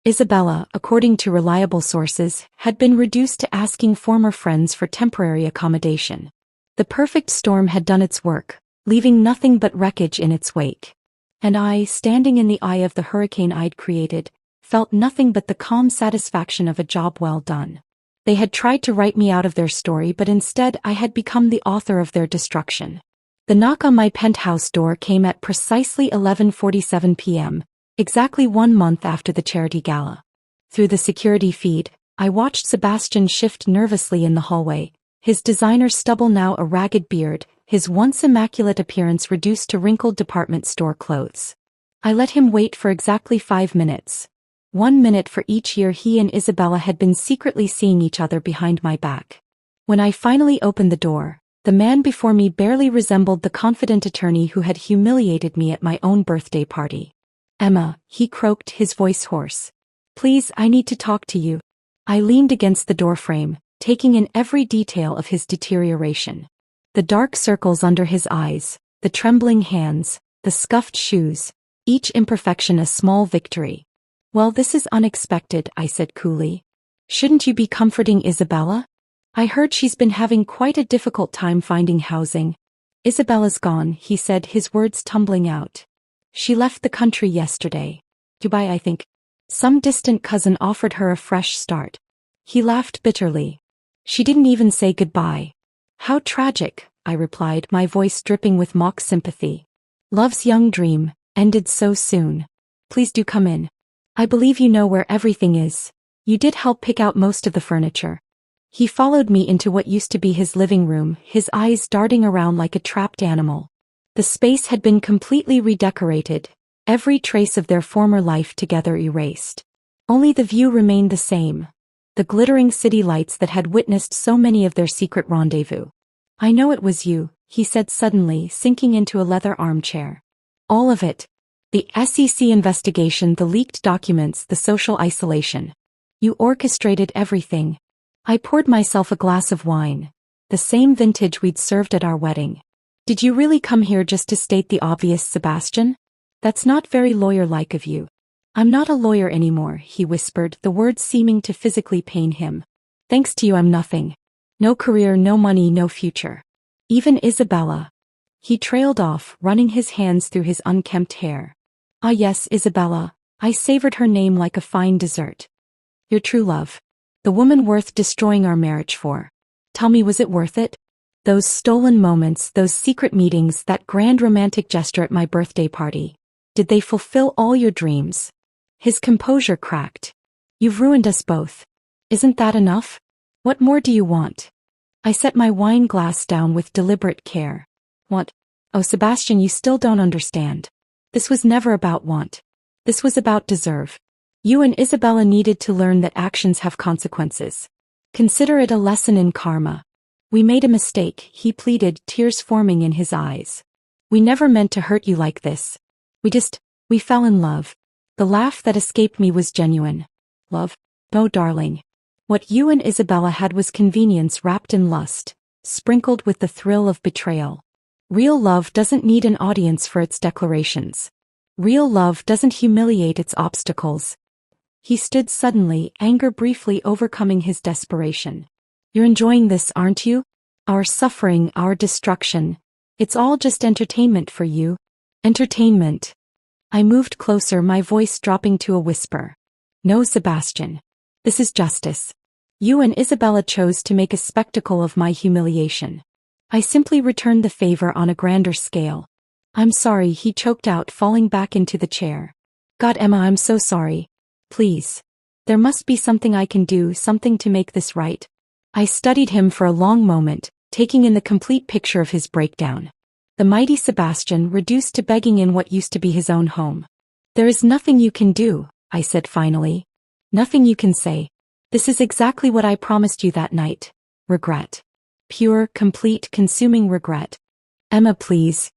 Isabella, according to reliable sources, had been reduced to asking former friends for temporary accommodation. The perfect storm had done its work, leaving nothing but wreckage in its wake. And I, standing in the eye of the hurricane I'd created, felt nothing but the calm satisfaction of a job well done. They had tried to write me out of their story, but instead I had become the author of their destruction. The knock on my penthouse door came at precisely 11:47 p.m., exactly 1 month after the charity gala. Through the security feed, I watched Sebastian shift nervously in the hallway, his designer stubble now a ragged beard, his once immaculate appearance reduced to wrinkled department store clothes. I let him wait for exactly 5 minutes. 1 minute for each year he and Isabella had been secretly seeing each other behind my back. When I finally opened the door, the man before me barely resembled the confident attorney who had humiliated me at my own birthday party. "Emma," he croaked, his voice hoarse. "Please, I need to talk to you." I leaned against the doorframe, taking in every detail of his deterioration. The dark circles under his eyes, the trembling hands, the scuffed shoes, each imperfection a small victory. "Well, this is unexpected," I said coolly. "Shouldn't you be comforting Isabella? I heard she's been having quite a difficult time finding housing." "Isabella's gone," he said, his words tumbling out. "She left the country yesterday. Dubai, I think. Some distant cousin offered her a fresh start." He laughed bitterly. "She didn't even say goodbye." "How tragic," I replied, my voice dripping with mock sympathy. "Love's young dream, ended so soon. Please do come in. I believe you know where everything is. You did help pick out most of the furniture." He followed me into what used to be his living room, his eyes darting around like a trapped animal. The space had been completely redecorated, every trace of their former life together erased. Only the view remained the same, the glittering city lights that had witnessed so many of their secret rendezvous. "I know it was you," he said suddenly, sinking into a leather armchair. "All of it. The SEC investigation, the leaked documents, the social isolation. You orchestrated everything." I poured myself a glass of wine, the same vintage we'd served at our wedding. "Did you really come here just to state the obvious, Sebastian? That's not very lawyer-like of you." "I'm not a lawyer anymore," he whispered, the words seeming to physically pain him. "Thanks to you I'm nothing. No career, no money, no future. Even Isabella." He trailed off, running his hands through his unkempt hair. "Ah yes, Isabella." I savored her name like a fine dessert. "Your true love. The woman worth destroying our marriage for. Tell me, was it worth it? Those stolen moments, those secret meetings, that grand romantic gesture at my birthday party. Did they fulfill all your dreams?" His composure cracked. "You've ruined us both. Isn't that enough? What more do you want?" I set my wine glass down with deliberate care. "What? Oh, Sebastian, you still don't understand. This was never about want. This was about deserve. You and Isabella needed to learn that actions have consequences. Consider it a lesson in karma. We made a mistake," he pleaded, tears forming in his eyes. "We never meant to hurt you like this. We fell in love." The laugh that escaped me was genuine. "Love? No, darling. What you and Isabella had was convenience wrapped in lust, sprinkled with the thrill of betrayal. Real love doesn't need an audience for its declarations. Real love doesn't humiliate its obstacles." He stood suddenly, anger briefly overcoming his desperation. "You're enjoying this, aren't you? Our suffering, our destruction. It's all just entertainment for you." "Entertainment?" I moved closer, my voice dropping to a whisper. "No, Sebastian. This is justice. You and Isabella chose to make a spectacle of my humiliation. I simply returned the favor on a grander scale." "I'm sorry," he choked out, falling back into the chair. "God, Emma, I'm so sorry. Please. There must be something I can do, something to make this right." I studied him for a long moment, taking in the complete picture of his breakdown. The mighty Sebastian reduced to begging in what used to be his own home. "There is nothing you can do," I said finally. "Nothing you can say. This is exactly what I promised you that night. Regret. Pure, complete, consuming regret. Emma, please."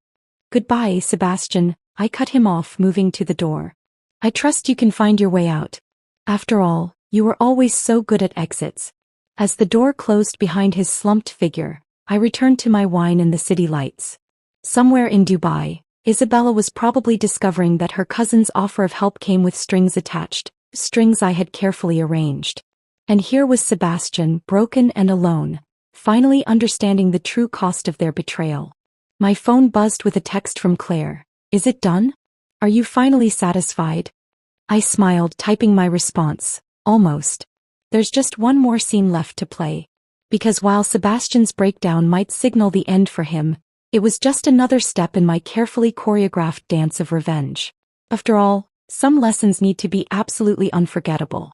"Goodbye, Sebastian," I cut him off, moving to the door. "I trust you can find your way out. After all, you were always so good at exits." As the door closed behind his slumped figure, I returned to my wine and the city lights. Somewhere in Dubai, Isabella was probably discovering that her cousin's offer of help came with strings attached, strings I had carefully arranged. And here was Sebastian, broken and alone, finally understanding the true cost of their betrayal. My phone buzzed with a text from Claire. "Is it done? Are you finally satisfied?" I smiled, typing my response. "Almost. There's just one more scene left to play." Because while Sebastian's breakdown might signal the end for him, it was just another step in my carefully choreographed dance of revenge. After all, some lessons need to be absolutely unforgettable.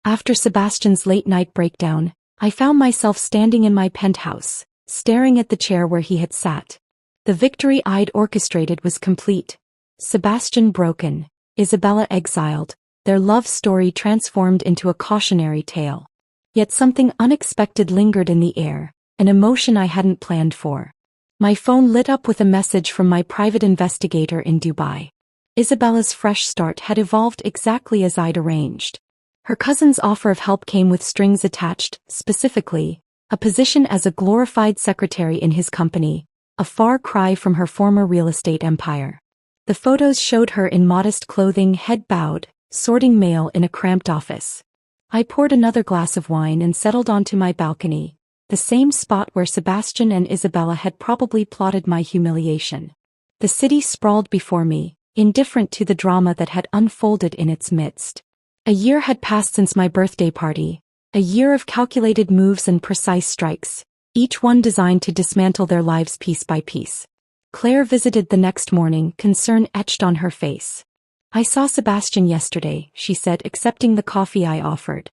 After Sebastian's late-night breakdown, I found myself standing in my penthouse, staring at the chair where he had sat. The victory I'd orchestrated was complete. Sebastian broken, Isabella exiled, their love story transformed into a cautionary tale. Yet something unexpected lingered in the air, an emotion I hadn't planned for. My phone lit up with a message from my private investigator in Dubai. Isabella's fresh start had evolved exactly as I'd arranged. Her cousin's offer of help came with strings attached, specifically, a position as a glorified secretary in his company, a far cry from her former real estate empire. The photos showed her in modest clothing, head bowed, sorting mail in a cramped office. I poured another glass of wine and settled onto my balcony, the same spot where Sebastian and Isabella had probably plotted my humiliation. The city sprawled before me, indifferent to the drama that had unfolded in its midst. A year had passed since my birthday party, a year of calculated moves and precise strikes, each one designed to dismantle their lives piece by piece. Claire visited the next morning, concern etched on her face. "I saw Sebastian yesterday," she said, accepting the coffee I offered.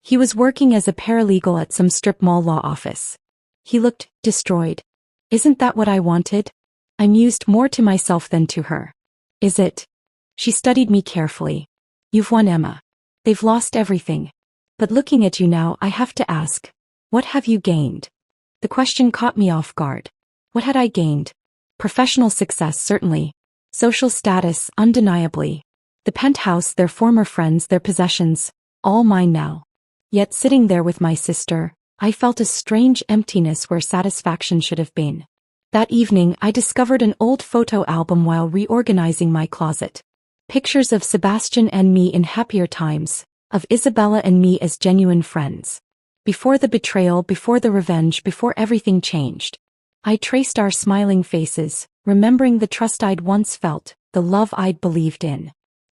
"He was working as a paralegal at some strip mall law office. He looked destroyed. Isn't that what I wanted?" I mused more to myself than to her. Is it? She studied me carefully. You've won, Emma. They've lost everything. But looking at you now, I have to ask, what have you gained? The question caught me off guard. What had I gained? Professional success, certainly. Social status, undeniably. The penthouse, their former friends, their possessions, all mine now. Yet sitting there with my sister, I felt a strange emptiness where satisfaction should have been. That evening, I discovered an old photo album while reorganizing my closet. Pictures of Sebastian and me in happier times, of Isabella and me as genuine friends. Before the betrayal, before the revenge, before everything changed. I traced our smiling faces, remembering the trust I'd once felt, the love I'd believed in.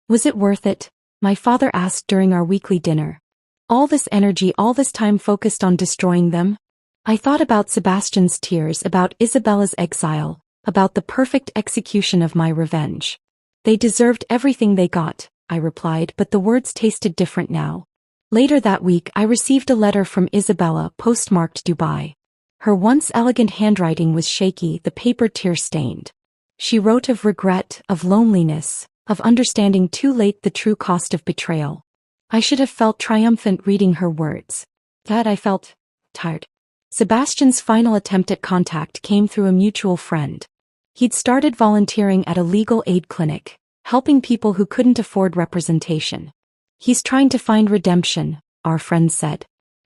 Was it worth it? My father asked during our weekly dinner. All this energy, all this time focused on destroying them? I thought about Sebastian's tears, about Isabella's exile, about the perfect execution of my revenge. They deserved everything they got, I replied, but the words tasted different now. Later that week, I received a letter from Isabella, postmarked Dubai. Her once elegant handwriting was shaky, the paper tear-stained. She wrote of regret, of loneliness, of understanding too late the true cost of betrayal. I should have felt triumphant reading her words. That I felt tired. Sebastian's final attempt at contact came through a mutual friend. He'd started volunteering at a legal aid clinic, helping people who couldn't afford representation. He's trying to find redemption, our friend said.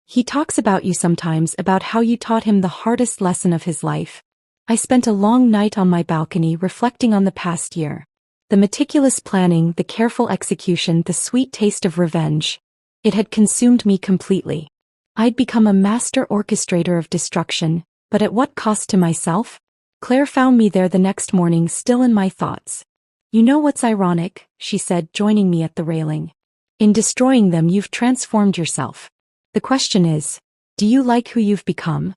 He talks about you sometimes, about how you taught him the hardest lesson of his life. I spent a long night on my balcony reflecting on the past year. The meticulous planning, the careful execution, the sweet taste of revenge. It had consumed me completely. I'd become a master orchestrator of destruction, but at what cost to myself? Claire found me there the next morning, still in my thoughts. You know what's ironic, she said, joining me at the railing. In destroying them, you've transformed yourself. The question is, do you like who you've become?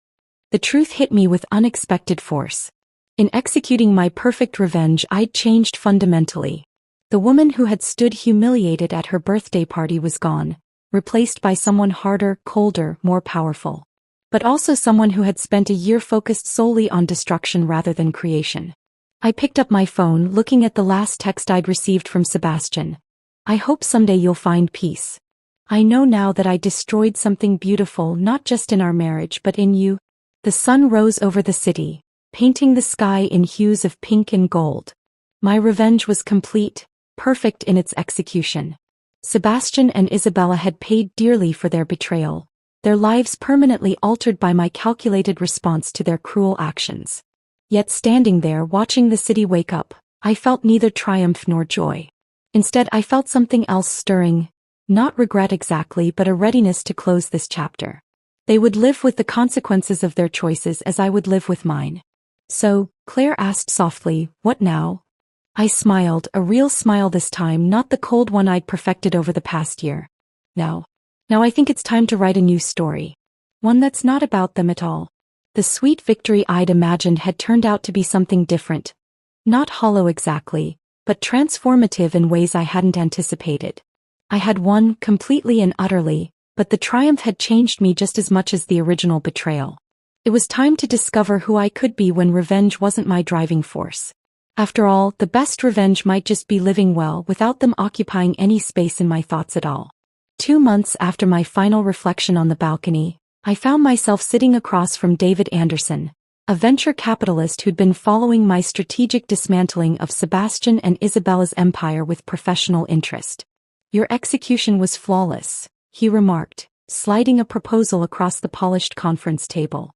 The truth hit me with unexpected force. In executing my perfect revenge, I'd changed fundamentally. The woman who had stood humiliated at her birthday party was gone, replaced by someone harder, colder, more powerful. But also someone who had spent a year focused solely on destruction rather than creation. I picked up my phone, looking at the last text I'd received from Sebastian. I hope someday you'll find peace. I know now that I destroyed something beautiful, not just in our marriage but in you. The sun rose over the city, painting the sky in hues of pink and gold. My revenge was complete, perfect in its execution. Sebastian and Isabella had paid dearly for their betrayal, their lives permanently altered by my calculated response to their cruel actions. Yet standing there watching the city wake up, I felt neither triumph nor joy. Instead, I felt something else stirring, not regret exactly, but a readiness to close this chapter. They would live with the consequences of their choices as I would live with mine. So, Claire asked softly, what now? I smiled, a real smile this time, not the cold one I'd perfected over the past year. Now I think it's time to write a new story. One that's not about them at all. The sweet victory I'd imagined had turned out to be something different. Not hollow exactly, but transformative in ways I hadn't anticipated. I had won completely and utterly, but the triumph had changed me just as much as the original betrayal. It was time to discover who I could be when revenge wasn't my driving force. After all, the best revenge might just be living well without them occupying any space in my thoughts at all. 2 months after my final reflection on the balcony, I found myself sitting across from David Anderson, a venture capitalist who'd been following my strategic dismantling of Sebastian and Isabella's empire with professional interest. Your execution was flawless, he remarked, sliding a proposal across the polished conference table.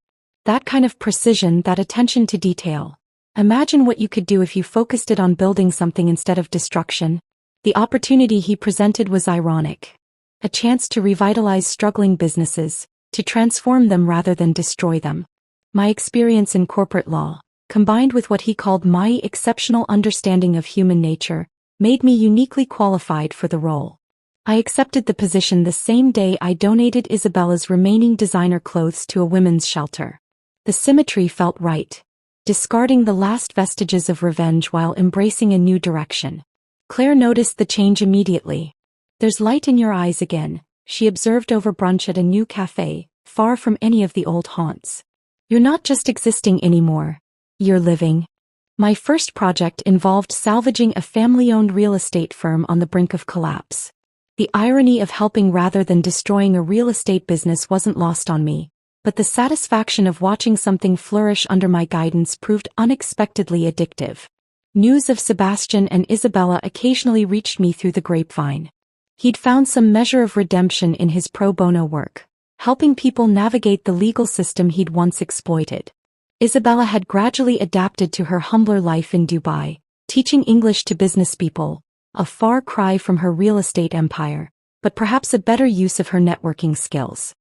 That kind of precision, that attention to detail. Imagine what you could do if you focused it on building something instead of destruction. The opportunity he presented was ironic. A chance to revitalize struggling businesses, to transform them rather than destroy them. My experience in corporate law, combined with what he called my exceptional understanding of human nature, made me uniquely qualified for the role. I accepted the position the same day I donated Isabella's remaining designer clothes to a women's shelter. The symmetry felt right. Discarding the last vestiges of revenge while embracing a new direction. Claire noticed the change immediately. There's light in your eyes again, she observed over brunch at a new cafe, far from any of the old haunts. You're not just existing anymore. You're living. My first project involved salvaging a family-owned real estate firm on the brink of collapse. The irony of helping rather than destroying a real estate business wasn't lost on me, but the satisfaction of watching something flourish under my guidance proved unexpectedly addictive. News of Sebastian and Isabella occasionally reached me through the grapevine. He'd found some measure of redemption in his pro bono work, helping people navigate the legal system he'd once exploited. Isabella had gradually adapted to her humbler life in Dubai, teaching English to businesspeople, a far cry from her real estate empire, but perhaps a better use of her networking skills.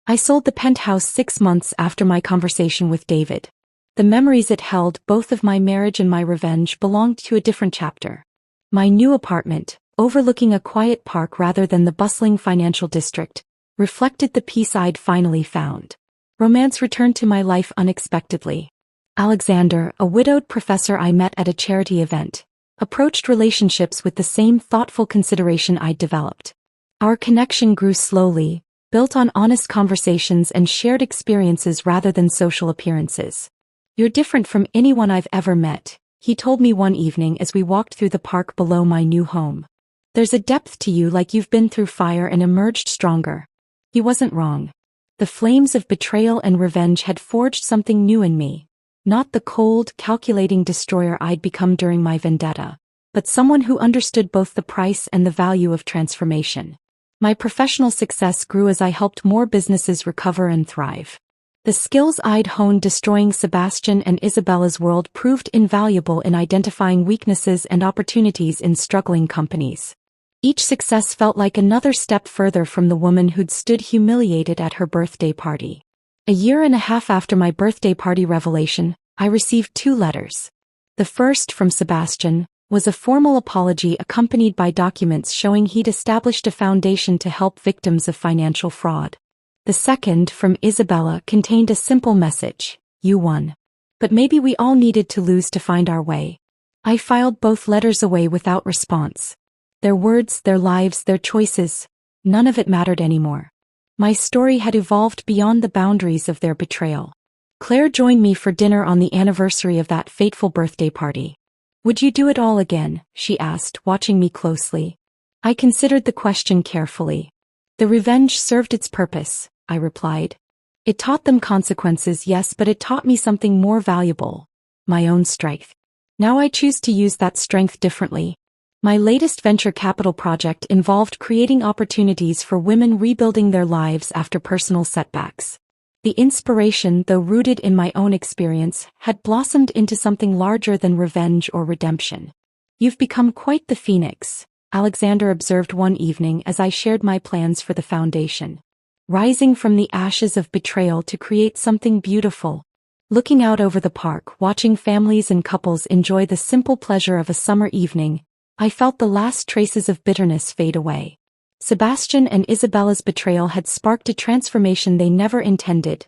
I sold the penthouse 6 months after my conversation with David. The memories it held, both of my marriage and my revenge, belonged to a different chapter. My new apartment, overlooking a quiet park rather than the bustling financial district, reflected the peace I'd finally found. Romance returned to my life unexpectedly. Alexander, a widowed professor I met at a charity event, approached relationships with the same thoughtful consideration I'd developed. Our connection grew slowly, built on honest conversations and shared experiences rather than social appearances. "You're different from anyone I've ever met," he told me one evening as we walked through the park below my new home. "There's a depth to you, like you've been through fire and emerged stronger." He wasn't wrong. The flames of betrayal and revenge had forged something new in me. Not the cold, calculating destroyer I'd become during my vendetta, but someone who understood both the price and the value of transformation. My professional success grew as I helped more businesses recover and thrive. The skills I'd honed destroying Sebastian and Isabella's world proved invaluable in identifying weaknesses and opportunities in struggling companies. Each success felt like another step further from the woman who'd stood humiliated at her birthday party. A year and a half after my birthday party revelation, I received 2 letters. The first, from Sebastian, was a formal apology accompanied by documents showing he'd established a foundation to help victims of financial fraud. The second, from Isabella, contained a simple message: "You won. But maybe we all needed to lose to find our way." I filed both letters away without response. Their words, their lives, their choices, none of it mattered anymore. My story had evolved beyond the boundaries of their betrayal. Claire joined me for dinner on the anniversary of that fateful birthday party. "Would you do it all again?" she asked, watching me closely. I considered the question carefully. "The revenge served its purpose," I replied. "It taught them consequences, yes, but it taught me something more valuable: my own strength. Now I choose to use that strength differently." My latest venture capital project involved creating opportunities for women rebuilding their lives after personal setbacks. The inspiration, though rooted in my own experience, had blossomed into something larger than revenge or redemption. "You've become quite the phoenix," Alexander observed one evening as I shared my plans for the foundation. "Rising from the ashes of betrayal to create something beautiful." Looking out over the park, watching families and couples enjoy the simple pleasure of a summer evening, I felt the last traces of bitterness fade away. Sebastian and Isabella's betrayal had sparked a transformation they never intended.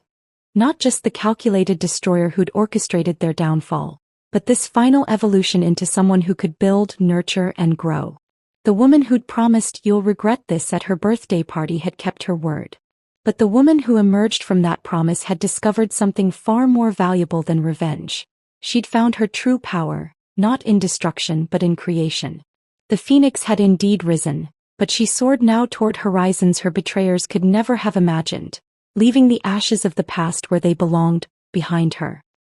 Not just the calculated destroyer who'd orchestrated their downfall, but this final evolution into someone who could build, nurture, and grow. The woman who'd promised "you'll regret this" at her birthday party had kept her word. But the woman who emerged from that promise had discovered something far more valuable than revenge. She'd found her true power, not in destruction but in creation. The phoenix had indeed risen, but she soared now toward horizons her betrayers could never have imagined, leaving the ashes of the past where they belonged, behind her.